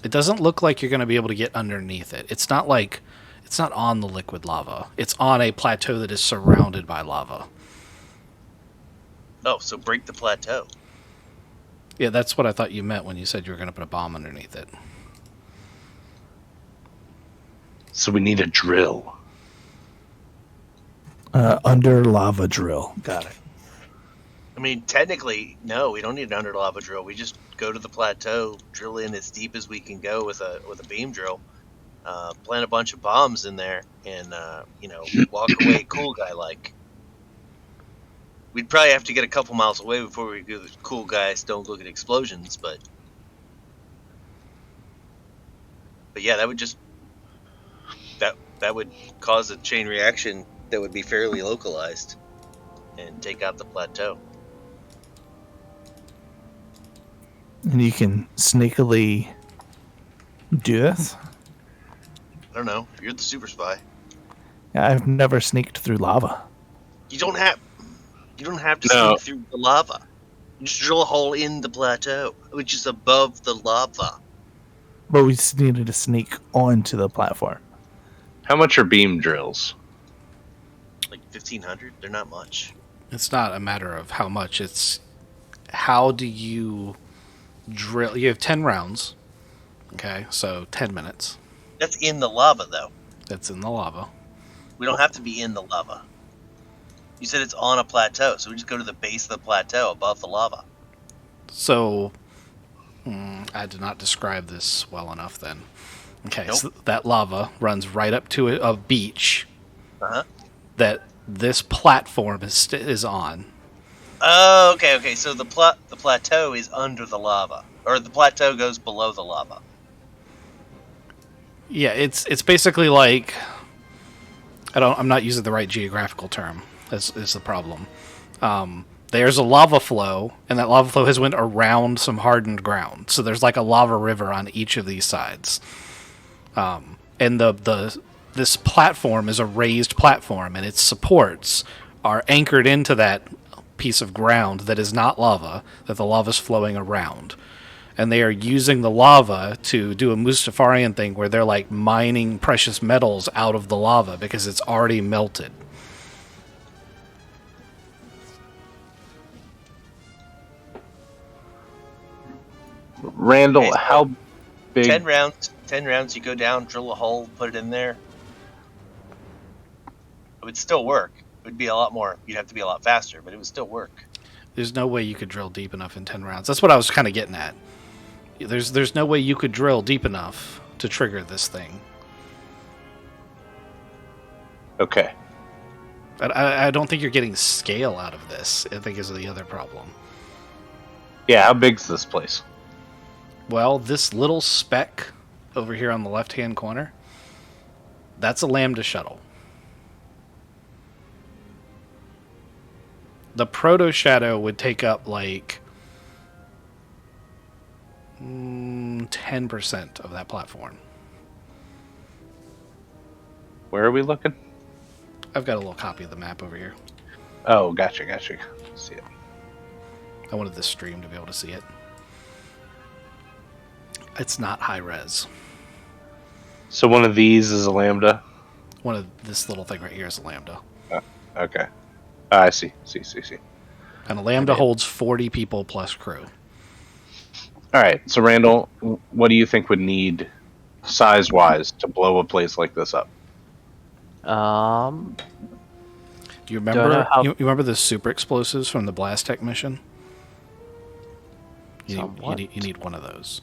It doesn't look like you're going to be able to get underneath it. It's not on the liquid lava. It's on a plateau that is surrounded by lava. so break the plateau. Yeah, that's what I thought you meant when you said you were going to put a bomb underneath it. So we need a drill. Under lava drill. Got it. I mean, technically, no, we don't need an under lava drill. We just go to the plateau, drill in as deep as we can go with a beam drill, plant a bunch of bombs in there, and walk away cool guy like. We'd probably have to get a couple miles away before we do the cool guys don't look at explosions, but yeah, that would just that would cause a chain reaction that would be fairly localized and take out the plateau. And you can sneakily do this? I don't know. You're the super spy. Yeah, I've never sneaked through lava. You don't have to No. sneak through the lava. You just drill a hole in the plateau, which is above the lava. But we just needed to sneak onto the platform. How much are beam drills? Like 1,500. They're not much. It's not a matter of how much. It's how do you drill. You have 10 rounds. Okay, so 10 minutes. That's in the lava, though. That's in the lava. We don't have to be in the lava. You said it's on a plateau, so we just go to the base of the plateau above the lava. So, I did not describe this well enough then. Okay, Nope. so that lava runs right up to a beach Uh-huh. that this platform is on. Oh, okay. So the plateau is under the lava, or the plateau goes below the lava. Yeah, it's basically like I'm not using the right geographical term. Is the problem. There's a lava flow, and that lava flow has went around some hardened ground. So there's like a lava river on each of these sides. And this platform is a raised platform, and its supports are anchored into that piece of ground that is not lava, that the lava's flowing around. And they are using the lava to do a Mustafarian thing where they're like mining precious metals out of the lava because it's already melted. Randall, Okay. how big? 10 rounds. 10 rounds. You go down, drill a hole, put it in there. It would still work. It would be a lot more. You'd have to be a lot faster, but it would still work. There's no way you could drill deep enough in 10 rounds. That's what I was kind of getting at. There's no way you could drill deep enough to trigger this thing. Okay. I don't think you're getting scale out of this, I think is the other problem. Yeah, how big's this place? Well, this little speck over here on the left-hand corner, that's a Lambda shuttle. The Proto Shadow would take up like 10% of that platform. Where are we looking? I've got a little copy of the map over here. Oh, gotcha. See it. I wanted this stream to be able to see it. It's not high res. So one of these is a Lambda? One of this little thing right here is a Lambda. Okay. I see. And a Lambda holds 40 people plus crew. All right. So, Randall, what do you think would need, size-wise, to blow a place like this up? Do you remember? You remember the super explosives from the Blast Tech mission? You need one of those.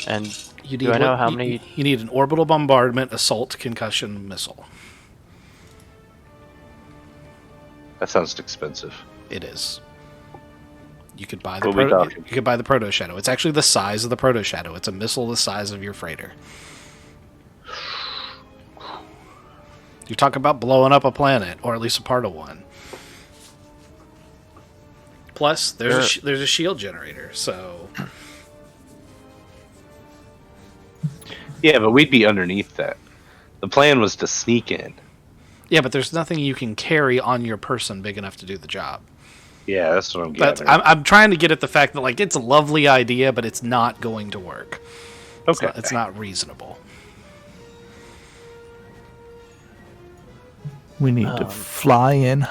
And You do I know how many? You need an orbital bombardment, assault, concussion missile. That sounds expensive. It is. You could buy You could buy the Proto Shadow. It's actually the size of the Proto Shadow. It's a missile the size of your freighter. You're talking about blowing up a planet, or at least a part of one. Plus, there's a shield generator, so Yeah, but we'd be underneath that. The plan was to sneak in. yeah, but there's nothing you can carry on your person big enough to do the job. Yeah, that's what I'm But getting. I'm trying to get at the fact that like it's a lovely idea, but it's not going to work. Okay. It's not reasonable. We need to fly in.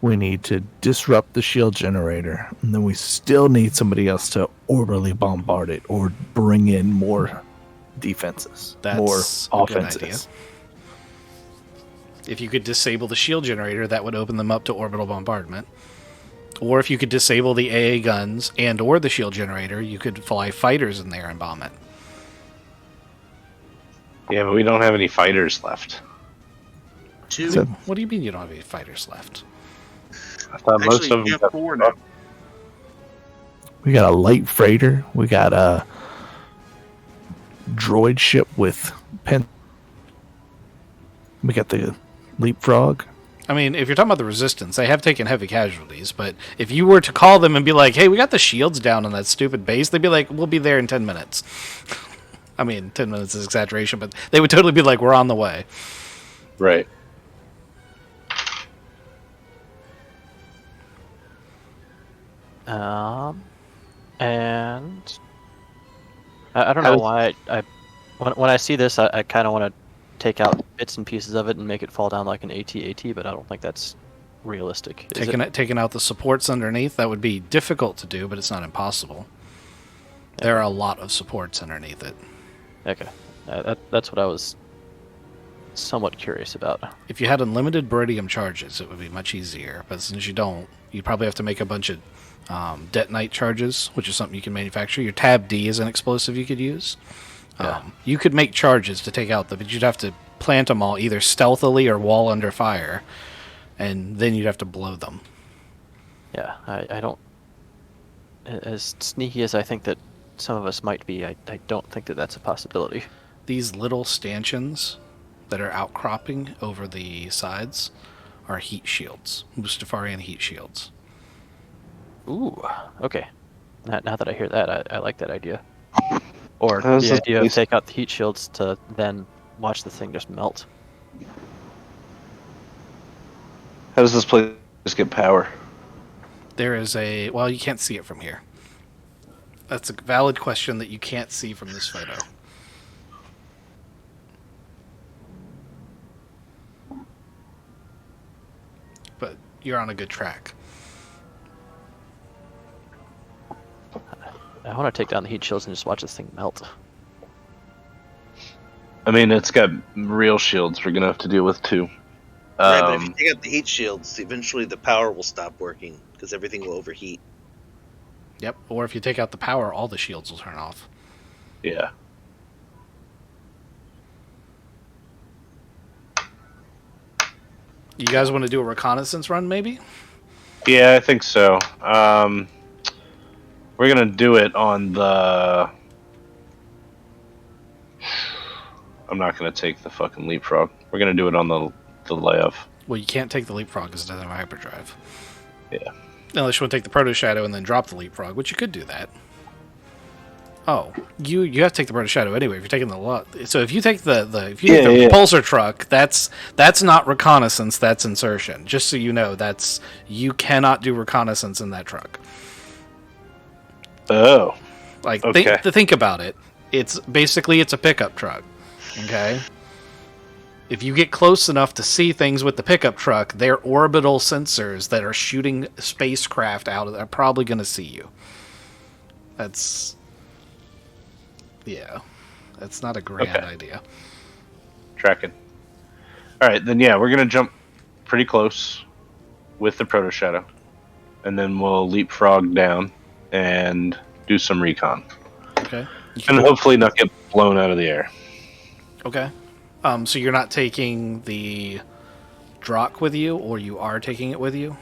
We need to disrupt the shield generator. And then we still need somebody else to orbitally bombard it or bring in more defenses, more That's a good idea. offenses. If you could disable the shield generator, that would open them up to orbital bombardment. Or if you could disable the AA guns and or the shield generator, you could fly fighters in there and bomb it. Yeah, but we don't have any fighters left. Two. So- What do you mean you don't have any fighters left? I thought most Actually, of you them have 4 now. We got a light freighter. We got a droid ship with pen. We got the Leapfrog. I mean, if you're talking about the Resistance, they have taken heavy casualties, but if you were to call them and be like, hey, we got the shields down on that stupid base, they'd be like, we'll be there in 10 minutes. I mean, 10 minutes is exaggeration, but they would totally be like, we're on the way. Right. And I don't know why when I see this, I kind of want to take out bits and pieces of it and make it fall down like an AT-AT, but I don't think that's realistic. Is it? Taking out the supports underneath, that would be difficult to do, but it's not impossible. There are a lot of supports underneath it. Okay, that's what I was somewhat curious about. If you had unlimited Beridium charges, it would be much easier. But since you don't, you'd probably have to make a bunch of detonite charges, which is something you can manufacture. Your Tab D is an explosive you could use. Yeah. You could make charges to take out them, but you'd have to plant them all either stealthily or wall under fire, and then you'd have to blow them. Yeah, I don't. As sneaky as I think that some of us might be, I don't think that that's a possibility. These little stanchions that are outcropping over the sides are heat shields, Mustafarian heat shields. Ooh, okay. Now that I hear that, I like that idea. Or How's the this idea of place- take out the heat shields to then watch the thing just melt. How does this place get power? There is well, you can't see it from here. That's a valid question that you can't see from this photo. But you're on a good track. I want to take down the heat shields and just watch this thing melt. I mean, it's got real shields we're going to have to deal with, too. Right, but if you take out the heat shields, eventually the power will stop working because everything will overheat. Yep. Or if you take out the power, all the shields will turn off. Yeah. You guys want to do a reconnaissance run, maybe? Yeah, I think so. We're gonna do it on the. I'm not gonna take the fucking leapfrog. We're gonna do it on the layoff. Well, you can't take the leapfrog because it doesn't have hyperdrive. Yeah. Unless you want to take the proto shadow and then drop the leapfrog, which you could do that. Oh, you have to take the proto shadow anyway. If you're taking the lot, so if you take the if you take the repulsor truck, that's not reconnaissance. That's insertion. Just so you know, you cannot do reconnaissance in that truck. Oh. Like Okay. think about it. It's a pickup truck. Okay. If you get close enough to see things with the pickup truck, their orbital sensors that are shooting spacecraft out are probably going to see you. That's not a grand idea. Tracking. All right, then we're gonna jump pretty close with the proto shadow, and then we'll leapfrog down and do some recon, Okay. and hopefully not get blown out of the air. Okay. So you're not taking the Drock with you, or you are taking it with you?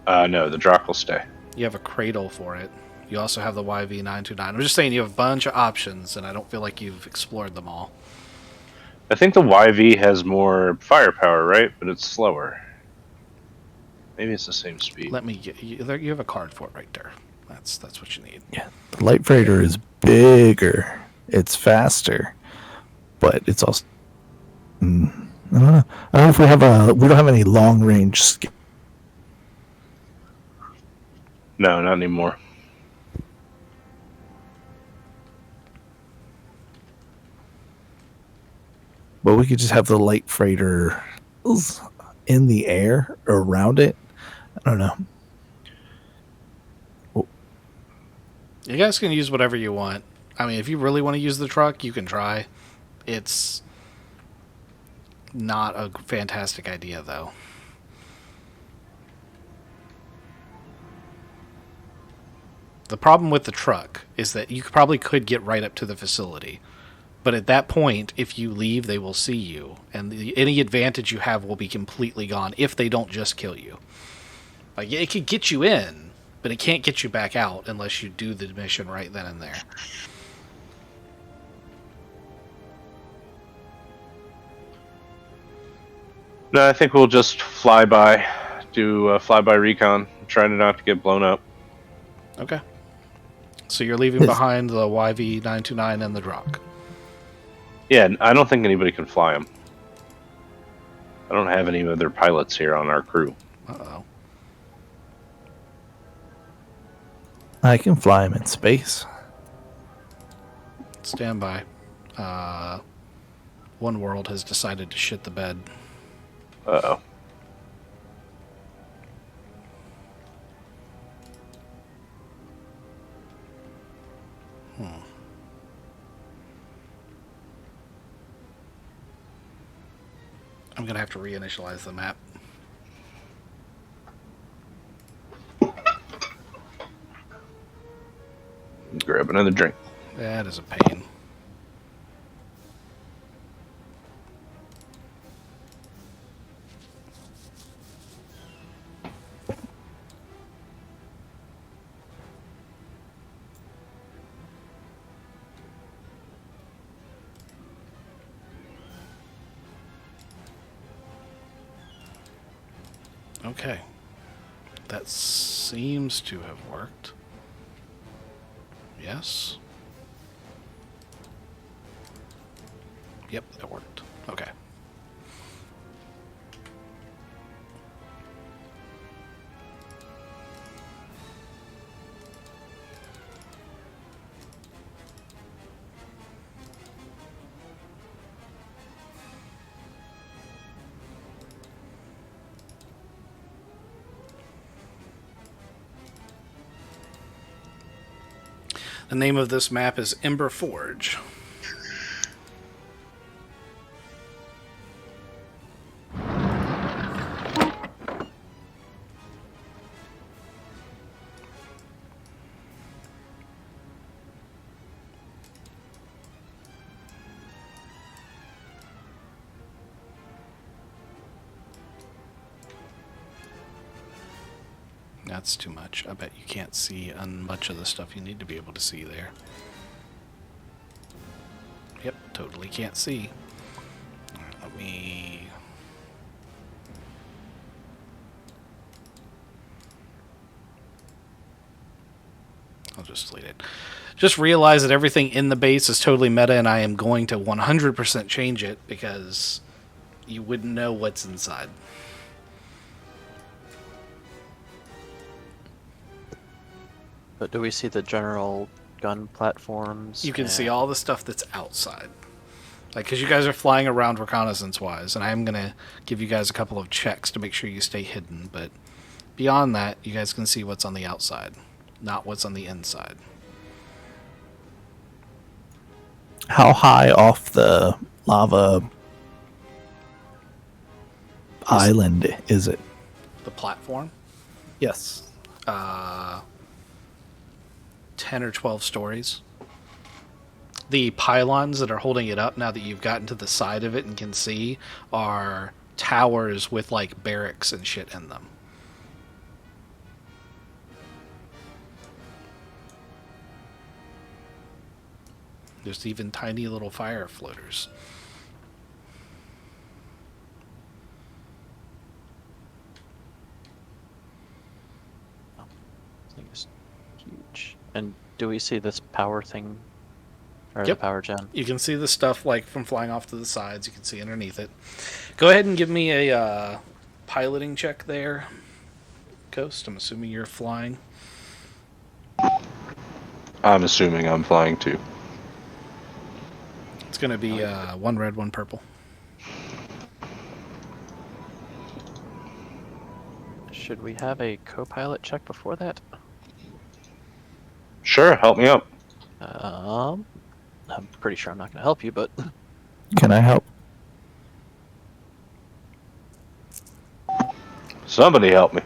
No, the Drock will stay. You have a cradle for it. You also have the YV-929. I'm just saying you have a bunch of options, and I don't feel like you've explored them all. I think the YV has more firepower, right? But it's slower. Maybe it's the same speed. Let me get you. You have a card for it right there. That's what you need. Yeah, the light freighter is bigger. It's faster, but it's also. I don't know. I don't know if we don't have any long range. No, not anymore. But we could just have the light freighter in the air around it. I don't know. You guys can use whatever you want. I mean, if you really want to use the truck, you can try. It's not a fantastic idea, though. The problem with the truck is that you probably could get right up to the facility. But at that point, if you leave, they will see you. And any advantage you have will be completely gone if they don't just kill you. Like, it could get you in, but it can't get you back out unless you do the mission right then and there. No, I think we'll just fly by, do flyby recon, trying not to get blown up. Okay. So you're leaving behind the YV-929 and the Drock. Yeah, I don't think anybody can fly them. I don't have any other pilots here on our crew. Uh-oh. I can fly him in space. Stand by. One world has decided to shit the bed. Uh-oh. I'm going to have to reinitialize the map. Grab another drink. That is a pain. Okay. That seems to have worked. Yes. Yep, that worked. Okay. The name of this map is Ember Forge. That's too much. I bet you can't see much of the stuff you need to be able to see there. Yep, totally can't see. Alright, let me... I'll just delete it. Just realize that everything in the base is totally meta, and I am going to 100% change it because you wouldn't know what's inside. But do we see the general gun platforms? You can see all the stuff that's outside. Like, because you guys are flying around reconnaissance-wise, and I'm going to give you guys a couple of checks to make sure you stay hidden, but beyond that, you guys can see what's on the outside, not what's on the inside. How high off the lava island is it? The platform, Yes. 10 or 12 stories. The pylons that are holding it up, now that you've gotten to the side of it and can see, are towers with, like, barracks and shit in them. There's even tiny little fire floaters. This thing is huge. And do we see this power thing? Or Yep. the power gen? You can see the stuff, like, from flying off to the sides. You can see underneath it. Go ahead and give me a piloting check there, Ghost. I'm assuming you're flying. I'm assuming I'm flying too. It's going to be one red, one purple. Should we have a co-pilot check before that? Sure, help me out. I'm pretty sure I'm not going to help you, but Can I help? Somebody help me.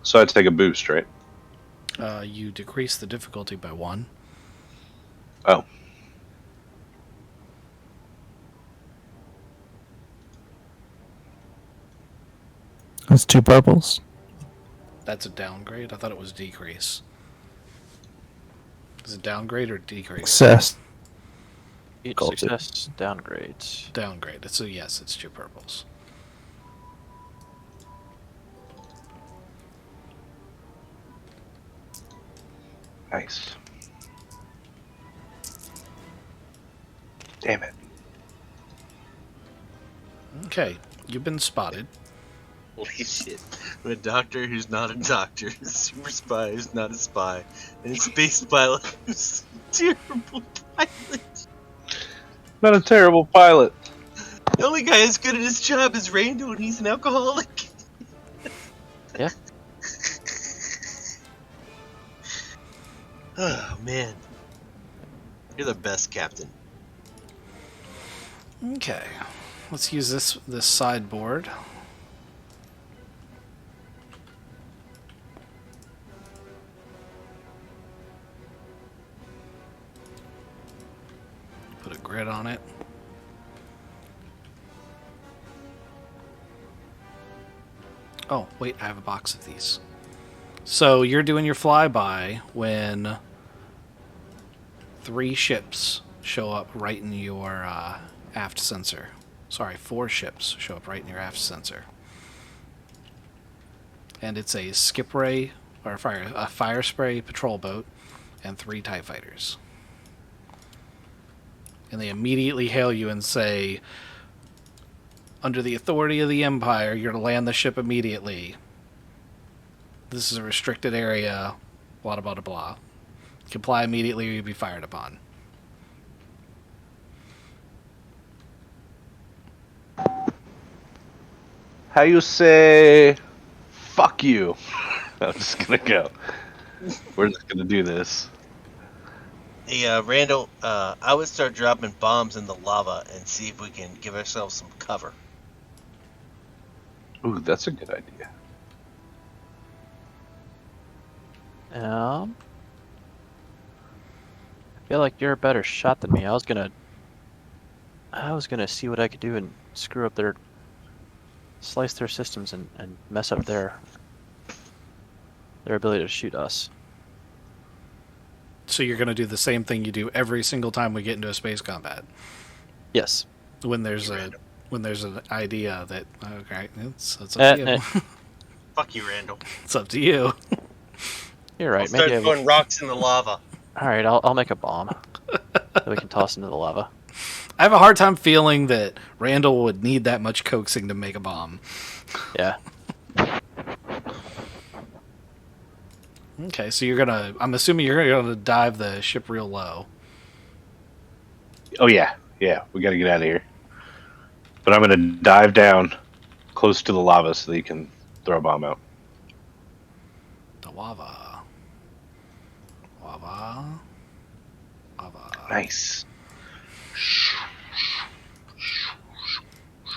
So I take a boost, right? You decrease the difficulty by 1. Oh. That's 2 purples. That's a downgrade? I thought it was decrease. Is it downgrade or decrease? Success. each Culture. success downgrades. Downgrade. So yes, it's 2 purples. Nice. Damn it. Okay, you've been spotted. Holy shit. I'm a doctor who's not a doctor, a super spy who's not a spy, and a space pilot who's a terrible pilot. Not a terrible pilot. The only guy as good at his job is Randall, and he's an alcoholic. Yeah. Oh, man. You're the best, Captain. Okay, let's use this sideboard. Put a grid on it. Oh, wait, I have a box of these. So you're doing your flyby when 3 ships show up right in your aft sensor. Sorry, 4 ships show up right in your aft sensor. And it's a skip ray, or a fire spray patrol boat, and 3 TIE fighters. And they immediately hail you and say, under the authority of the Empire, you're to land the ship immediately. This is a restricted area, blah, blah, blah, blah. Comply immediately or you'll be fired upon. How you say, fuck you? I'm just gonna go. We're just gonna do this. Hey, Randall, I would start dropping bombs in the lava and see if we can give ourselves some cover. Ooh, that's a good idea. feel like you're a better shot than me. I was gonna see what I could do and screw up slice their systems and mess up their ability to shoot us. So you're going to do the same thing you do every single time we get into a space combat. Yes. When there's an idea that okay, it's up to you. Fuck you, Randall. It's up to you. You're right. I'll start throwing rocks in the lava. All right, I'll make a bomb that we can toss into the lava. I have a hard time feeling that Randall would need that much coaxing to make a bomb. Yeah. Okay, so I'm assuming you're gonna dive the ship real low. Oh yeah, we gotta get out of here. But I'm gonna dive down close to the lava so that you can throw a bomb out. The lava. Lava. Nice.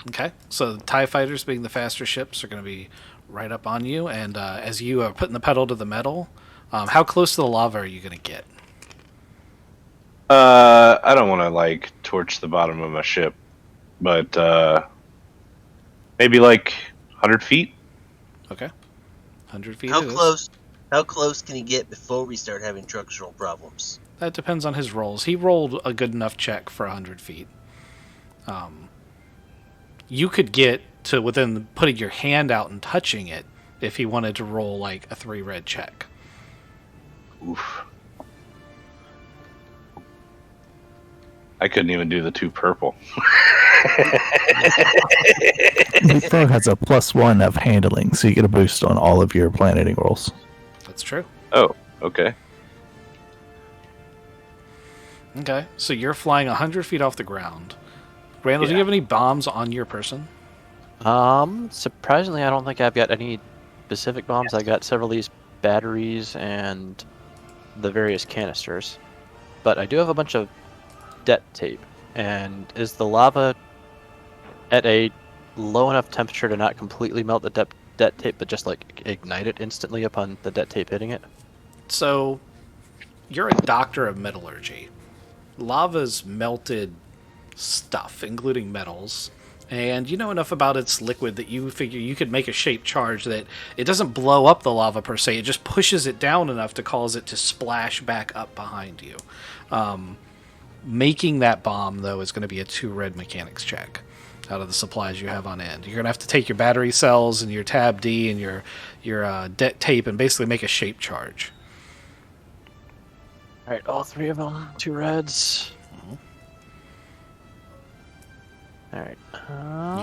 Okay, so the TIE fighters, being the faster ships, are going to be right up on you. And as you are putting the pedal to the metal, how close to the lava are you going to get? I don't want to torch the bottom of my ship, but maybe 100 feet. Okay, 100 feet. How close can he get before we start having structural problems? That depends on his rolls. He rolled a good enough check for 100 feet. You could get to within putting your hand out and touching it if he wanted to roll a 3 red check. Oof. I couldn't even do the 2 purple. Leapfrog has a +1 of handling, so you get a boost on all of your planeting rolls. That's true. Oh, okay. Okay, so you're flying 100 feet off the ground. Randall, do you have any bombs on your person? Surprisingly, I don't think I've got any specific bombs. I got several of these batteries and the various canisters. But I do have a bunch of det tape. And is the lava at a low enough temperature to not completely melt the det tape, but just ignite it instantly upon the det tape hitting it? So, you're a doctor of metallurgy. Lava's melted stuff, including metals, and you know enough about its liquid that you figure you could make a shaped charge that it doesn't blow up the lava per se, it just pushes it down enough to cause it to splash back up behind you. Making that bomb, though, is going to be a 2 red mechanics check out of the supplies you have on end. You're going to have to take your battery cells and your tab D and your det tape and basically make a shaped charge. All right, all 3 of them, 2 reds. All right.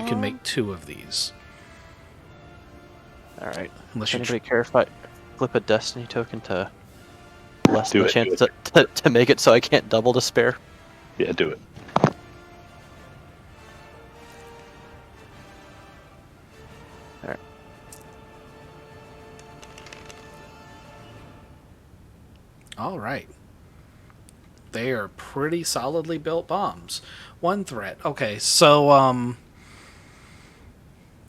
You can make 2 of these. All right. Unless Does you anybody care if I flip a destiny token to lessen Do the it, chance do to make it so I can't double despair? Yeah, do it. All right. All right. They are pretty solidly built bombs. 1 threat. Okay, so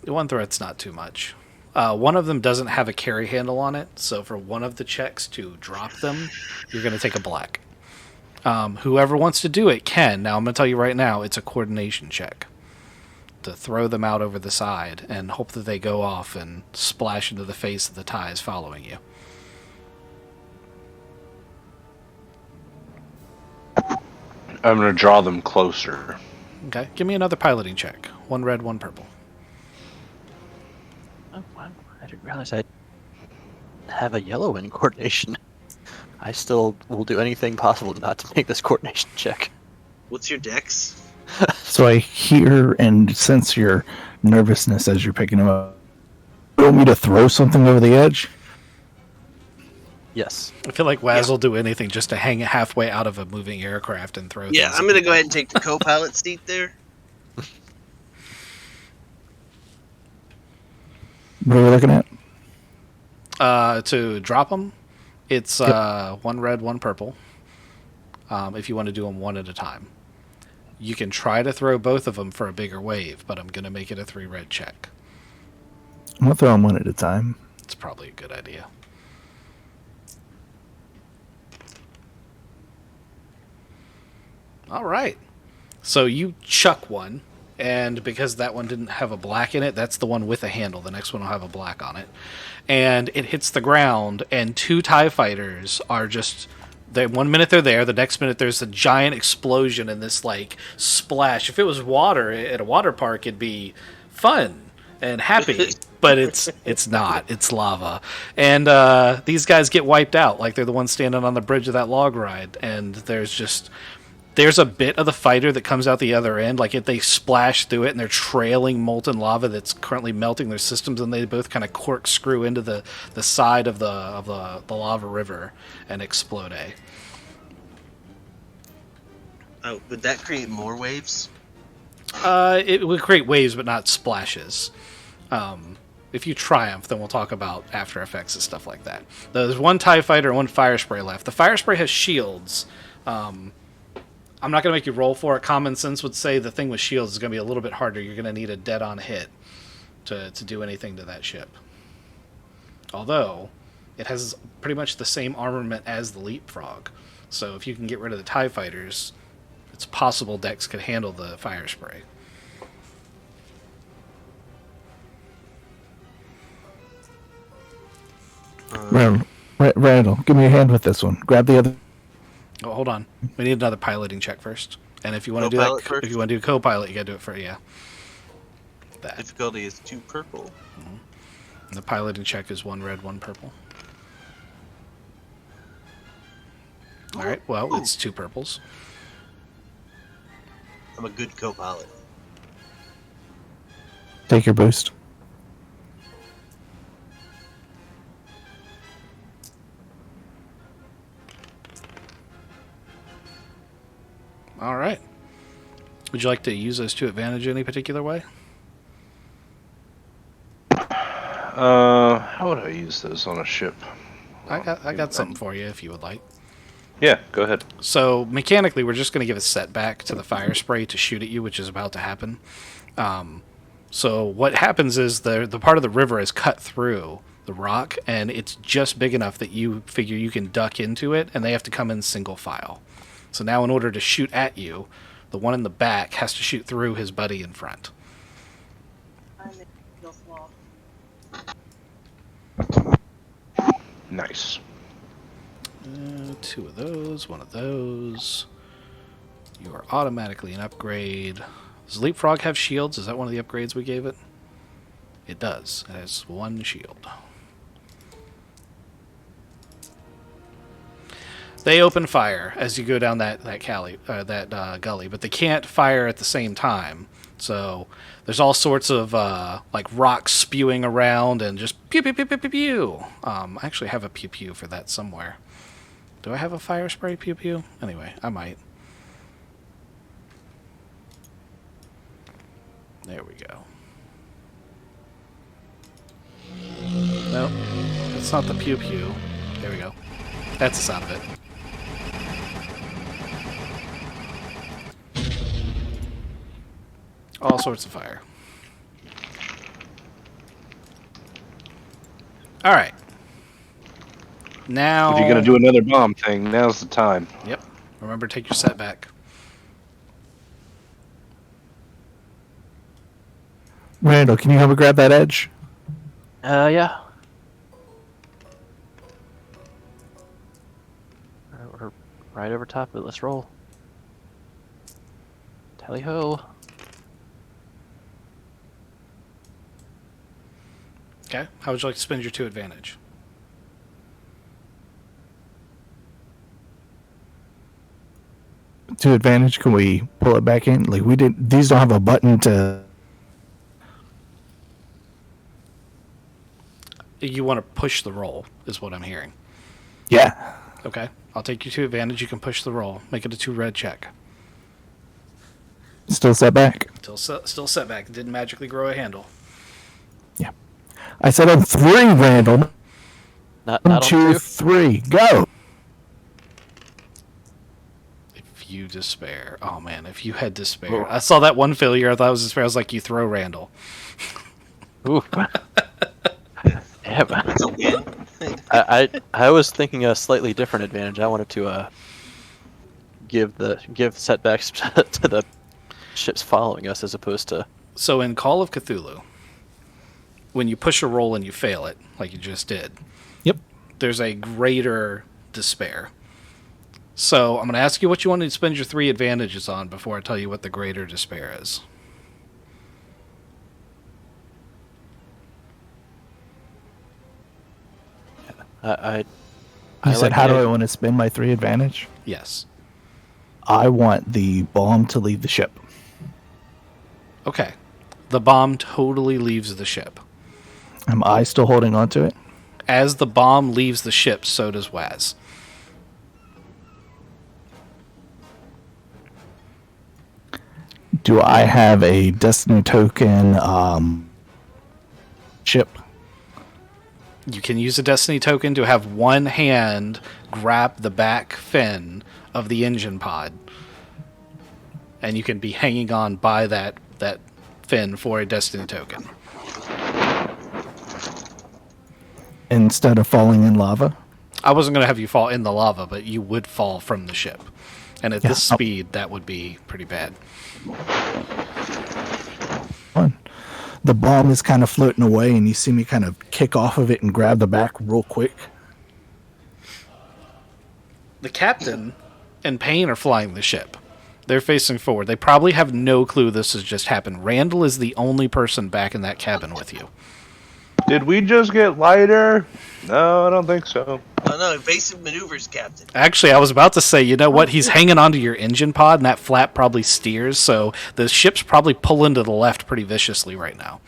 one threat's not too much. One of them doesn't have a carry handle on it, so for one of the checks to drop them, you're going to take a black. Whoever wants to do it can. Now, I'm going to tell you right now, it's a coordination check to throw them out over the side and hope that they go off and splash into the face of the ties following you. I'm going to draw them closer. Okay, give me another piloting check. 1 red, 1 purple. Oh, wow. I didn't realize I have a yellow in coordination. I still will do anything possible not to make this coordination check. What's your dex? So I hear and sense your nervousness as you're picking them up. You want me to throw something over the edge? Yes. I feel like Waz will do anything just to hang it halfway out of a moving aircraft and throw Yeah, things I'm at gonna people. go ahead and take the co-pilot seat there. What are we looking at? To drop them, it's 1 red, 1 purple. If you want to do them one at a time. You can try to throw both of them for a bigger wave, but I'm going to make it a 3 red check. I'm going to throw them one at a time. It's probably a good idea. All right. So you chuck one, and because that one didn't have a black in it, that's the one with a handle. The next one will have a black on it. And it hits the ground, and 2 TIE fighters are just... One minute they're there, the next minute there's a giant explosion and this, like, splash. If it was water at a water park, it'd be fun and happy. But it's not. It's lava. And these guys get wiped out, like they're the ones standing on the bridge of that log ride. And there's a bit of the fighter that comes out the other end, like if they splash through it and they're trailing molten lava that's currently melting their systems, and they both kind of corkscrew into the side of the lava river and explode. Oh, would that create more waves? It would create waves, but not splashes. If you triumph, then we'll talk about after effects and stuff like that. There's 1 TIE fighter and 1 fire spray left. The fire spray has shields. I'm not going to make you roll for it. Common sense would say the thing with shields is going to be a little bit harder. You're going to need a dead-on hit to do anything to that ship. Although, it has pretty much the same armament as the Leapfrog. So if you can get rid of the TIE fighters, it's possible Dex could handle the fire spray. Randall, give me a hand with this one. Grab the other. Oh, hold on. We need another piloting check first. And if you want to do Co-pilot that, first? if you want to do co-pilot, you got to do it for that. Difficulty is 2 purple. And the piloting check is 1 red, 1 purple. All right. Well, it's 2 purples. I'm a good co-pilot. Take your boost. All right. Would you like to use those to advantage any particular way? How would I use those on a ship? I got something for you if you would like. Yeah, go ahead. So mechanically, we're just going to give a setback to the fire spray to shoot at you, which is about to happen. So what happens is the part of the river is cut through the rock, and it's just big enough that you figure you can duck into it, and they have to come in single file. So now in order to shoot at you, the one in the back has to shoot through his buddy in front. Nice. 2 of those, 1 of those. You are automatically an upgrade. Does Leapfrog have shields? Is that one of the upgrades we gave it? It does. It has 1 shield. They open fire as you go down that gully, but they can't fire at the same time. So there's all sorts of like rocks spewing around and just pew pew pew pew pew pew. I actually have a pew pew for that somewhere. Do I have a fire spray pew pew? Anyway, I might. There we go. Nope, it's not the pew pew. There we go. That's the sound of it. All sorts of fire. All right. Now, If you're going to do another bomb thing, now's the time. Yep. Remember, take your setback. Randall, can you help me grab that edge? Yeah. We're right over top of it. Let's roll. Tally ho. Okay. How would you like to spend your 2 advantage? To advantage, can we pull it back in? Like we did. These don't have a button to. You want to push the roll, is what I'm hearing. Yeah. Okay. I'll take you to advantage. You can push the roll. Make it a 2 red check. Still set back. Still setback. It didn't magically grow a handle. Yeah. I said on 3, Randall. Not 1, on 2, 2. 3, go. If you despair. Oh, man. If you had despair. I saw that one failure. I thought it was despair. I was like, you throw Randall. Ooh. Yeah, but It's a win. I was thinking a slightly different advantage. I wanted to give setbacks to the ships following us as opposed to. So in Call of Cthulhu, when you push a roll and you fail it, like you just did, Yep. there's a greater despair. So I'm going to ask you what you want to spend your 3 advantages on before I tell you what the greater despair is. You said, how do I want to spend my 3 advantage? Yes. I want the bomb to leave the ship. Okay. The bomb totally leaves the ship. Am I still holding on to it? As the bomb leaves the ship, so does Waz. Do I have a Destiny token ship? You can use a Destiny token to have one hand grab the back fin of the engine pod. And you can be hanging on by that fin for a Destiny token. Instead of falling in lava? I wasn't going to have you fall in the lava, but you would fall from the ship. And at this speed, that would be pretty bad. Fun. The bomb is kind of floating away, and you see me kind of kick off of it and grab the back real quick. The captain and Payne are flying the ship. They're facing forward. They probably have no clue this has just happened. Randall is the only person back in that cabin with you. Did we just get lighter? No, I don't think so. Oh no, evasive maneuvers, Captain. Actually, I was about to say, you know what? He's hanging onto your engine pod, and that flap probably steers, so the ship's probably pulling to the left pretty viciously right now.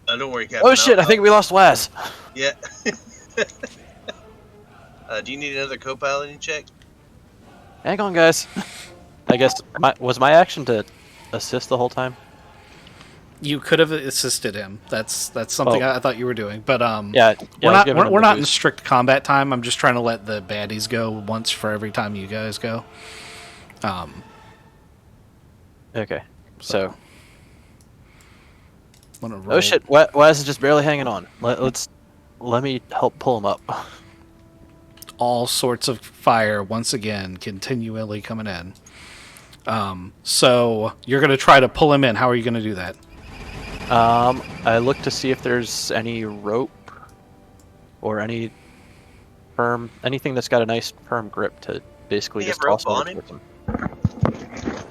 Don't worry, Captain. Oh shit! I think we lost Waz. Yeah. Do you need another co-piloting check? Hang on, guys. I guess was my action to assist the whole time. You could have assisted him. That's something I thought you were doing, but Yeah, we're not in strict combat time. I'm just trying to let the baddies go once for every time you guys go. Okay, so. Roll. Oh shit! Waz is just barely hanging on. Let me help pull him up. All sorts of fire once again, continually coming in. So you're going to try to pull him in. How are you going to do that? I look to see if there's any rope or any anything that's got a nice firm grip to basically Do you just have toss rope him on towards him.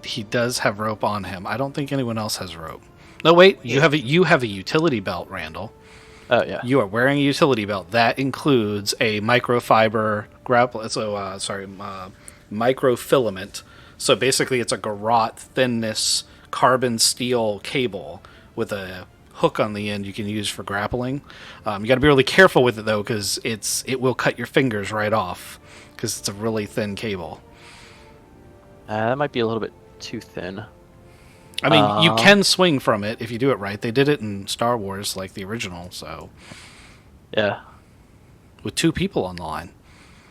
He does have rope on him. I don't think anyone else has rope. No, wait. You have a utility belt, Randall. Oh yeah. You are wearing a utility belt. That includes a microfiber grapple. So microfilament. So basically, it's a garrote thinness carbon steel cable with a hook on the end you can use for grappling. You got to be really careful with it though, because it will cut your fingers right off because it's a really thin cable. That might be a little bit too thin. I mean, you can swing from it if you do it right. They did it in Star Wars, like the original, so Yeah. with 2 people on the line.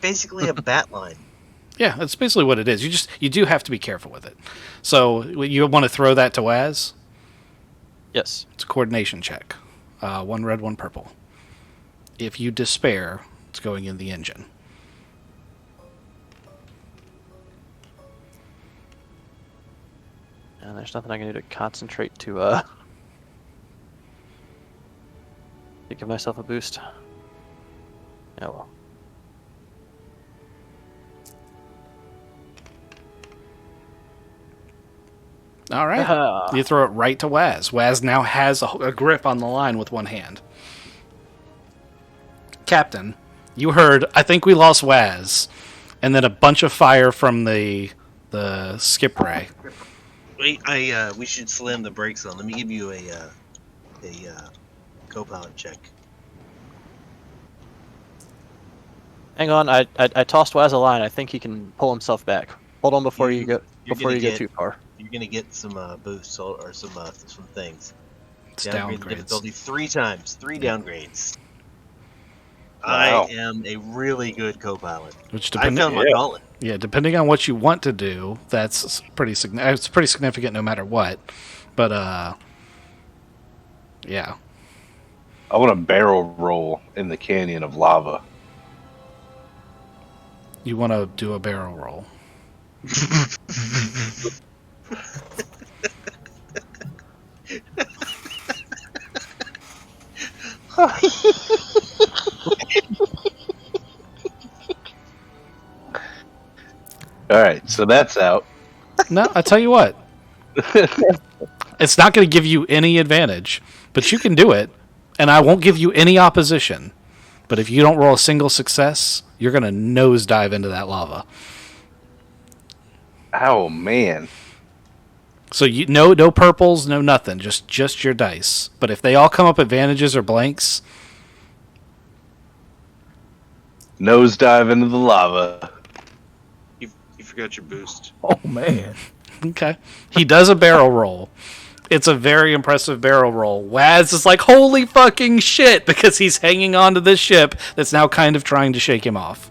Basically a bat line. Yeah, that's basically what it is. You do have to be careful with it. So you want to throw that to Waz? Yes. It's a coordination check. 1 red, 1 purple. If you despair, it's going in the engine. And there's nothing I can do to concentrate to give myself a boost. Oh well. All right. You throw it right to Waz. Waz now has a grip on the line with one hand. Captain, you heard, I think we lost Waz, and then a bunch of fire from the skip ray. Wait, we should slam the brakes on. Let me give you a co-pilot check. Hang on, I tossed Waz a line. I think he can pull himself back. Hold on before you go too far. You're gonna get some boosts or some things. It's Downgrade downgrades. difficulty 3 times, 3 downgrades. Wow. I am a really good co-pilot. Which I found my calling. Yeah, depending on what you want to do, that's pretty it's pretty significant no matter what. But yeah. I want a barrel roll in the canyon of lava. You want to do a barrel roll. All right, so that's out. No, I tell you what. It's not going to give you any advantage, but you can do it, and I won't give you any opposition. But if you don't roll a single success, you're going to nosedive into that lava. Oh man. So no purples, no nothing, just your dice. But if they all come up advantages or blanks, Nosedive into the lava. You forgot your boost. Oh man. okay. He does a barrel roll. It's a very impressive barrel roll. Waz is like, holy fucking shit, because he's hanging on to this ship that's now kind of trying to shake him off.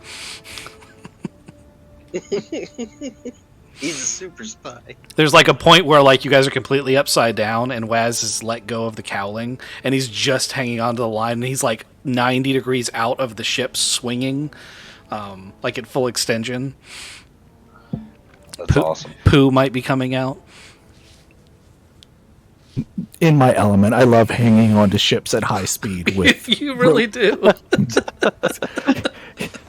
He's a super spy. There's like a point where like you guys are completely upside down and Waz has let go of the cowling and he's just hanging onto the line and he's like 90 degrees out of the ship swinging like at full extension. That's awesome. Poo might be coming out. In my element, I love hanging onto ships at high speed with You really do.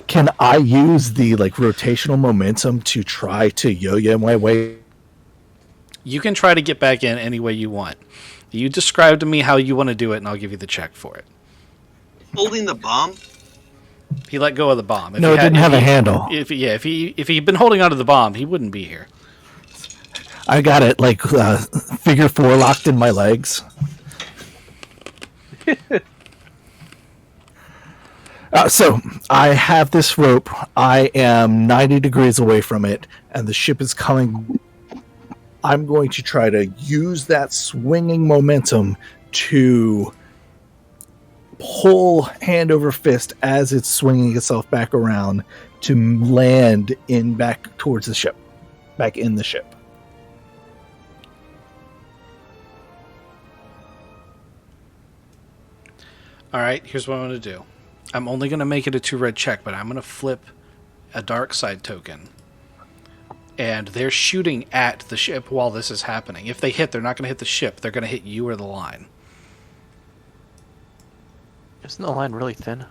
Can I use the like rotational momentum to try to yo-yo my way? You can try to get back in any way you want. You describe to me how you want to do it and I'll give you the check for it. Holding the bomb? He let go of the bomb. No, it didn't have a handle. If he'd been holding onto the bomb, he wouldn't be here. I got it like figure four locked in my legs. So I have this rope. I am 90 degrees away from it, and the ship is coming. I'm going to try to use that swinging momentum to pull hand over fist as it's swinging itself back around to land in back towards the ship, back in the ship. All right, here's what I'm going to do. I'm only going to make it a 2 red check, but I'm going to flip a dark side token. And they're shooting at the ship while this is happening. If they hit, they're not going to hit the ship. They're going to hit you or the line. Isn't the line really thin?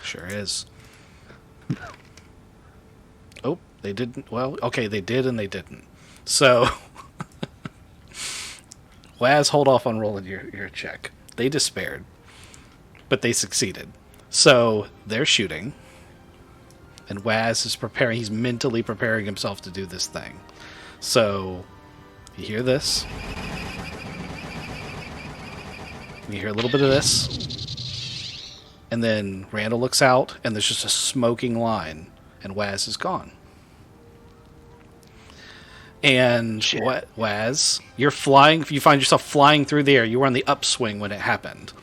Sure is. Oh, they didn't. Well, okay, they did and they didn't. So, Waz, hold off on rolling your check. They despaired, but they succeeded. So, they're shooting. And Waz is preparing. He's mentally preparing himself to do this thing. So, you hear this. You hear a little bit of this. And then Randall looks out, and there's just a smoking line. And Waz is gone. And Waz, you're flying. You find yourself flying through the air. You were on the upswing when it happened.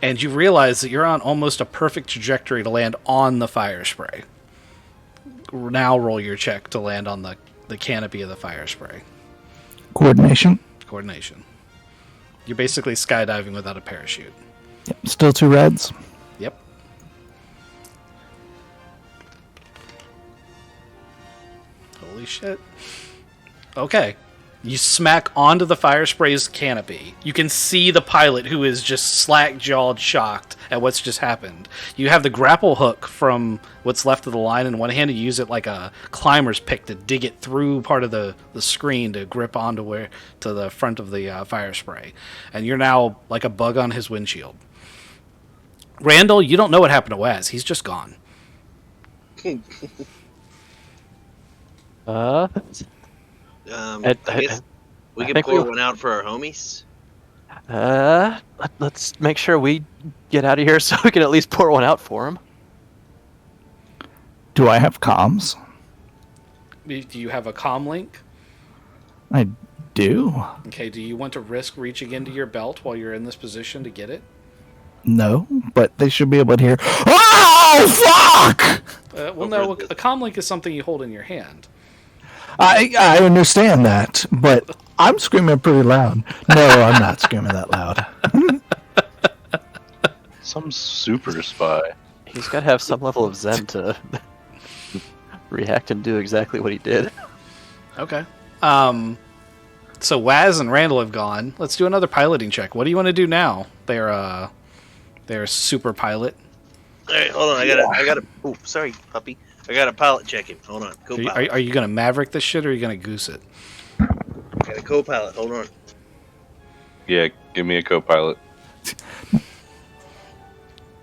And you realize that you're on almost a perfect trajectory to land on the fire spray. Now roll your check to land on the canopy of the fire spray. Coordination. You're basically skydiving without a parachute. Yep. Still 2 reds. Yep. Holy shit. Okay. You smack onto the fire spray's canopy. You can see the pilot who is just slack-jawed, shocked at what's just happened. You have the grapple hook from what's left of the line in one hand. You use it like a climber's pick to dig it through part of the screen to grip onto to the front of the fire spray. And you're now like a bug on his windshield. Randall, you don't know what happened to Waz. He's just gone. I guess we can pour one out for our homies. Let's make sure we get out of here so we can at least pour one out for him. Do I have comms? Do you have a comm link? I do. Okay, do you want to risk reaching into your belt while you're in this position to get it? No, but they should be able to hear. Oh, fuck! Well, no, a comm link is something you hold in your hand. I understand that, but I'm screaming pretty loud. No, I'm not screaming that loud. Some super spy. He's got to have some level of zen to react and do exactly what he did. Okay. So Waz and Randall have gone. Let's do another piloting check. What do you want to do now? They're super pilot. All right, hold on. I gotta. Oh, sorry, puppy. I got to pilot check him. Hold on. Co-pilot. Are you going to Maverick this shit, or are you going to Goose it? Got a co-pilot. Hold on. Yeah, give me a co-pilot.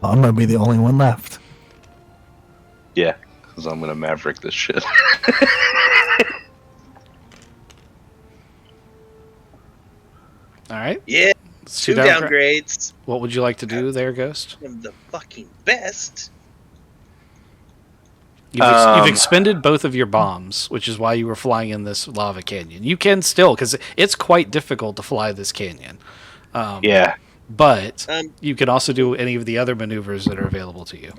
I'm gonna be the only one left. Yeah, because I'm gonna Maverick this shit. All right. Yeah. Let's 2 shoot out- downgrades. What would you like to do there, Ghost? I'm the fucking best. You've expended both of your bombs, which is why you were flying in this lava canyon. You can still, because it's quite difficult to fly this canyon. Yeah. But you can also do any of the other maneuvers that are available to you.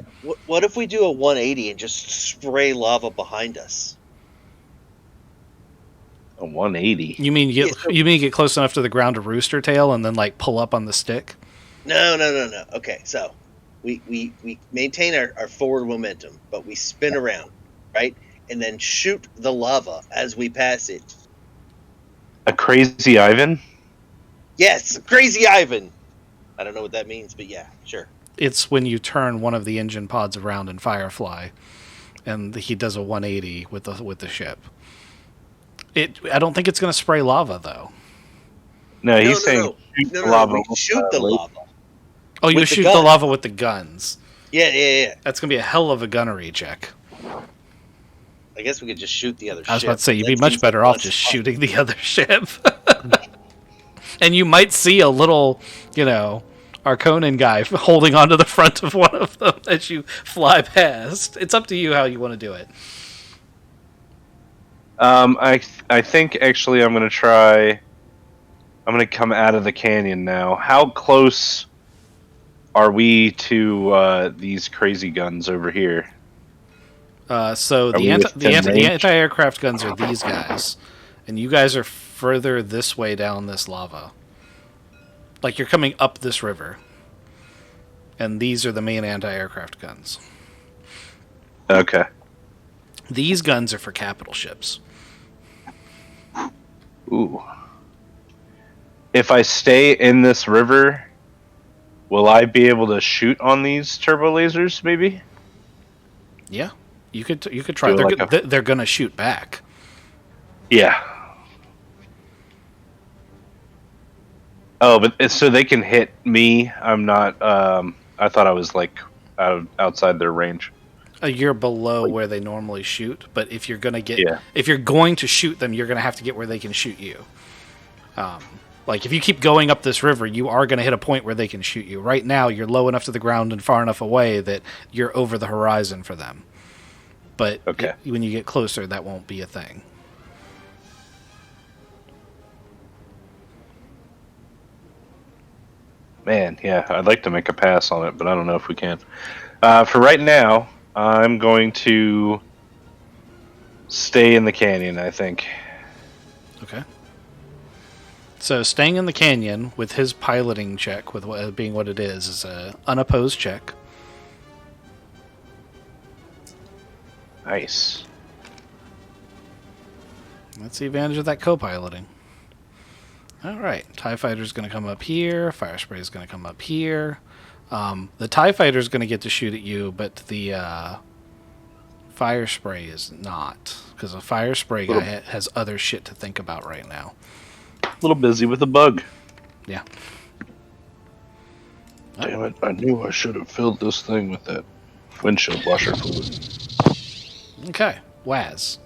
What if we do a 180 and just spray lava behind us? A 180. You mean get close enough to the ground to rooster tail and then like pull up on the stick? No. Okay, so we maintain our forward momentum, but we spin around, right? And then shoot the lava as we pass it. A crazy Ivan? Yes, Crazy Ivan! I don't know what that means, but yeah, sure. It's when you turn one of the engine pods around in Firefly, and he does a 180 with the ship. I don't think it's going to spray lava though. No, he's saying shoot the lava. We shoot the lava. Oh, you With the shoot the gun. lava with the guns. Yeah. That's going to be a hell of a gunnery check. I guess we could just shoot the other ship. I was about to say, you'd be That much seems better like off less just fun. shooting the other ship. And you might see a little, Arconan guy holding onto the front of one of them as you fly past. It's up to you how you want to do it. I think actually I'm gonna come out of the canyon now. How close are we to these crazy guns over here? So Are the we within range? anti-aircraft guns are these guys, and you guys are further this way down this lava. Like you're coming up this river, and these are the main anti-aircraft guns. Okay. These guns are for capital ships. Ooh. If I stay in this river, will I be able to shoot on these turbo lasers? Maybe. Yeah, you could try. Do They're gonna shoot back. Yeah. Oh, but so they can hit me. I'm not. I thought I was like outside their range. You're below where they normally shoot, but if you're gonna Yeah. if you're going to shoot them, you're gonna have to get where they can shoot you. Like if you keep going up this river, you are gonna hit a point where they can shoot you. Right now, you're low enough to the ground and far enough away that you're over the horizon for them. But Okay. when you get closer, that won't be a thing. Man, yeah, I'd like to make a pass on it, but I don't know if we can. For right now, I'm going to stay in the canyon, I think. Okay. So staying in the canyon with his piloting check, with being what it is a unopposed check. Nice. That's the advantage of that co-piloting. All right, TIE Fighter's going to come up here. Fire Spray is going to come up here. The TIE Fighter's going to get to shoot at you, but the Fire Spray is not, because the Fire Spray guy has other shit to think about right now. A little busy with a bug. Yeah. Damn it, I knew I should have filled this thing with that windshield washer fluid. Okay, Waz.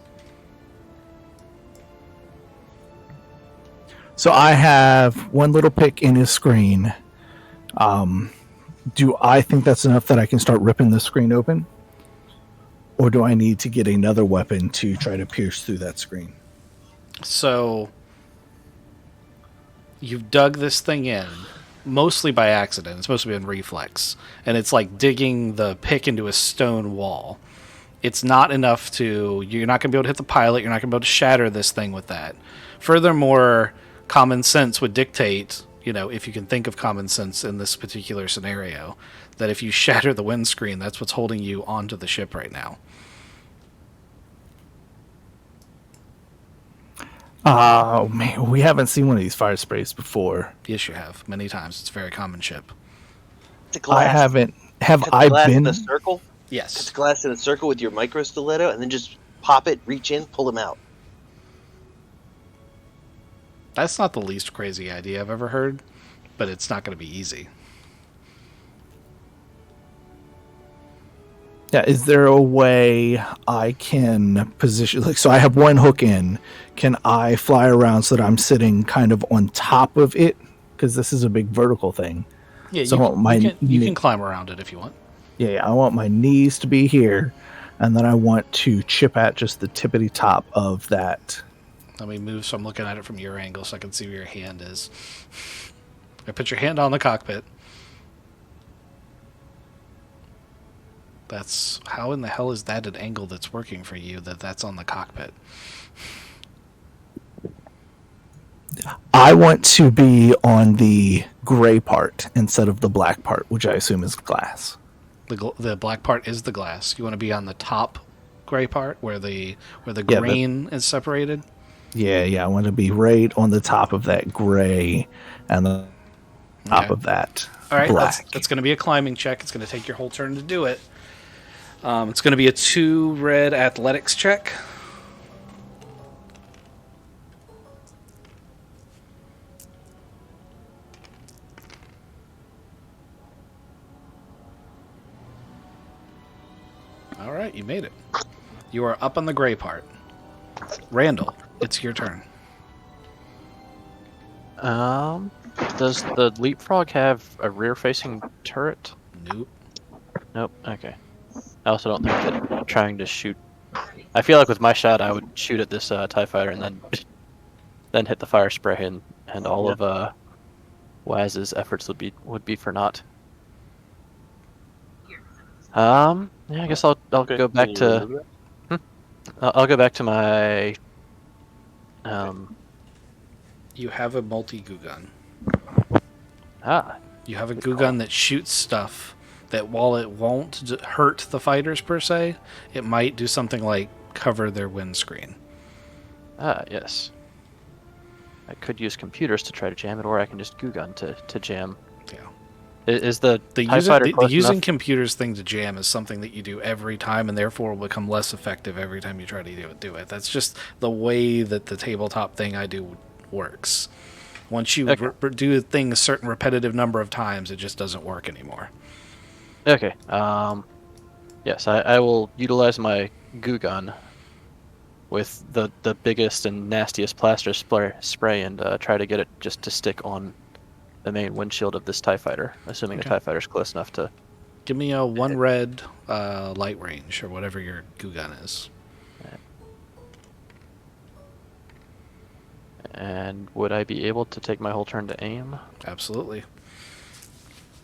So I have one little pick in his screen. Do I think that's enough that I can start ripping the screen open? Or do I need to get another weapon to try to pierce through that screen? So you've dug this thing in, mostly by accident. It's supposed to be in reflex. And it's like digging the pick into a stone wall. It's not enough to... You're not going to be able to hit the pilot. You're not going to be able to shatter this thing with that. Furthermore, common sense would dictate, if you can think of common sense in this particular scenario, that if you shatter the windscreen, that's what's holding you onto the ship right now. Oh man, we haven't seen one of these fire sprays before. Yes, you have many times. It's a very common ship. It's a I glass. haven't. Have Cut the I glass in been? a circle. Cut Yes. the glass in a circle with your micro stiletto, and then just pop it, reach in, pull them out. That's not the least crazy idea I've ever heard, but it's not going to be easy. Yeah, is there a way I can position, like, so I have one hook in, can I fly around so that I'm sitting kind of on top of it? Because this is a big vertical thing. Yeah, So I want my you can climb around it if you want. yeah, I want my knees to be here, and then I want to chip at just the tippity top of that. Let me move so I'm looking at it from your angle so I can see where your hand is. I put your hand on the cockpit. That's how in the hell is that an angle that's working for you that's on the cockpit? I want to be on the gray part instead of the black part, which I assume is glass. The black part is the glass. You want to be on the top gray part where the Yeah, grain is separated. Yeah, I want to be right on the top of that gray and the top Okay. of that All right, black. that's going to be a climbing check. It's going to take your whole turn to do it. It's going to be a 2 red athletics check. All right, you made it. You are up on the gray part. Randall, it's your turn. Does the Leapfrog have a rear-facing turret? Nope. Nope. Okay. I also don't think that trying to shoot. I feel like with my shot, I would shoot at this TIE fighter and then hit the fire spray, and all of Waz's efforts would be for naught. Yeah, I guess I'll go back to. I'll go back to my. You have a multi-goo gun. Ah, You have a goo gun that shoots stuff that while it won't hurt the fighters per se, it might do something like cover their windscreen. yes. I could use computers to try to jam it, or I can just goo gun to jam. Yeah. Is the The TIE using, fighter the close using enough? computers thing to jam is something that you do every time and therefore will become less effective every time you try to do it. That's just the way that the tabletop thing I do works. Once you Okay. do a thing a certain repetitive number of times, it just doesn't work anymore. Okay. Yes, I will utilize my goo gun with the biggest and nastiest plaster spray and try to get it just to stick on the main windshield of this TIE fighter, assuming Okay. the TIE fighter's close enough to. Give me a 1 red light range or whatever your goo gun is. And would I be able to take my whole turn to aim? Absolutely.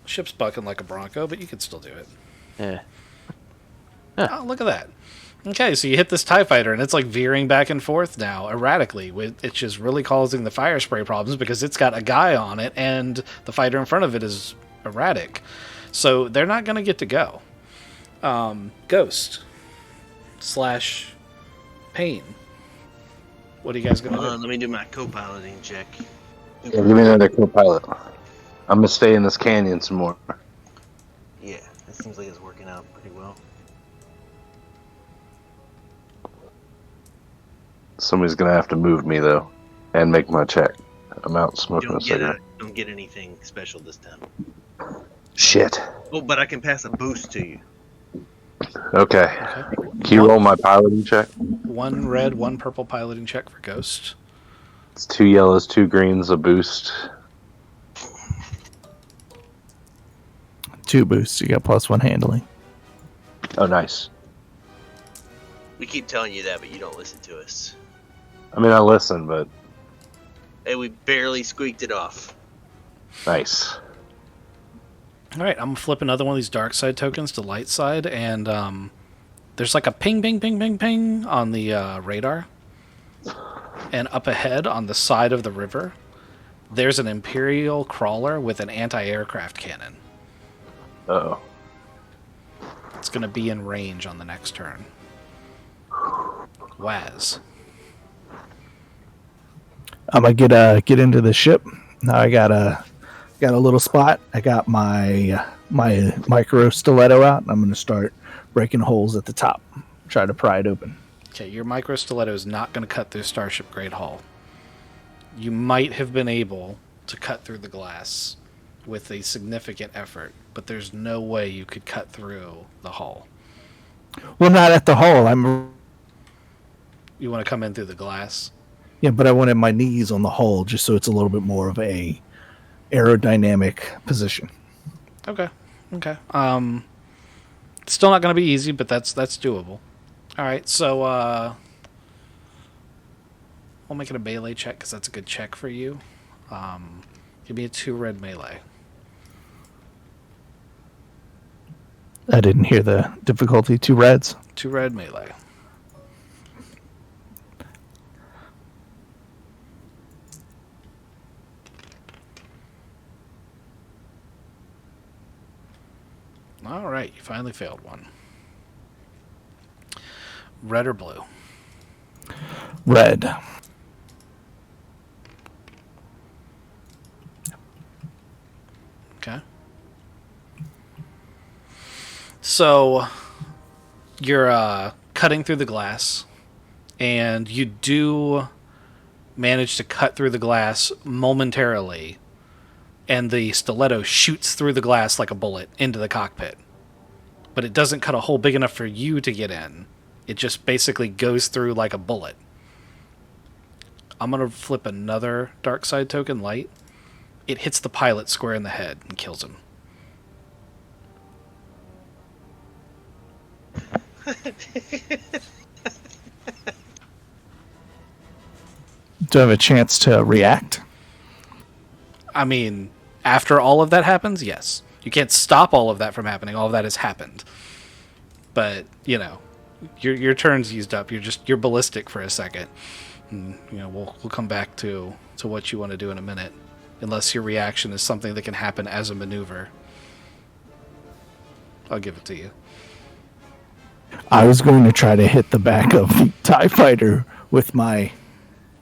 Ship's bucking like a Bronco, but you can still do it. Yeah. Oh, look at that. Okay, so you hit this TIE fighter, and it's like veering back and forth now, erratically. It's just really causing the fire spray problems because it's got a guy on it, and the fighter in front of it is erratic. So they're not going to get to go. Ghost / Pain. What are you guys going to do? Let me do my co-piloting check. Yeah, give me another co-pilot. I'm gonna stay in this canyon some more. Yeah, that seems like it's working out pretty well. Somebody's gonna have to move me though, and make my check. I'm out smoking a cigarette. Don't get anything special this time. Shit. Oh, but I can pass a boost to you. Okay. Can you roll my piloting check? 1 red, 1 purple piloting check for Ghost. It's 2 yellows, 2 greens, a boost. 2 boosts. You got +1 handling. Oh, nice. We keep telling you that, but you don't listen to us. I mean, I listen, but Hey, we barely squeaked it off. nice. All right, I'm going to flip another one of these dark side tokens to light side, and there's like a ping, ping, ping, ping, ping on the radar. And up ahead on the side of the river, there's an Imperial crawler with an anti-aircraft cannon. Uh-oh. It's going to be in range on the next turn. Waz. I'm gonna get into the ship. Now I got a little spot. I got my micro stiletto out. And I'm gonna start breaking holes at the top. Try to pry it open. Okay, your micro stiletto is not going to cut through Starship Grade Hull. You might have been able to cut through the glass with a significant effort, but there's no way you could cut through the hull. Well, not at the hull. You want to come in through the glass? Yeah, but I wanted my knees on the hull just so it's a little bit more of a aerodynamic position. Okay. Still not going to be easy, but that's doable. All right, so we'll make it a melee check because that's a good check for you. Give me a 2 red melee. I didn't hear the difficulty. 2 reds. 2 red melee. All right, you finally failed one. Red or blue? Red. Okay. So you're cutting through the glass, and you do manage to cut through the glass momentarily, and the stiletto shoots through the glass like a bullet into the cockpit. But it doesn't cut a hole big enough for you to get in. It just basically goes through like a bullet. I'm going to flip another dark side token light. It hits the pilot square in the head and kills him. Do I have a chance to react? I mean, after all of that happens, yes. You can't stop all of that from happening. All of that has happened. But, you know, your turn's used up. You're ballistic for a second. And, you know, we'll come back to what you want to do in a minute. Unless your reaction is something that can happen as a maneuver. I'll give it to you. I was going to try to hit the back of the TIE fighter with my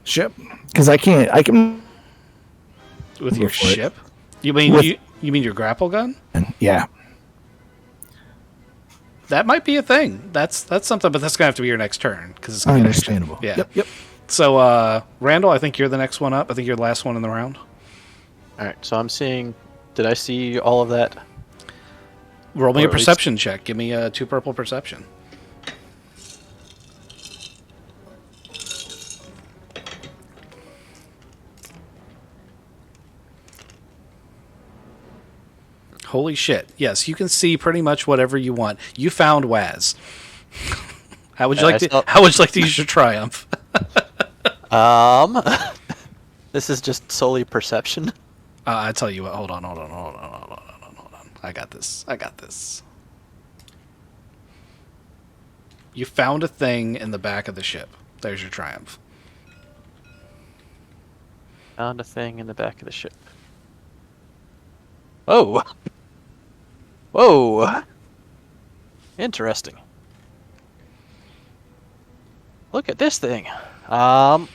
ship. Because I can... With your ship? You mean you mean your grapple gun? Yeah. That might be a thing. That's something, but that's gonna have to be your next turn because it's gonna Understandable. Yeah. Yep. So, Randall, I think you're the next one up. I think you're the last one in the round. All right, so I'm seeing. Did I see all of that? Roll me Or a at least- perception check. Give me a 2 purple perception. Holy shit. Yes, you can see pretty much whatever you want. You found Waz. How would you like to use your triumph? This is just solely perception. I tell you what, hold on. I got this. You found a thing in the back of the ship. There's your triumph. Found a thing in the back of the ship. Oh. Whoa. Interesting. Look at this thing. So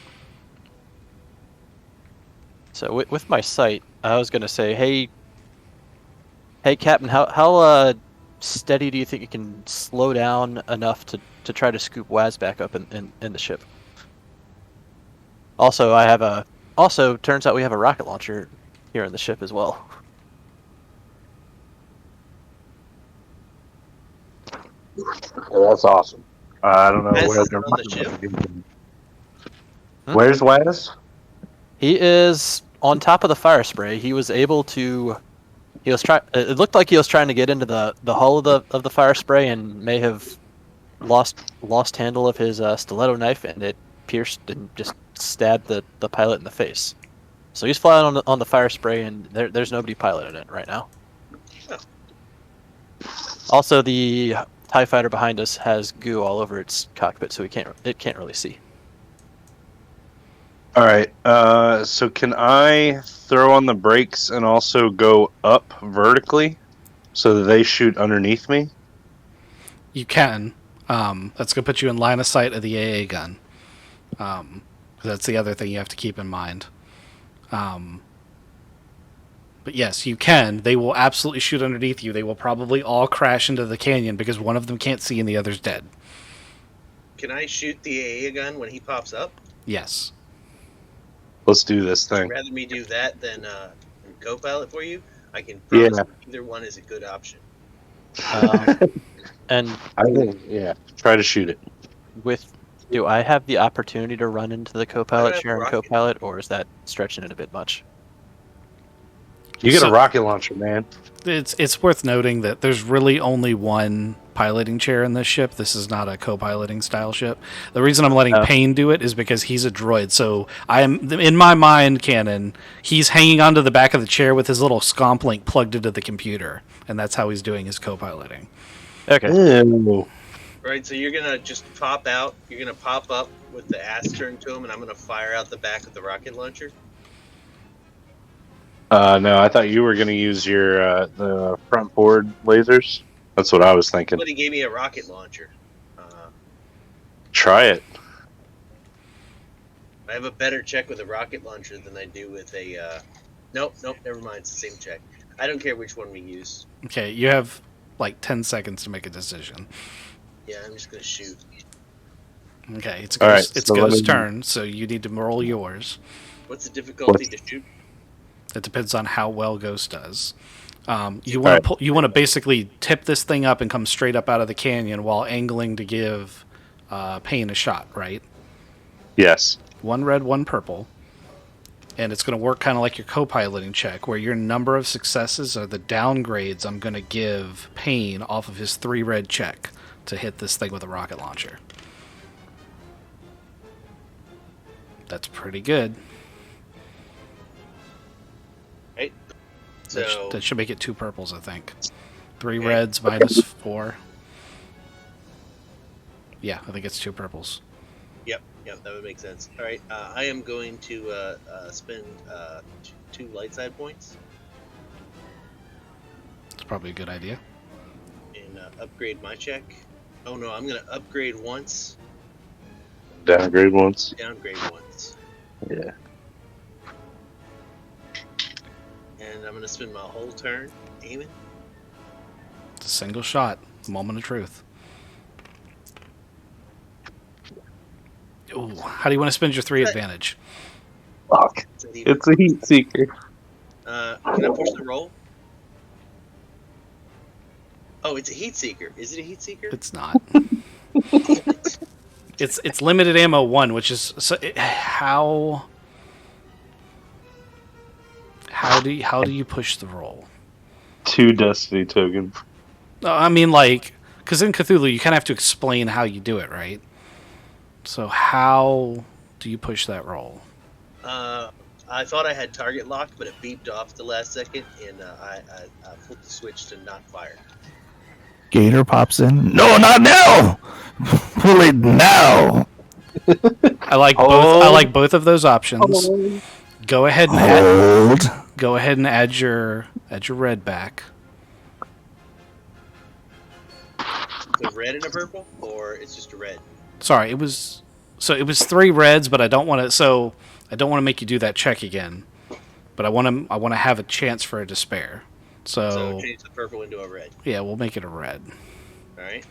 with my sight, I was gonna say, hey, Captain, how steady do you think you can slow down enough to try to scoop Waz back up in the ship? Also, turns out we have a rocket launcher here in the ship as well. That's awesome. I don't know Wes where is on the ship. Where's Wes? He is on top of the fire spray. He was able to. He was try. It looked like he was trying to get into the hull of the fire spray and may have lost handle of his stiletto knife, and it pierced and just stabbed the pilot in the face. So he's flying on the fire spray, and there's nobody piloting it right now. Also, the TIE fighter behind us has goo all over its cockpit, so it can't really see. All right. So can I throw on the brakes and also go up vertically so that they shoot underneath me? You can. That's going to put you in line of sight of the AA gun. Because That's the other thing you have to keep in mind. But yes, you can. They will absolutely shoot underneath you. They will probably all crash into the canyon because one of them can't see and the other's dead. Can I shoot the AA gun when he pops up? Yes. Let's do this Would thing. you rather me do that than co-pilot for you? I can Yeah. promise either one is a good option. And I think, try to shoot it. do I have the opportunity to run into the I co-pilot have chair and rocket. co-pilot, or is that stretching it a bit much? You get So- a rocket launcher, man. It's worth noting that there's really only one piloting chair in this ship. This is not a co-piloting style ship. The reason I'm letting Payne do it is because he's a droid. So I am, in my mind canon, he's hanging onto the back of the chair with his little scomp link plugged into the computer, and that's how he's doing his co-piloting. Okay. Ew. Right, so you're gonna just pop out. You're gonna pop up with the ass turned to him, and I'm gonna fire out the back of the rocket launcher. No, I thought you were going to use your the front board lasers. That's what I was thinking. Somebody gave me a rocket launcher. Try it. I have a better check with a rocket launcher than I do with a. Nope, never mind. It's the same check. I don't care which one we use. Okay, you have like 10 seconds to make a decision. Yeah, I'm just gonna shoot. Okay, it's All right, Ghost, so let Ghost's me- turn, so you need to roll yours. What's the difficulty to shoot? It depends on how well Ghost does. You want to you want to basically tip this thing up and come straight up out of the canyon while angling to give Payne a shot, right? Yes. One red, one purple. And it's going to work kind of like your co-piloting check, where your number of successes are the downgrades I'm going to give Payne off of his 3 red check to hit this thing with a rocket launcher. That's pretty good. Right. That, So that should make it 2 purples, I think. 3 Okay. reds minus 4. Yeah, I think it's 2 purples. Yep, that would make sense. All right, I am going to spend 2 light side points It's probably a good idea. and upgrade my check. Oh no, I'm gonna upgrade once, Downgrade once. downgrade once, Yeah. and I'm gonna spend my whole turn aiming. It's a single shot. Moment of truth. Ooh, how do you want to spend your 3 advantage? Fuck. Is that even- It's a heat seeker. Can I push the roll? Oh, it's a heat seeker. Is it a heat seeker? It's not. It's limited ammo 1, which is how do you push the roll? 2 destiny tokens. I mean, like, because in Cthulhu you kind of have to explain how you do it, right? So how do you push that roll? I thought I had target locked, but it beeped off the last second, and I flipped the switch to not fire. Gator pops in. No, not now. Pull it now. I like both. I like both of those options. Go ahead and Hold. add your red back. The red and a purple, or it's just a red. Sorry, it was 3 reds, but I don't want to make you do that check again. But I want to have a chance for a despair. So change the purple into a red. Yeah, we'll make it a red. All right.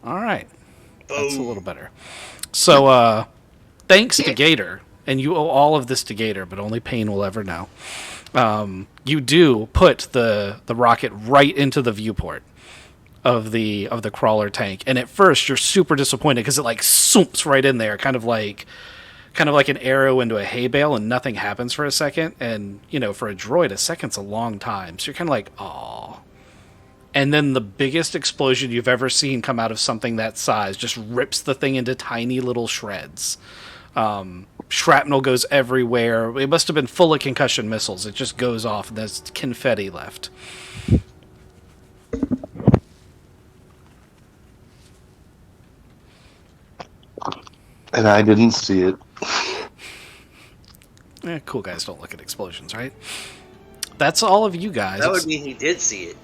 All right. That's a Boom. little better. So, thanks to Gator, and you owe all of this to Gator, but only Payne will ever know. You do put the rocket right into the viewport of the crawler tank, and at first you're super disappointed because it like swoops right in there, kind of like an arrow into a hay bale, and nothing happens for a second. And for a droid, a second's a long time, so you're kind of like, "Aw." And then the biggest explosion you've ever seen come out of something that size just rips the thing into tiny little shreds. Shrapnel goes everywhere. It must have been full of concussion missiles. It just goes off, and there's confetti left. And I didn't see it. Cool guys don't look at explosions, right? That's all of you guys. That would mean he did see it.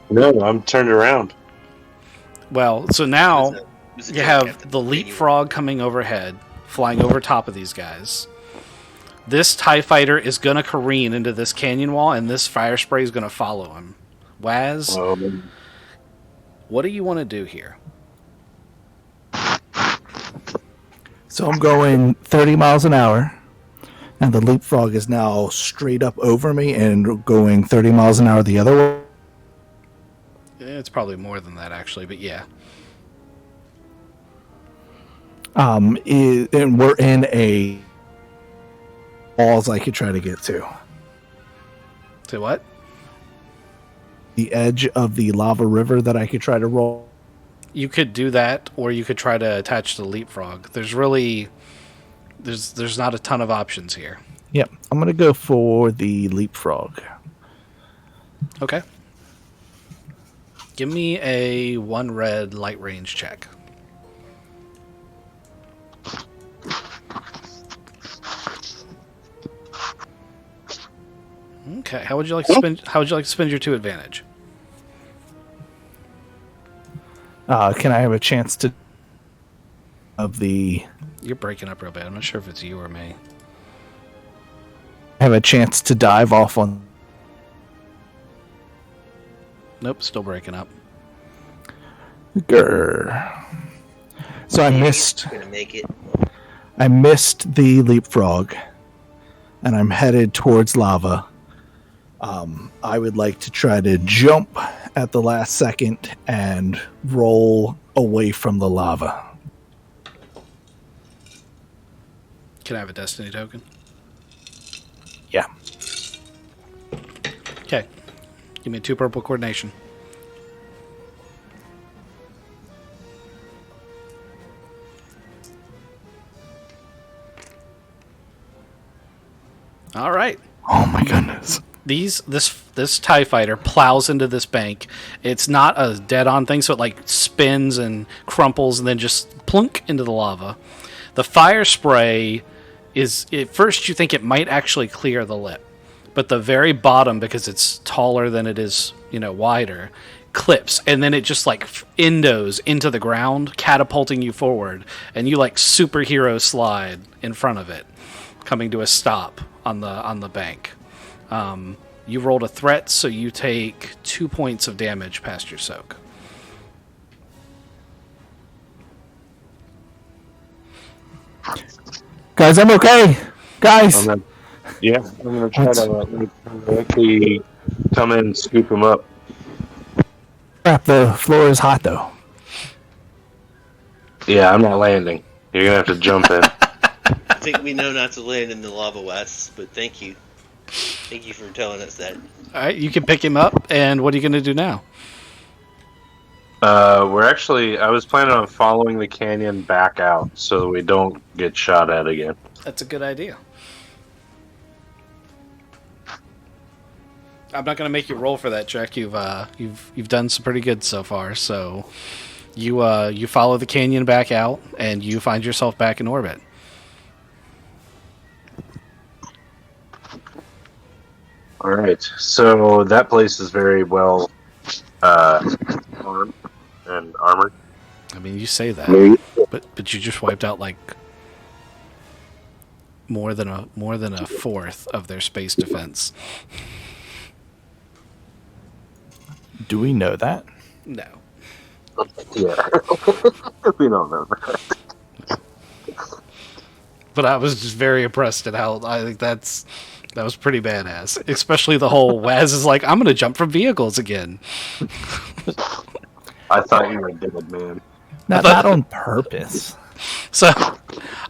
No, I'm turned around. Well, so now was a You joke, have Captain. the Leapfrog coming overhead, flying over top of these guys. This TIE fighter is going to careen into this canyon wall, and this fire spray is going to follow him. Waz, what do you want to do here? So I'm going 30 miles an hour, and the Leapfrog is now straight up over me and going 30 miles an hour the other way. It's probably more than that, actually, but yeah. And we're in a walls I could try to get to. To what? The edge of the lava river that I could try to roll. You could do that, or you could try to attach to the Leapfrog. There's not a ton of options here. Yep, I'm going to go for the Leapfrog. Okay. Give me a 1 red light range check. Okay. How would you like to spend your 2 advantage? Can I have a chance to You're breaking up real bad. I'm not sure if it's you or me. have a chance to dive off on? Nope, still breaking up. Grr. So I missed. Gonna make it. I missed the Leapfrog, and I'm headed towards lava. I would like to try to jump at the last second and roll away from the lava. Can I have a destiny token? Yeah. Okay. Give me 2 purple coordination. All right. Oh my goodness. This TIE fighter plows into this bank. It's not a dead-on thing, so it like spins and crumples and then just plunk into the lava. The fire spray is, at first you think it might actually clear the lip, but the very bottom, because it's taller than it is, wider, clips, and then it just like endos into the ground, catapulting you forward, and you like superhero slide in front of it, coming to a stop on the bank. You rolled a threat, so you take 2 points of damage past your soak. Guys, I'm okay. Guys. I'm gonna try to actually come in and scoop him up. Crap, the floor is hot though. Yeah, I'm not landing. You're gonna have to jump in. I think we know not to land in the lava, Wes, but thank you. Thank you for telling us that. All right, you can pick him up, and what are you going to do now? I was planning on following the canyon back out so we don't get shot at again. That's a good idea. I'm not going to make you roll for that check. You've done some pretty good so far. So you follow the canyon back out, and you find yourself back in orbit. All right, so that place is very well armed and armored. I mean, you say that, but you just wiped out like more than a fourth of their space defense. Do we know that? No. Yeah, we don't know that. But I was just very impressed at how I think that was pretty badass. Especially the whole Waz is like, I'm gonna jump from vehicles again. I thought you were dead, man. Not on purpose. So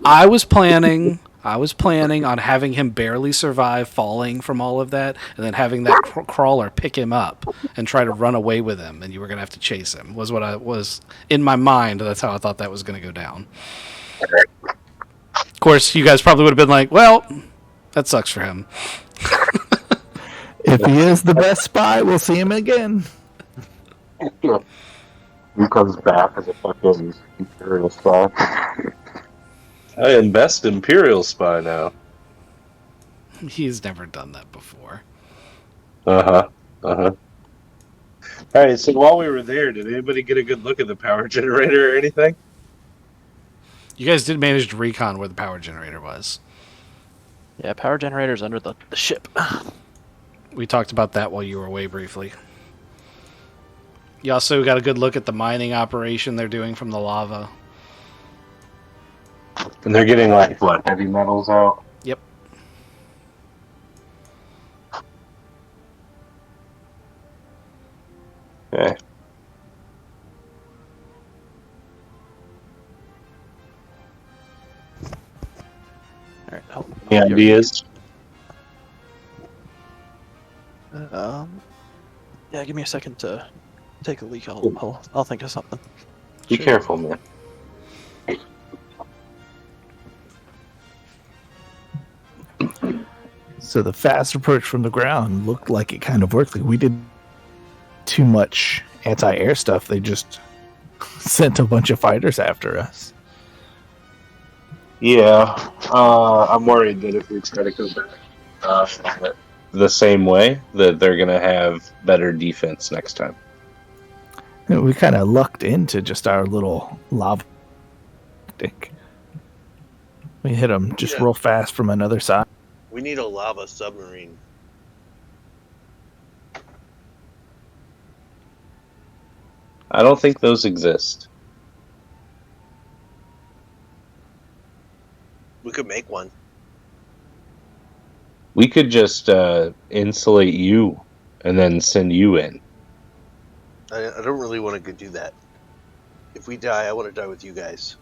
I was planning on having him barely survive falling from all of that, and then having that crawler pick him up and try to run away with him, and you were gonna have to chase him. Was what I was in my mind. That's how I thought that was gonna go down. Of course, you guys probably would have been like, well, that sucks for him. If he is the best spy, we'll see him again. He comes back as a fucking Imperial spy. I am best Imperial spy now. He's never done that before. Alright, so while we were there, did anybody get a good look at the power generator or anything? You guys did manage to recon where the power generator was. Yeah, power generator's under the ship. We talked about that while you were away briefly. You also got a good look at the mining operation they're doing from the lava. And they're getting like what, heavy metals out? Yep. Okay. All right. Oh, Any ideas? Yeah, give me a second to take a leak. I'll think of something. Be careful, man. So the fast approach from the ground looked like it kind of worked. Like we did too much anti-air stuff. They just sent a bunch of fighters after us. Yeah, I'm worried that if we try to go back the same way, that they're gonna have better defense next time. And we kind of lucked into just our little lava stick. We hit them just real fast from another side. We need a lava submarine. I don't think those exist. We could make one. We could just insulate you and then send you in. I don't really want to go do that. If we die, I want to die with you guys.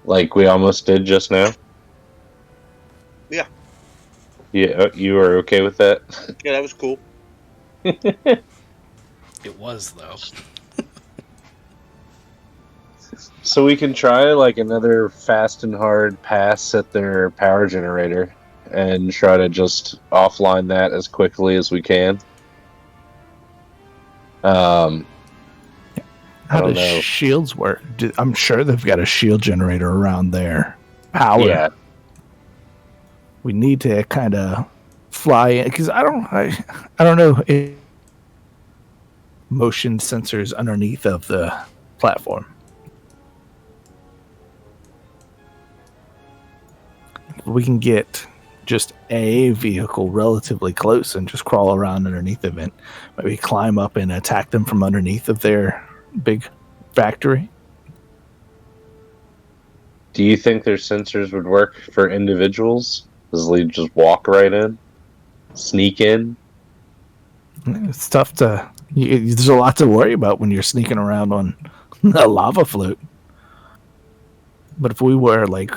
Like we almost did just now. Yeah. Yeah, you are okay with that? Yeah, that was cool. It was, though. So we can try like another fast and hard pass at their power generator and try to just offline that as quickly as we can. How don't does know. shields work? I'm sure they've got a shield generator around their power. Yeah. We need to kind of fly in because I don't know if motion sensors underneath of the platform. We can get just a vehicle relatively close and just crawl around underneath of it. Maybe climb up and attack them from underneath of their big factory. Do you think their sensors would work for individuals? Does they just walk right in? Sneak in? It's tough to. There's a lot to worry about when you're sneaking around on a lava float. But if we were like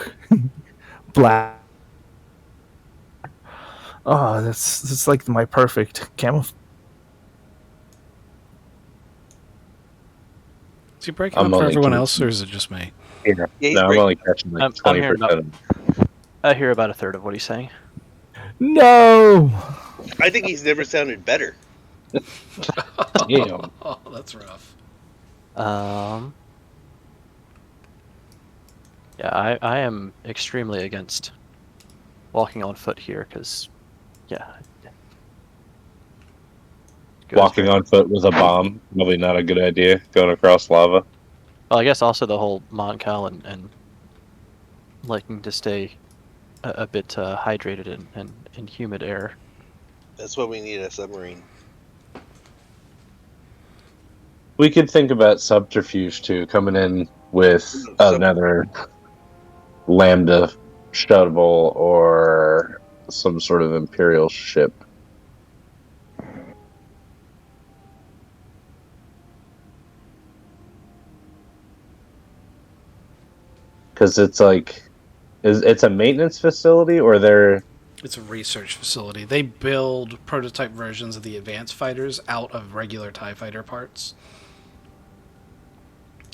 black, oh, that's like my perfect camouflage. Is he breaking I'm up for only everyone kidding. else, or is it just me? Yeah. Yeah, he's No, I'm breaking only catching like I'm hearing 20%. I hear about a third of what he's saying. No. I think he's never sounded better. Damn. Oh, that's rough. Yeah, I am extremely against walking on foot here because, yeah. Walking on foot with a bomb, probably not a good idea. Going across lava. Well, I guess also the whole Moncal and liking to stay a bit hydrated in humid air. That's why we need a submarine. We could think about subterfuge too, coming in with another Lambda shuttle or some sort of Imperial ship. Because it's like, it's a maintenance facility, or they're... It's a research facility. They build prototype versions of the advanced fighters out of regular TIE fighter parts.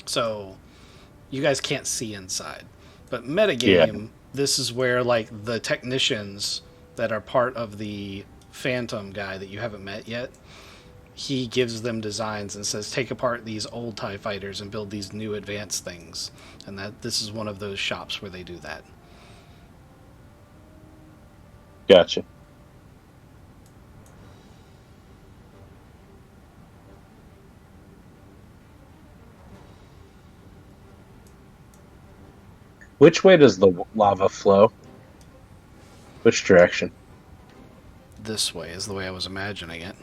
So, you guys can't see inside. But metagame, this is where like the technicians that are part of the Phantom guy that you haven't met yet, he gives them designs and says, take apart these old TIE fighters and build these new advanced things. And that this is one of those shops where they do that. Gotcha. Which way does the lava flow? Which direction? This way is the way I was imagining it.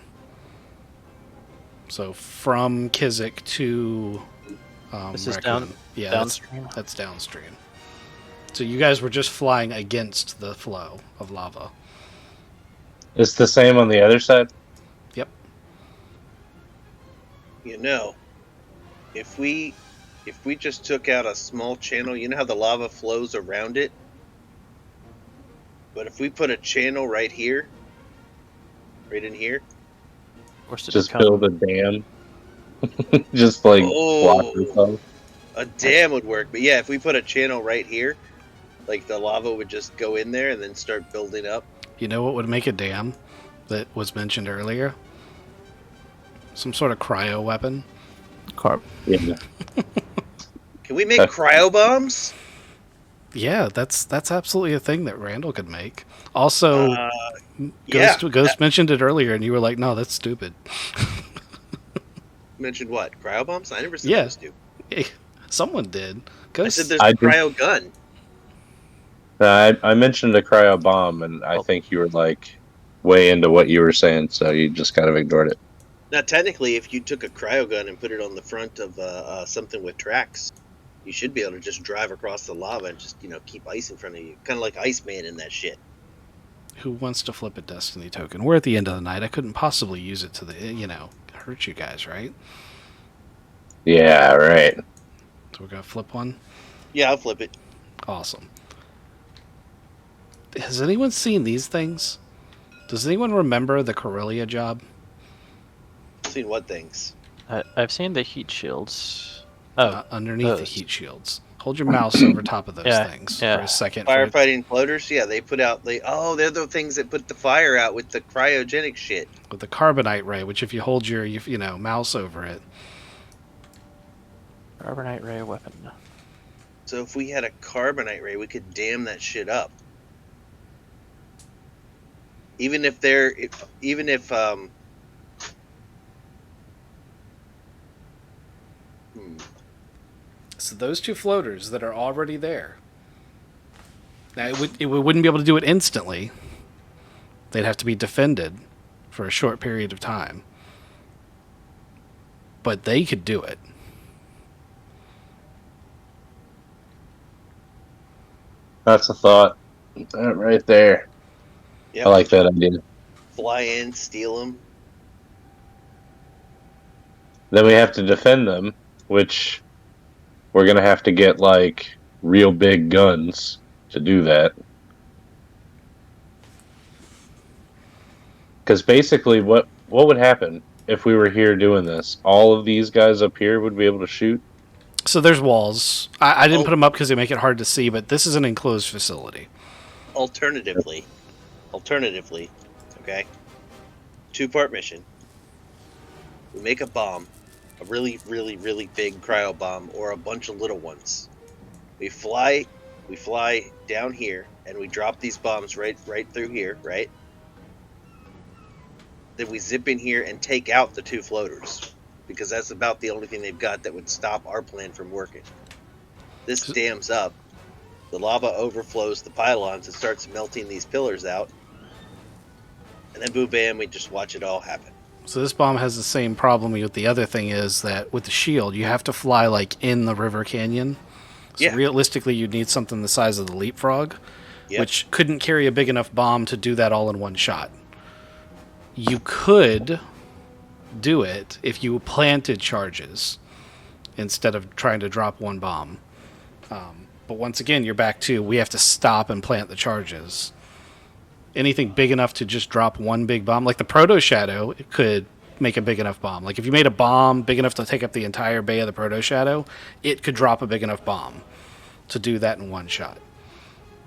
So from Kizik to This is Raccoon. Yeah, downstream. That's downstream. So you guys were just flying against the flow of lava. It's the same on the other side? Yep. You know, if we just took out a small channel, you know how the lava flows around it? But if we put a channel right here, right in here, Of course, Just build a dam. Just like block yourself. a dam would work. But yeah, if we put a channel right here, like the lava would just go in there and then start building up. You know what would make a dam that was mentioned earlier? Some sort of cryo weapon. Yeah. Can we make cryo bombs? Yeah, that's absolutely a thing that Randall could make. Also, Yeah. Ghost mentioned it earlier, and you were like, "No, that's stupid." Mentioned what? Cryo bombs? I never said Yeah. that was stupid. Hey, someone did. I Ghost. said there's a cryo gun. I mentioned a cryo bomb, and I think you were like way into what you were saying, so you just kind of ignored it. Now, technically, if you took a cryo gun and put it on the front of something with tracks, you should be able to just drive across the lava and just, keep ice in front of you. Kind of like Iceman in that shit. Who wants to flip a Destiny token? We're at the end of the night. I couldn't possibly use it to hurt you guys, right? Yeah, right. So we're gonna flip one. Yeah, I'll flip it. Awesome. Has anyone seen these things? Does anyone remember the Corellia job? Seen what things? I've seen the heat shields. Underneath the those. heat shields. Hold your mouse over top of those things for a second. Firefighting floaters? Yeah, they put out... they're the things that put the fire out with the cryogenic shit. With the carbonite ray, which if you hold your mouse over it. Carbonite ray weapon. So if we had a carbonite ray, we could dam that shit up. Even if So those two floaters that are already there. Now it wouldn't be able to do it instantly. They'd have to be defended for a short period of time. But they could do it. That's a thought. That right there. Yep. I like that idea. Fly in, steal them. Then we have to defend them, which we're going to have to get, like, real big guns to do that. Because basically, what would happen if we were here doing this? All of these guys up here would be able to shoot? So there's walls. I didn't put them up because they make it hard to see, but this is an enclosed facility. Alternatively, okay? 2-part mission. We make a bomb, a really, really, really big cryo bomb, or a bunch of little ones. We fly down here, and we drop these bombs right through here, right? Then we zip in here and take out the 2 floaters, because that's about the only thing they've got that would stop our plan from working. This dams up. The lava overflows the pylons and starts melting these pillars out. And then boom, bam, we just watch it all happen. So this bomb has the same problem with the other thing is that with the shield, you have to fly like in the river canyon. So realistically, you'd need something the size of the Leapfrog, which couldn't carry a big enough bomb to do that all in one shot. You could do it if you planted charges instead of trying to drop one bomb. But once again, you're back to we have to stop and plant the charges. Anything big enough to just drop one big bomb, like the Proto Shadow, it could make a big enough bomb. Like if you made a bomb big enough to take up the entire bay of the Proto Shadow, it could drop a big enough bomb to do that in one shot.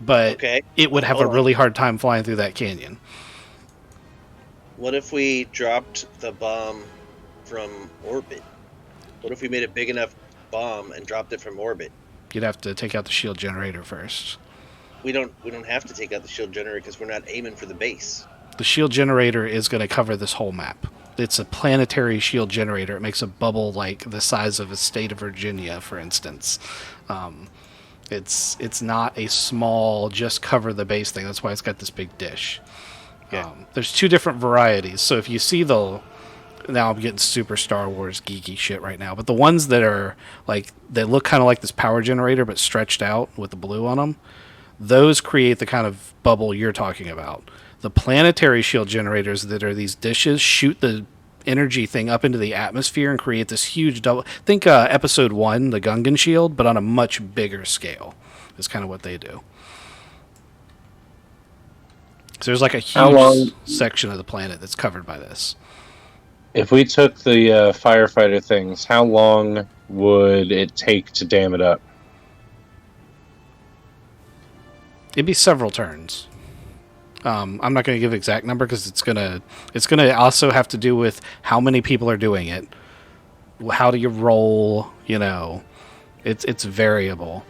But it would have a really hard time flying through that canyon. What if we dropped the bomb from orbit? What if we made a big enough bomb and dropped it from orbit? You'd have to take out the shield generator first. We don't have to take out the shield generator because we're not aiming for the base. The shield generator is going to cover this whole map. It's a planetary shield generator. It makes a bubble like the size of a state of Virginia, for instance. It's not a small just cover the base thing. That's why it's got this big dish. Yeah. There's two different varieties. So if you see the, now I'm getting super Star Wars geeky shit right now, but the ones that are like, they look kind of like this power generator but stretched out with the blue on them, those create the kind of bubble you're talking about. The planetary shield generators that are these dishes shoot the energy thing up into the atmosphere and create this huge double. Think episode 1, the Gungan shield, but on a much bigger scale. Is kind of what they do. So there's like a How long- huge section of the planet that's covered by this. If we took the firefighter things, how long would it take to dam it up? It'd be several turns. I'm not going to give an exact number because it's gonna also have to do with how many people are doing it. How do you roll? You know, it's variable.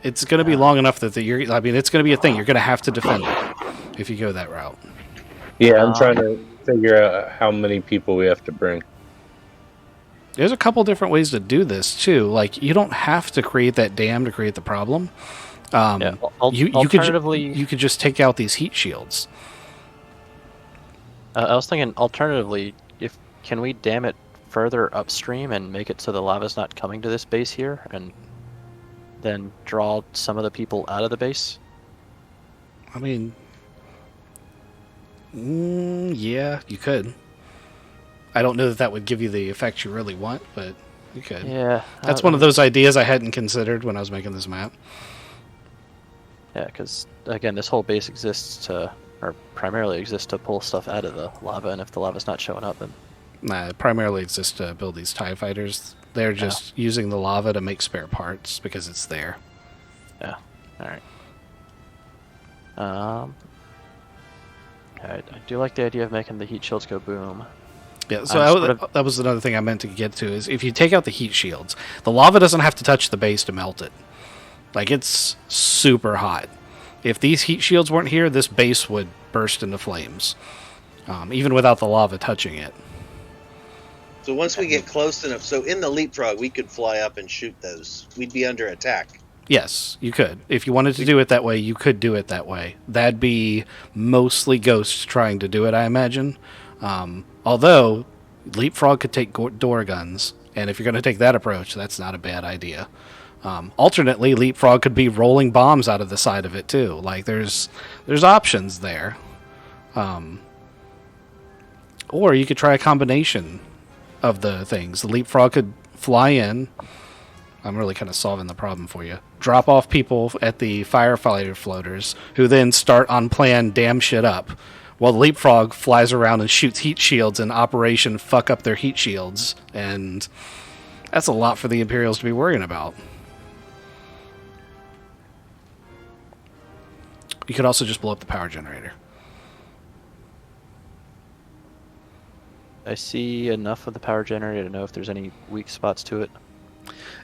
It's going to be long enough that I mean, it's going to be a thing. You're going to have to defend it if you go that route. Yeah, I'm trying to figure out how many people we have to bring. There's a couple different ways to do this too. Like, you don't have to create that dam to create the problem. Alternatively, you could just take out these heat shields. I was thinking alternatively, can we dam it further upstream and make it so the lava's not coming to this base here, and then draw some of the people out of the base? I mean, yeah, you could. I don't know that would give you the effect you really want, but you could. Yeah. That's one of those ideas I hadn't considered when I was making this map. Yeah, because, again, this whole base primarily exists to pull stuff out of the lava, and if the lava's not showing up, then... Nah, it primarily exists to build these TIE fighters. They're just using the lava to make spare parts because it's there. Yeah, alright. I do like the idea of making the heat shields go boom. Yeah, so that was another thing I meant to get to, is if you take out the heat shields, the lava doesn't have to touch the base to melt it. Like, it's super hot. If these heat shields weren't here, this base would burst into flames, even without the lava touching it. So once we get close enough, so in the Leapfrog, we could fly up and shoot those. We'd be under attack. Yes, you could. If you wanted to do it that way, you could do it that way. That'd be mostly ghosts trying to do it, I imagine. Although, Leapfrog could take door guns, and if you're going to take that approach, that's not a bad idea. Alternately, Leapfrog could be rolling bombs out of the side of it too. Like, there's options there. Or you could try a combination of the things. The Leapfrog could fly in. I'm really kind of solving the problem for you. Drop off people at the firefighter floaters, who then start on plan dam shit up, while the Leapfrog flies around and shoots heat shields in Operation Fuck Up Their Heat Shields. And that's a lot for the Imperials to be worrying about. You could also just blow up the power generator. I see enough of the power generator to know if there's any weak spots to it.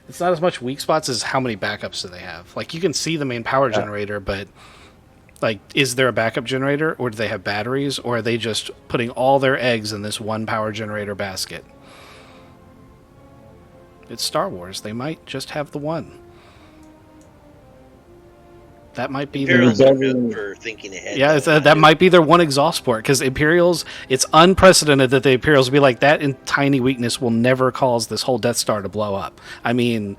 It's not as much weak spots as how many backups do they have. Like, you can see the main power generator, but, like, is there a backup generator, or do they have batteries, or are they just putting all their eggs in this one power generator basket? It's Star Wars. They might just have the one. That might be Imperials are good for thinking ahead. Yeah, that might be their one exhaust port, because Imperials, it's unprecedented that the Imperials will be like, that in tiny weakness will never cause this whole Death Star to blow up. I mean...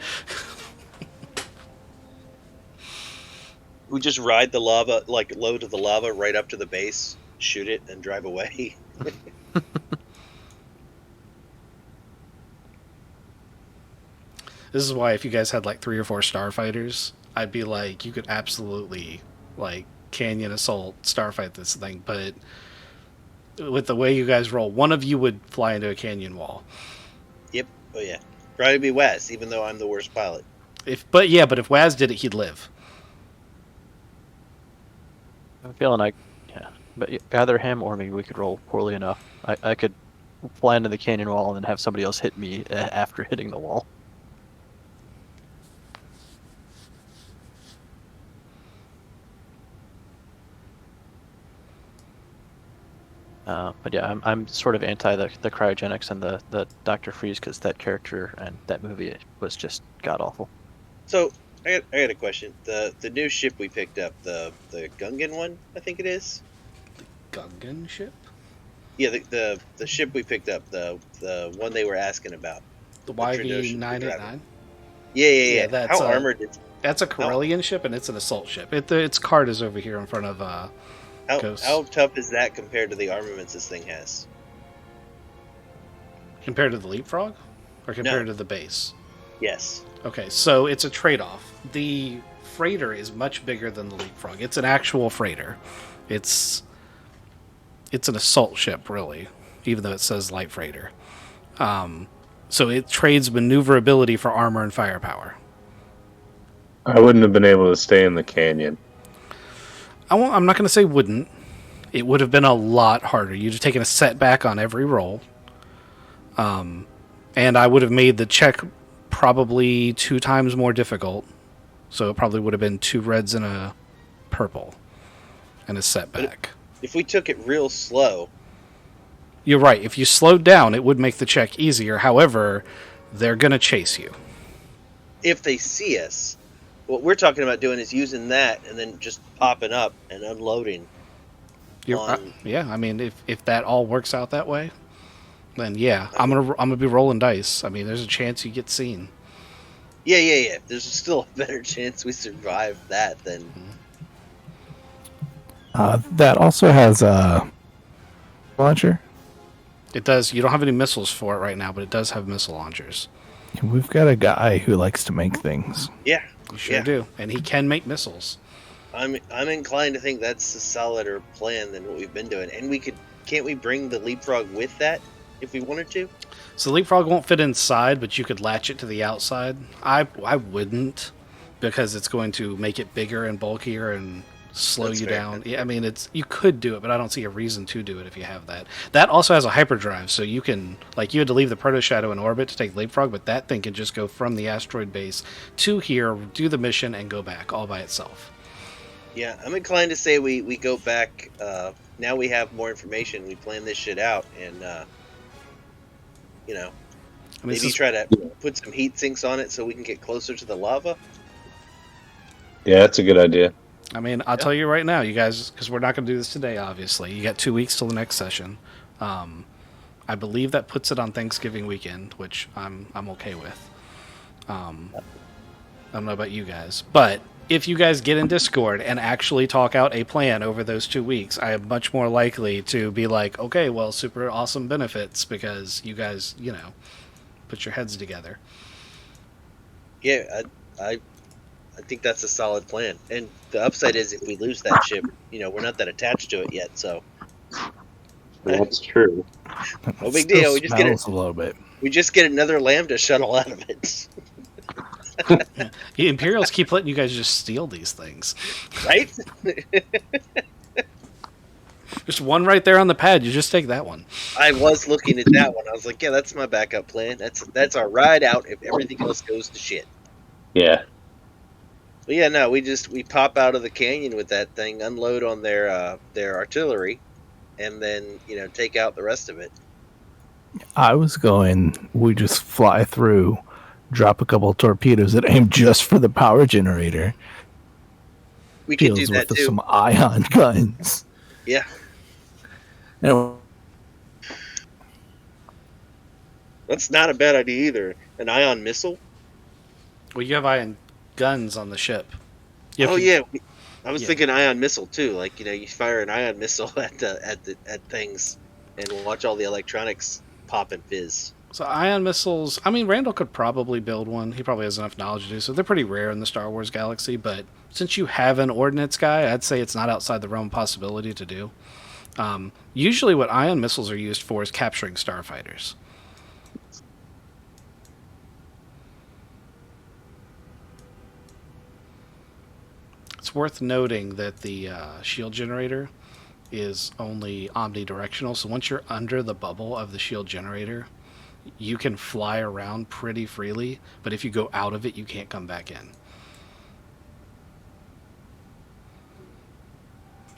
We just ride the lava, like load of the lava right up to the base, shoot it, and drive away. This is why if you guys had like 3 or 4 starfighters, I'd be like, you could absolutely like canyon assault starfight this thing, but with the way you guys roll, one of you would fly into a canyon wall. Yep. Oh yeah. Probably be Wes, even though I'm the worst pilot. But if Waz did it, he'd live. I'm feeling but either him or me, we could roll poorly enough. I could fly into the canyon wall and then have somebody else hit me after hitting the wall. But yeah, I'm sort of anti the cryogenics and the Dr. Freeze because that character and that movie was just god awful. So I got a question. The new ship we picked up, the Gungan one, I think it is. Gungan ship? Yeah, the ship we picked up, the one they were asking about. The Trandoshan's YV-989? Yeah. that's How armored is That's a Corellian ship, and it's an assault ship. Its card is over here in front of Ghost. how tough is that compared to the armaments this thing has? Compared to the Leapfrog? Or compared to the base? Yes. Okay, so it's a trade-off. The freighter is much bigger than the Leapfrog. It's an actual freighter. It's an assault ship, really, even though it says light freighter. So it trades maneuverability for armor and firepower. I wouldn't have been able to stay in the canyon. I'm not going to say wouldn't. It would have been a lot harder. You'd have taken a setback on every roll. And I would have made the check probably 2 times more difficult. So it probably would have been 2 reds and a purple. And a setback. If we took it real slow... You're right. If you slowed down, it would make the check easier. However, they're going to chase you. If they see us, what we're talking about doing is using that and then just popping up and unloading. Yeah, I mean, if that all works out that way, then yeah, I'm gonna be rolling dice. I mean, there's a chance you get seen. Yeah. There's still a better chance we survive that than... That also has a launcher. It does. You don't have any missiles for it right now, but it does have missile launchers. We've got a guy who likes to make things. Yeah. You sure do, and he can make missiles. I'm inclined to think that's a solider plan than what we've been doing. And can't we bring the Leapfrog with that if we wanted to? So the Leapfrog won't fit inside, but you could latch it to the outside. I wouldn't, because it's going to make it bigger and bulkier and slow That's you fair. down. Yeah, I mean, you could do it, but I don't see a reason to do it if you have that. That also has a hyperdrive, so you can, like, you had to leave the Proto Shadow in orbit to take the Leapfrog, but that thing can just go from the asteroid base to here, do the mission, and go back all by itself. Yeah, I'm inclined to say we go back. Now we have more information. We plan this shit out, and maybe try to put some heat sinks on it so we can get closer to the lava. Yeah, that's a good idea. I mean, I'll tell you right now, you guys, because we're not going to do this today, obviously. You got 2 weeks till the next session. I believe that puts it on Thanksgiving weekend, which I'm okay with. I don't know about you guys, but if you guys get in Discord and actually talk out a plan over those 2 weeks, I am much more likely to be like, okay, well, super awesome benefits because you guys, put your heads together. Yeah, I think that's a solid plan. And the upside is if we lose that ship, we're not that attached to it yet, so That's true. no big deal. We just get a little bit. We just get another Lambda shuttle out of it. The Imperials keep letting you guys just steal these things. Right? There's one right there on the pad. You just take that one. I was looking at that one. I was like, yeah, that's my backup plan. That's our ride out if everything else goes to shit. Yeah. But yeah, no, we pop out of the canyon with that thing, unload on their artillery, and then take out the rest of it. I was going, we just fly through, drop a couple of torpedoes that aim just for the power generator. We could do that with too. some ion guns. Yeah. And That's not a bad idea either. An ion missile? Well, you have ion guns on the ship. Yeah. I was thinking ion missile too. Like, you fire an ion missile at things and watch all the electronics pop and fizz. So ion missiles, I mean, Randall could probably build one. He probably has enough knowledge to do so. They're pretty rare in the Star Wars galaxy, but since you have an ordnance guy, I'd say it's not outside the realm of possibility to do. Usually what ion missiles are used for is capturing starfighters. It's worth noting that the shield generator is only omnidirectional, so once you're under the bubble of the shield generator, you can fly around pretty freely, but if you go out of it, you can't come back in.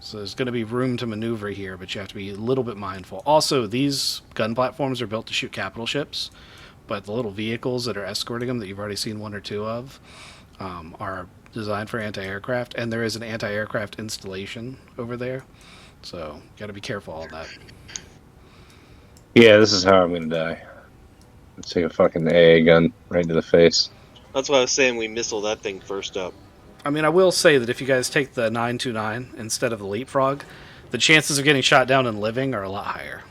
So there's going to be room to maneuver here, but you have to be a little bit mindful. Also, these gun platforms are built to shoot capital ships, but the little vehicles that are escorting them that you've already seen one or two of are designed for anti-aircraft, and there is an anti-aircraft installation over there. So got to be careful of that. Yeah, this is how I'm gonna die. Let's take a fucking AA gun right to the face. That's why I was saying we missile that thing first up. I mean, I will say that if you guys take the 929 instead of the Leapfrog, the chances of getting shot down and living are a lot higher.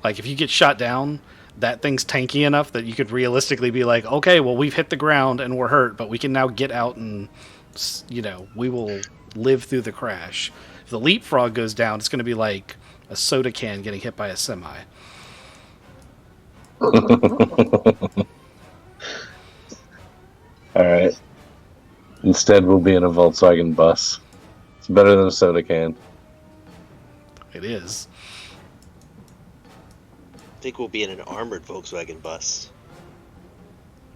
Like, if you get shot down, that thing's tanky enough that you could realistically be like, okay, well, we've hit the ground and we're hurt, but we can now get out and, we will live through the crash. If the Leapfrog goes down, it's going to be like a soda can getting hit by a semi. Alright. Instead, we'll be in a Volkswagen bus. It's better than a soda can. It is. I think we'll be in an armored Volkswagen bus.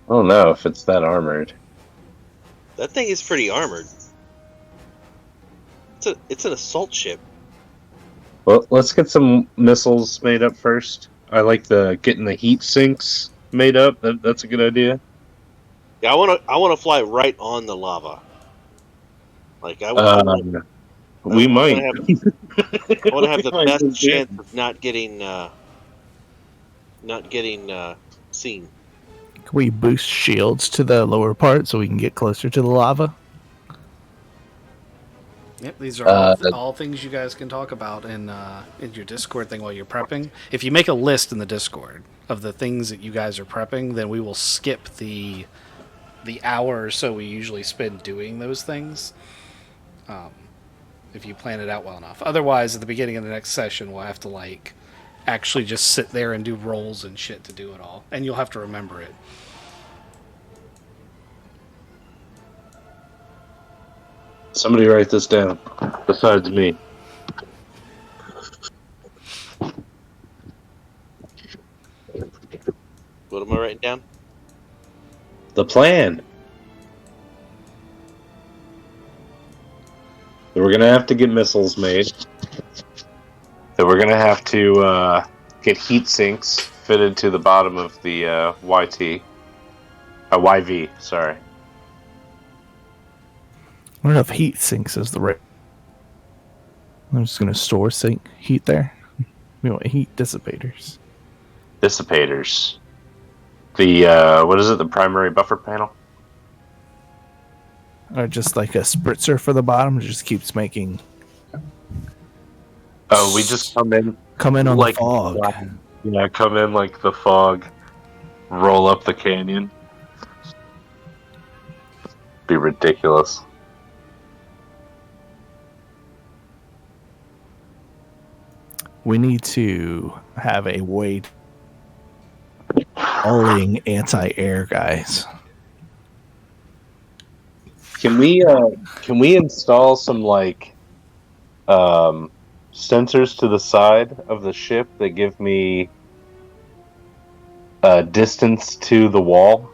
I don't know if it's that armored. That thing is pretty armored. It's an assault ship. Well, let's get some missiles made up first. I like getting the heat sinks made up. That's a good idea. Yeah, I want to fly right on the lava. Like I We might. I want to have the best chance of not getting seen. Can we boost shields to the lower part so we can get closer to the lava? Yep, these are all things you guys can talk about in your Discord thing while you're prepping. If you make a list in the Discord of the things that you guys are prepping, then we will skip the hour or so we usually spend doing those things. If you plan it out well enough. Otherwise, at the beginning of the next session, we'll have to actually just sit there and do rolls and shit to do it all, and you'll have to remember it. Somebody write this down, besides me. What am I writing down? The plan. So we're gonna have to get missiles made. So we're gonna have to get heat sinks fitted to the bottom of the YV. Sorry. I don't know if heat sinks is the right. I'm just going to store heat there. We want heat dissipators. Dissipators. The what is it? The primary buffer panel. Or just like a spritzer for the bottom. It just keeps making. Oh, we just come in on like the fog. Yeah, come in like the fog. Roll up the canyon. Be ridiculous. We need to have a way hauling anti-air guys. Can we install some sensors to the side of the ship that give me distance to the wall?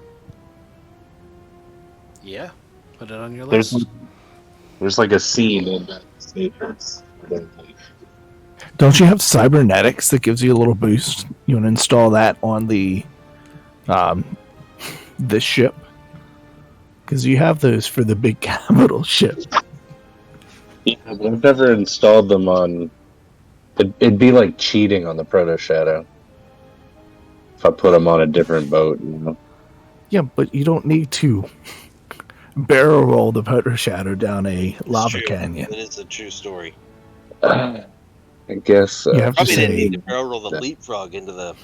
Yeah, put it on your list. There's like a scene in that Matrix. Don't you have cybernetics that gives you a little boost? You want to install that on the ship? Because you have those for the big capital ship. Yeah, but I've never installed them on. It'd be like cheating on the Proto Shadow if I put them on a different boat. Yeah, but you don't need to barrel roll the Proto Shadow down a lava canyon. It is a true story. I guess You have to Probably didn't say, need to barrel roll the Leapfrog into the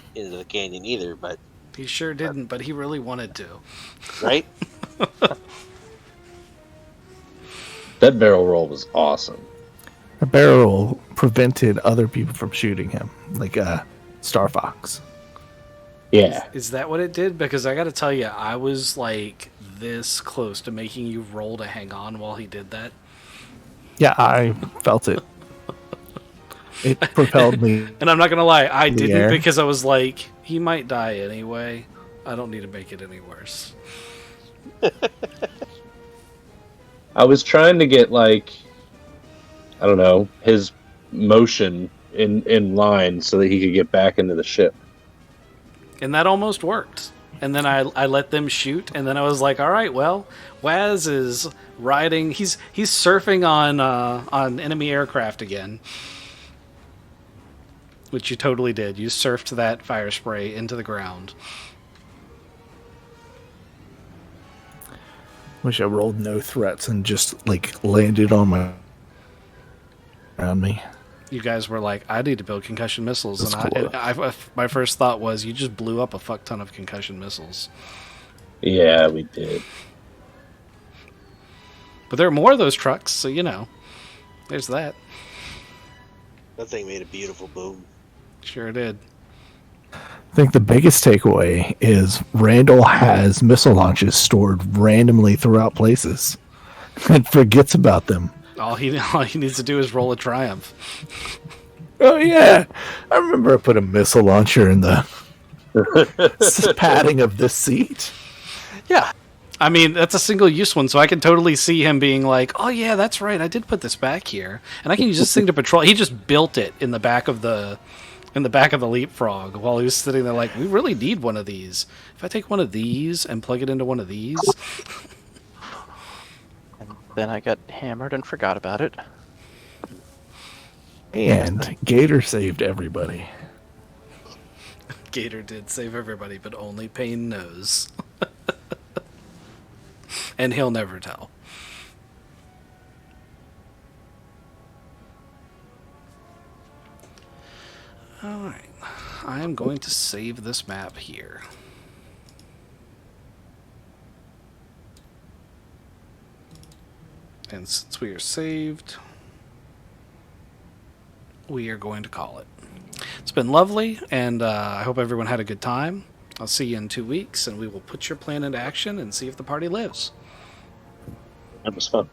canyon either, but He sure didn't, but he really wanted to. right? that barrel roll was awesome. a barrel roll prevented other people from shooting him, like Star Fox. Yeah. Is that what it did? Because I got to tell you, I was like this close to making you roll to hang on while he did that. Yeah, I felt it. It propelled me. And I'm not going to lie, I In the didn't air. because I was like, he might die anyway. I don't need to make it any worse. I was trying to get I don't know, his motion in line so that he could get back into the ship. And that almost worked. And then I let them shoot, and then I was like, all right, well, Waz is riding. He's surfing on enemy aircraft again, which you totally did. You surfed that fire spray into the ground. Wish I rolled no threats and just like landed on me. You guys were like, I need to build concussion missiles, That's and cool. I my first thought was, you just blew up a fuck ton of concussion missiles. Yeah, we did. But there are more of those trucks, so there's that. That thing made a beautiful boom. Sure did. I think the biggest takeaway is Randall has missile launches stored randomly throughout places and forgets about them. All he needs to do is roll a triumph. Oh yeah, I remember I put a missile launcher in the padding of this seat. Yeah. I mean, that's a single-use one, so I can totally see him being like, oh yeah, that's right, I did put this back here. And I can use this thing to patrol. He just built it in the back of the Leapfrog while he was sitting there like, we really need one of these. If I take one of these and plug it into one of these... And then I got hammered and forgot about it. And Gator saved everybody. Gator did save everybody, but only Payne knows. And he'll never tell. Alright. I am going to save this map here. And since we are saved, we are going to call it. It's been lovely, and I hope everyone had a good time. I'll see you in 2 weeks, and we will put your plan into action and see if the party lives. That was fun.